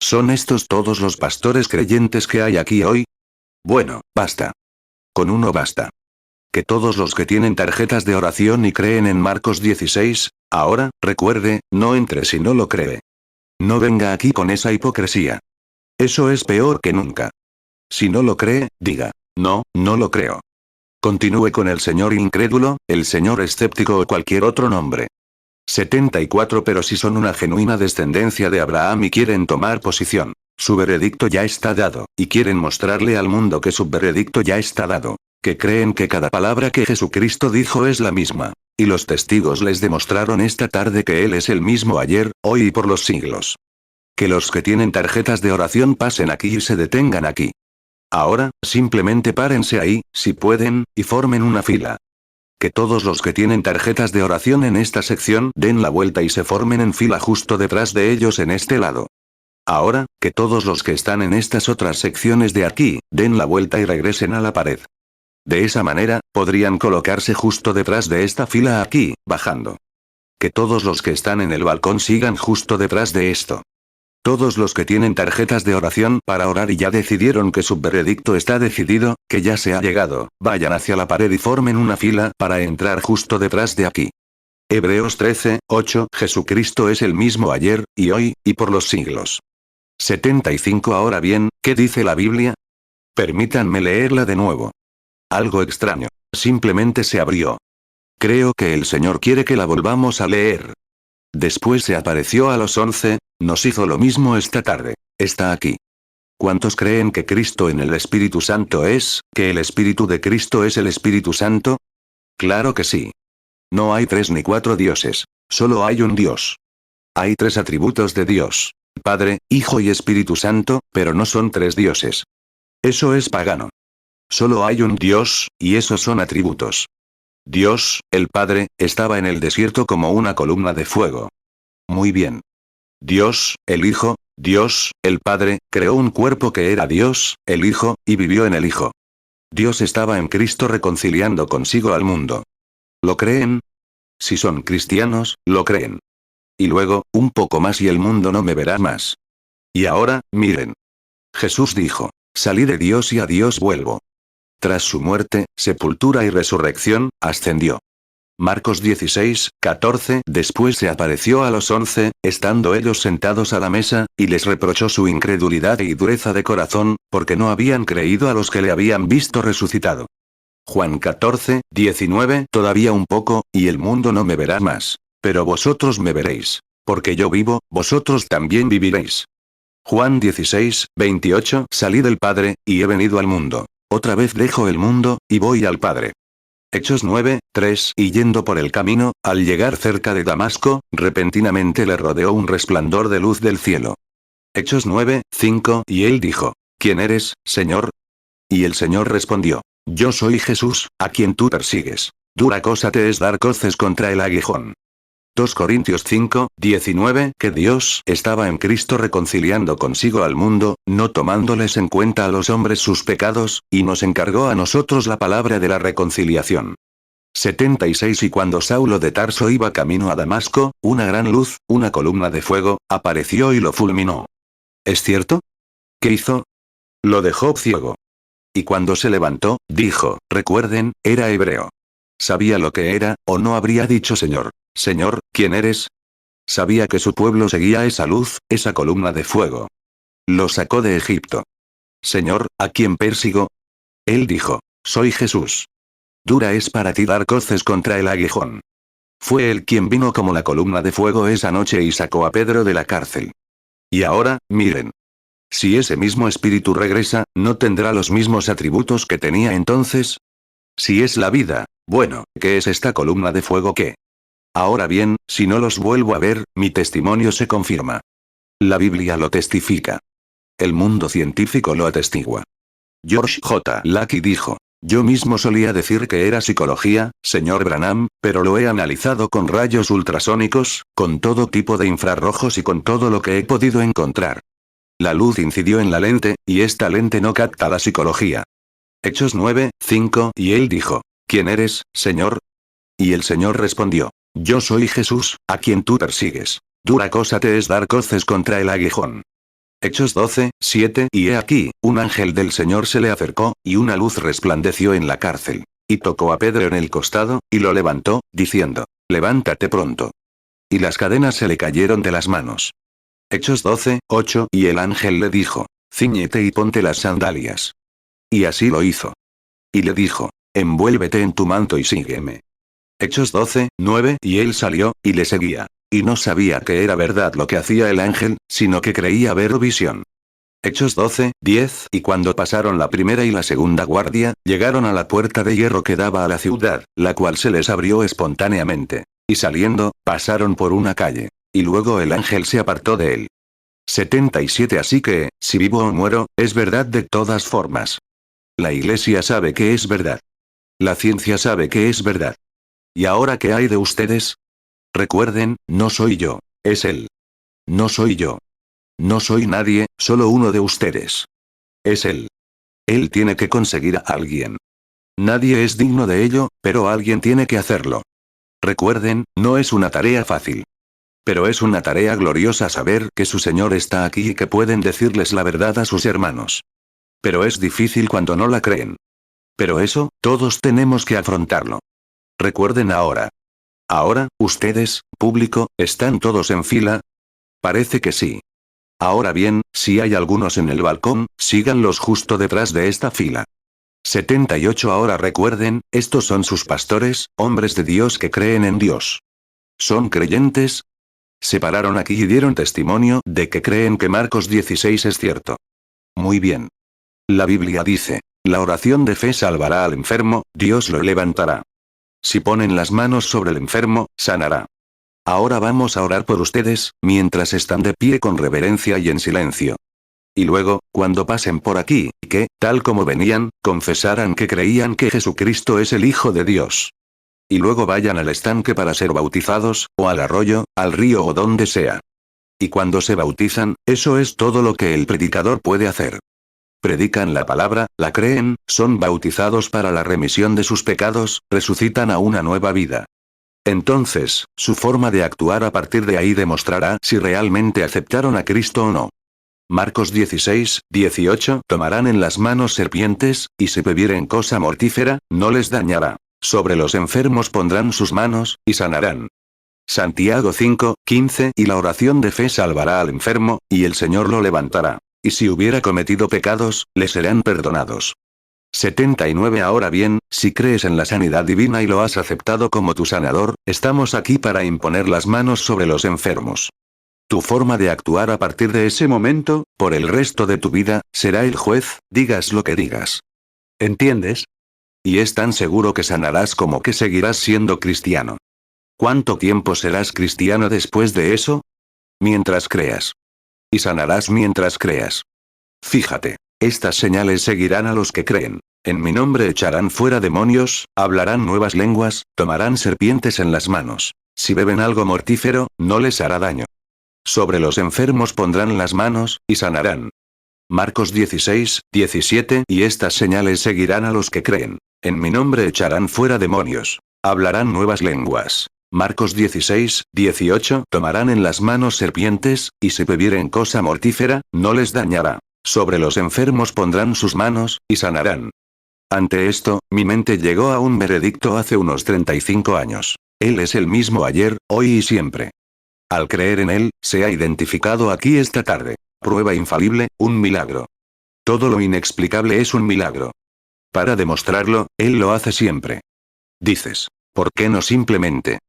¿Son estos todos los pastores creyentes que hay aquí hoy? Bueno, basta. Con uno basta. Que todos los que tienen tarjetas de oración y creen en Marcos 16, ahora, recuerde, no entre si no lo cree. No venga aquí con esa hipocresía. Eso es peor que nunca. Si no lo cree, diga: no, no lo creo. Continúe con el señor incrédulo, el señor escéptico o cualquier otro nombre. 74 Pero si son una genuina descendencia de Abraham y quieren tomar posición, su veredicto ya está dado, y quieren mostrarle al mundo que su veredicto ya está dado, que creen que cada palabra que Jesucristo dijo es la misma. Y los testigos les demostraron esta tarde que Él es el mismo ayer, hoy y por los siglos. Que los que tienen tarjetas de oración pasen aquí y se detengan aquí. Ahora, simplemente párense ahí, si pueden, y formen una fila. Que todos los que tienen tarjetas de oración en esta sección den la vuelta y se formen en fila justo detrás de ellos en este lado. Ahora, que todos los que están en estas otras secciones de aquí, den la vuelta y regresen a la pared. De esa manera, podrían colocarse justo detrás de esta fila aquí, bajando. Que todos los que están en el balcón sigan justo detrás de esto. Todos los que tienen tarjetas de oración para orar y ya decidieron que su veredicto está decidido, que ya se ha llegado, vayan hacia la pared y formen una fila para entrar justo detrás de aquí. Hebreos 13:8 Jesucristo es el mismo ayer, y hoy, y por los siglos. 75 Ahora bien, ¿qué dice la Biblia? Permítanme leerla de nuevo. Algo extraño. Simplemente se abrió. Creo que el Señor quiere que la volvamos a leer. Después se apareció a los 11, nos hizo lo mismo esta tarde. Está aquí. ¿Cuántos creen que Cristo en el Espíritu Santo es, que el Espíritu de Cristo es el Espíritu Santo? Claro que sí. No hay 3 ni 4 dioses. Solo hay un Dios. Hay 3 atributos de Dios. Padre, Hijo y Espíritu Santo, pero no son 3 dioses. Eso es pagano. Solo hay un Dios, y esos son atributos. Dios, el Padre, estaba en el desierto como una columna de fuego. Muy bien. Dios, el Hijo, Dios, el Padre, creó un cuerpo que era Dios, el Hijo, y vivió en el Hijo. Dios estaba en Cristo reconciliando consigo al mundo. ¿Lo creen? Si son cristianos, lo creen. Y luego, un poco más y el mundo no me verá más. Y ahora, miren. Jesús dijo, salí de Dios y a Dios vuelvo. Tras su muerte, sepultura y resurrección, ascendió. Marcos 16:14 Después se apareció a los 11, estando ellos sentados a la mesa, y les reprochó su incredulidad y dureza de corazón, porque no habían creído a los que le habían visto resucitado. Juan 14:19 Todavía un poco, y el mundo no me verá más. Pero vosotros me veréis. Porque yo vivo, vosotros también viviréis. Juan 16:28 Salí del Padre, y he venido al mundo. Otra vez dejo el mundo, y voy al Padre. Hechos 9:3 Y yendo por el camino, al llegar cerca de Damasco, repentinamente le rodeó un resplandor de luz del cielo. Hechos 9:5 Y él dijo, ¿quién eres, Señor? Y el Señor respondió, yo soy Jesús, a quien tú persigues. Dura cosa te es dar coces contra el aguijón. 2 Corintios 5:19 Que Dios estaba en Cristo reconciliando consigo al mundo, no tomándoles en cuenta a los hombres sus pecados, y nos encargó a nosotros la palabra de la reconciliación. 76 Y cuando Saulo de Tarso iba camino a Damasco, una gran luz, una columna de fuego, apareció y lo fulminó. ¿Es cierto? ¿Qué hizo? Lo dejó ciego. Y cuando se levantó, dijo, recuerden, era hebreo. Sabía lo que era, o no habría dicho Señor. Señor, ¿quién eres? Sabía que su pueblo seguía esa luz, esa columna de fuego. Lo sacó de Egipto. Señor, ¿a quién persigo? Él dijo, soy Jesús. Dura es para ti dar coces contra el aguijón. Fue él quien vino como la columna de fuego esa noche y sacó a Pedro de la cárcel. Y ahora, miren. Si ese mismo espíritu regresa, ¿no tendrá los mismos atributos que tenía entonces? Si es la vida, bueno, ¿qué es esta columna de fuego qué? Ahora bien, si no los vuelvo a ver, mi testimonio se confirma. La Biblia lo testifica. El mundo científico lo atestigua. George J. Lackey dijo, yo mismo solía decir que era psicología, señor Branham, pero lo he analizado con rayos ultrasónicos, con todo tipo de infrarrojos y con todo lo que he podido encontrar. La luz incidió en la lente, y esta lente no capta la psicología. Hechos 9:5 Y él dijo, ¿quién eres, Señor? Y el Señor respondió, yo soy Jesús, a quien tú persigues. Dura cosa te es dar coces contra el aguijón. Hechos 12:7 Y he aquí, un ángel del Señor se le acercó, y una luz resplandeció en la cárcel. Y tocó a Pedro en el costado, y lo levantó, diciendo, levántate pronto. Y las cadenas se le cayeron de las manos. Hechos 12:8 Y el ángel le dijo, cíñete y ponte las sandalias. Y así lo hizo. Y le dijo, Envuélvete en tu manto y sígueme. Hechos 12, 9. Y él salió, y le seguía. Y no sabía que era verdad lo que hacía el ángel, sino que creía ver visión. Hechos 12, 10. Y cuando pasaron la primera y la segunda guardia, llegaron a la puerta de hierro que daba a la ciudad, la cual se les abrió espontáneamente. Y saliendo, pasaron por una calle. Y luego el ángel se apartó de él. 77. Así que, si vivo o muero, es verdad de todas formas. La iglesia sabe que es verdad. La ciencia sabe que es verdad. ¿Y ahora qué hay de ustedes? Recuerden, no soy yo, es él. No soy yo. No soy nadie, solo uno de ustedes. Es él. Él tiene que conseguir a alguien. Nadie es digno de ello, pero alguien tiene que hacerlo. Recuerden, no es una tarea fácil. Pero es una tarea gloriosa saber que su Señor está aquí y que pueden decirles la verdad a sus hermanos. Pero es difícil cuando no la creen. Pero eso, todos tenemos que afrontarlo. Recuerden ahora. Ahora, ustedes, público, ¿están todos en fila? Parece que sí. Ahora bien, si hay algunos en el balcón, síganlos justo detrás de esta fila. 78. Ahora recuerden, estos son sus pastores, hombres de Dios que creen en Dios. ¿Son creyentes? Se pararon aquí y dieron testimonio de que creen que Marcos 16 es cierto. Muy bien. La Biblia dice, la oración de fe salvará al enfermo, Dios lo levantará. Si ponen las manos sobre el enfermo, sanará. Ahora vamos a orar por ustedes, mientras están de pie con reverencia y en silencio. Y luego, cuando pasen por aquí, que, tal como venían, confesaran que creían que Jesucristo es el Hijo de Dios. Y luego vayan al estanque para ser bautizados, o al arroyo, al río o donde sea. Y cuando se bautizan, eso es todo lo que el predicador puede hacer. Predican la palabra, la creen, son bautizados para la remisión de sus pecados, resucitan a una nueva vida. Entonces, su forma de actuar a partir de ahí demostrará si realmente aceptaron a Cristo o no. Marcos 16, 18. Tomarán en las manos serpientes, y si bebieren cosa mortífera, no les dañará. Sobre los enfermos pondrán sus manos, y sanarán. Santiago 5, 15. Y la oración de fe salvará al enfermo, y el Señor lo levantará. Y si hubiera cometido pecados, le serán perdonados. 79. Ahora bien, si crees en la sanidad divina y lo has aceptado como tu sanador, estamos aquí para imponer las manos sobre los enfermos. Tu forma de actuar a partir de ese momento, por el resto de tu vida, será el juez, digas lo que digas. ¿Entiendes? Y es tan seguro que sanarás como que seguirás siendo cristiano. ¿Cuánto tiempo serás cristiano después de eso? Mientras creas. Y sanarás mientras creas. Fíjate. Estas señales seguirán a los que creen. En mi nombre echarán fuera demonios, hablarán nuevas lenguas, tomarán serpientes en las manos. Si beben algo mortífero, no les hará daño. Sobre los enfermos pondrán las manos, y sanarán. Marcos 16, 17. Y estas señales seguirán a los que creen. En mi nombre echarán fuera demonios. Hablarán nuevas lenguas. Marcos 16, 18. Tomarán en las manos serpientes, y si bebieren cosa mortífera, no les dañará. Sobre los enfermos pondrán sus manos, y sanarán. Ante esto, mi mente llegó a un veredicto hace unos 35 años. Él es el mismo ayer, hoy y siempre. Al creer en Él, se ha identificado aquí esta tarde. Prueba infalible, un milagro. Todo lo inexplicable es un milagro. Para demostrarlo, Él lo hace siempre. Dices, ¿por qué no simplemente?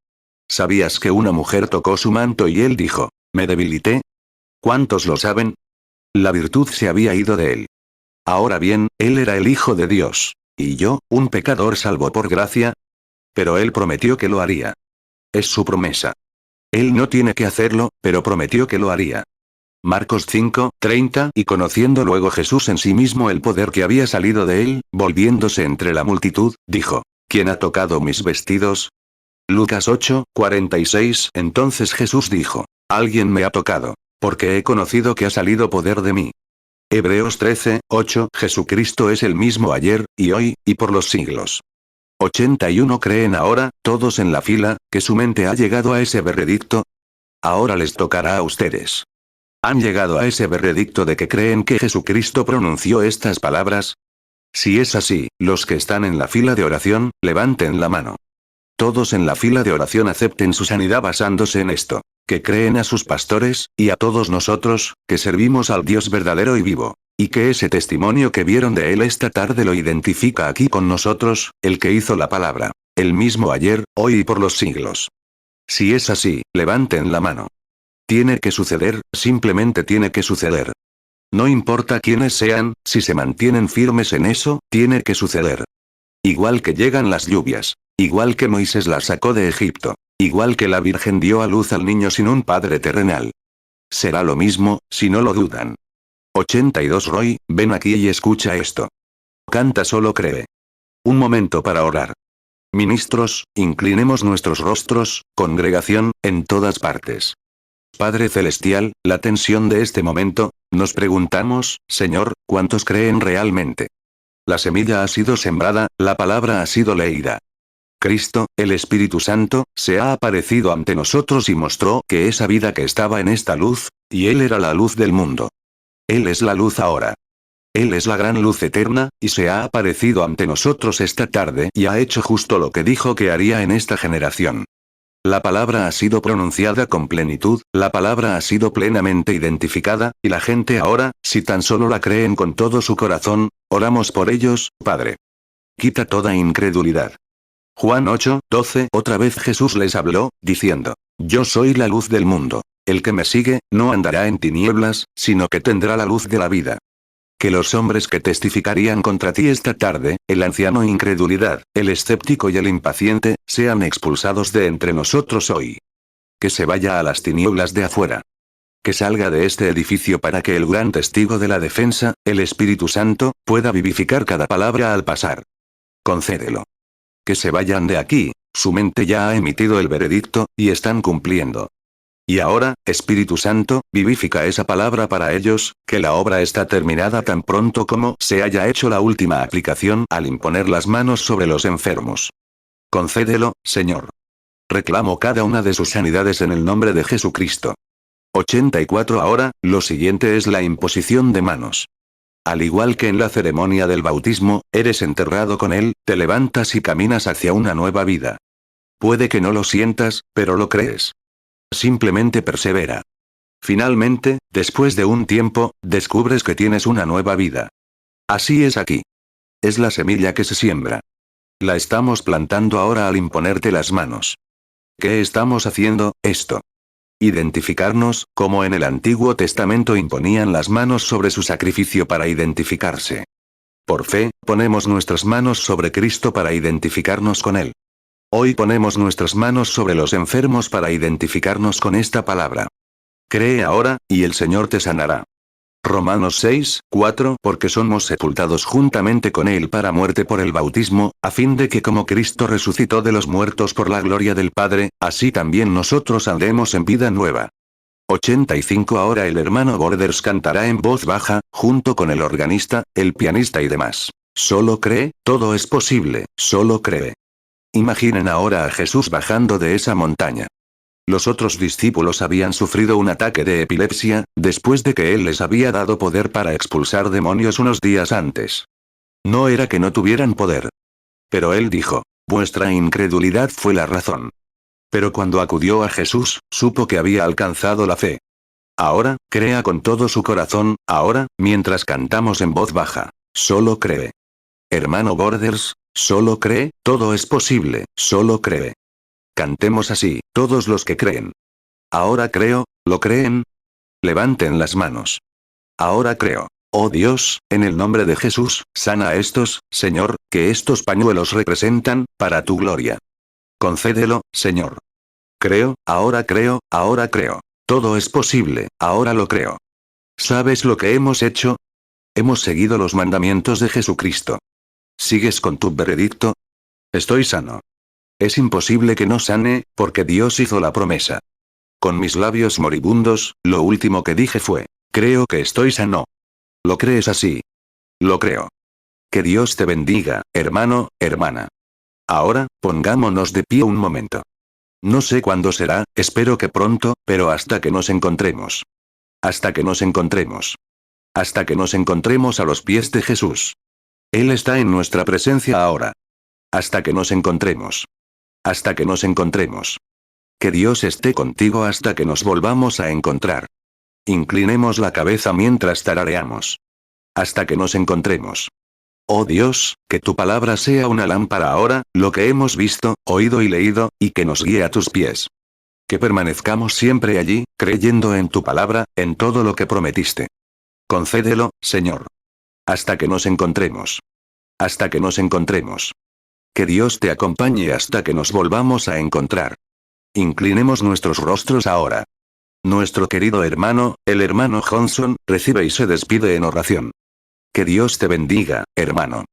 ¿Sabías que una mujer tocó su manto y Él dijo, me debilité? ¿Cuántos lo saben? La virtud se había ido de él. Ahora bien, él era el Hijo de Dios. ¿Y yo, un pecador salvo por gracia? Pero él prometió que lo haría. Es su promesa. Él no tiene que hacerlo, pero prometió que lo haría. Marcos 5, 30. Y conociendo luego Jesús en sí mismo el poder que había salido de él, volviéndose entre la multitud, dijo, ¿quién ha tocado mis vestidos? Lucas 8, 46. Entonces Jesús dijo, alguien me ha tocado. Porque he conocido que ha salido poder de mí. Hebreos 13, 8. Jesucristo es el mismo ayer, y hoy, y por los siglos. 81. ¿Creen ahora, todos en la fila, que su mente ha llegado a ese veredicto? Ahora les tocará a ustedes. ¿Han llegado a ese veredicto de que creen que Jesucristo pronunció estas palabras? Si es así, los que están en la fila de oración, levanten la mano. Todos en la fila de oración acepten su sanidad basándose en esto. Que creen a sus pastores, y a todos nosotros, que servimos al Dios verdadero y vivo. Y que ese testimonio que vieron de él esta tarde lo identifica aquí con nosotros, el que hizo la palabra. El mismo ayer, hoy y por los siglos. Si es así, levanten la mano. Tiene que suceder, simplemente tiene que suceder. No importa quiénes sean, si se mantienen firmes en eso, tiene que suceder. Igual que llegan las lluvias. Igual que Moisés las sacó de Egipto. Igual que la Virgen dio a luz al niño sin un padre terrenal. Será lo mismo, si no lo dudan. 82 Roy, ven aquí y escucha esto. Canta solo cree. Un momento para orar. Ministros, inclinemos nuestros rostros, congregación, en todas partes. Padre Celestial, la tensión de este momento, nos preguntamos, Señor, ¿cuántos creen realmente? La semilla ha sido sembrada, la palabra ha sido leída. Cristo, el Espíritu Santo, se ha aparecido ante nosotros y mostró que esa vida que estaba en esta luz, y Él era la luz del mundo. Él es la luz ahora. Él es la gran luz eterna, y se ha aparecido ante nosotros esta tarde y ha hecho justo lo que dijo que haría en esta generación. La palabra ha sido pronunciada con plenitud, la palabra ha sido plenamente identificada, y la gente ahora, si tan solo la creen con todo su corazón, oramos por ellos, Padre. Quita toda incredulidad. Juan 8:12 Otra vez Jesús les habló, diciendo, Yo soy la luz del mundo. El que me sigue, no andará en tinieblas, sino que tendrá la luz de la vida. Que los hombres que testificarían contra ti esta tarde, el anciano incredulidad, el escéptico y el impaciente, sean expulsados de entre nosotros hoy. Que se vaya a las tinieblas de afuera. Que salga de este edificio para que el gran testigo de la defensa, el Espíritu Santo, pueda vivificar cada palabra al pasar. Concédelo. Que se vayan de aquí, su mente ya ha emitido el veredicto, y están cumpliendo. Y ahora, Espíritu Santo, vivifica esa palabra para ellos, que la obra está terminada tan pronto como se haya hecho la última aplicación al imponer las manos sobre los enfermos. Concédelo, Señor. Reclamo cada una de sus sanidades en el nombre de Jesucristo. 84 Ahora, lo siguiente es la imposición de manos. Al igual que en la ceremonia del bautismo, eres enterrado con Él, te levantas y caminas hacia una nueva vida. Puede que no lo sientas, pero lo crees. Simplemente persevera. Finalmente, después de un tiempo, descubres que tienes una nueva vida. Así es aquí. Es la semilla que se siembra. La estamos plantando ahora al imponerte las manos. ¿Qué estamos haciendo? Esto. Identificarnos, como en el Antiguo Testamento imponían las manos sobre su sacrificio para identificarse. Por fe, ponemos nuestras manos sobre Cristo para identificarnos con Él. Hoy ponemos nuestras manos sobre los enfermos para identificarnos con esta palabra. Cree ahora, y el Señor te sanará. Romanos 6:4 Porque somos sepultados juntamente con Él para muerte por el bautismo, a fin de que como Cristo resucitó de los muertos por la gloria del Padre, así también nosotros andemos en vida nueva. 85 Ahora el hermano Borders cantará en voz baja, junto con el organista, el pianista y demás. Solo cree, todo es posible, solo cree. Imaginen ahora a Jesús bajando de esa montaña. Los otros discípulos habían sufrido un ataque de epilepsia, después de que Él les había dado poder para expulsar demonios unos días antes. No era que no tuvieran poder. Pero Él dijo, vuestra incredulidad fue la razón. Pero cuando acudió a Jesús, supo que había alcanzado la fe. Ahora, crea con todo su corazón, ahora, mientras cantamos en voz baja. Solo cree. Hermano Borders, solo cree, todo es posible, solo cree. Cantemos así, todos los que creen. Ahora creo, ¿lo creen? Levanten las manos. Ahora creo. Oh Dios, en el nombre de Jesús, sana a estos, Señor, que estos pañuelos representan, para tu gloria. Concédelo, Señor. Creo, ahora creo, ahora creo. Todo es posible, ahora lo creo. ¿Sabes lo que hemos hecho? Hemos seguido los mandamientos de Jesucristo. ¿Sigues con tu veredicto? Estoy sano. Es imposible que no sane, porque Dios hizo la promesa. Con mis labios moribundos, lo último que dije fue, creo que estoy sano. ¿Lo crees así? Lo creo. Que Dios te bendiga, hermano, hermana. Ahora, pongámonos de pie un momento. No sé cuándo será, espero que pronto, pero hasta que nos encontremos. Hasta que nos encontremos. Hasta que nos encontremos a los pies de Jesús. Él está en nuestra presencia ahora. Hasta que nos encontremos. Hasta que nos encontremos. Que Dios esté contigo hasta que nos volvamos a encontrar. Inclinemos la cabeza mientras tarareamos. Hasta que nos encontremos. Oh Dios, que tu palabra sea una lámpara ahora, lo que hemos visto, oído y leído, y que nos guíe a tus pies. Que permanezcamos siempre allí, creyendo en tu palabra, en todo lo que prometiste. Concédelo, Señor. Hasta que nos encontremos. Hasta que nos encontremos. Que Dios te acompañe hasta que nos volvamos a encontrar. Inclinemos nuestros rostros ahora. Nuestro querido hermano, el hermano Johnson, recibe y se despide en oración. Que Dios te bendiga, hermano.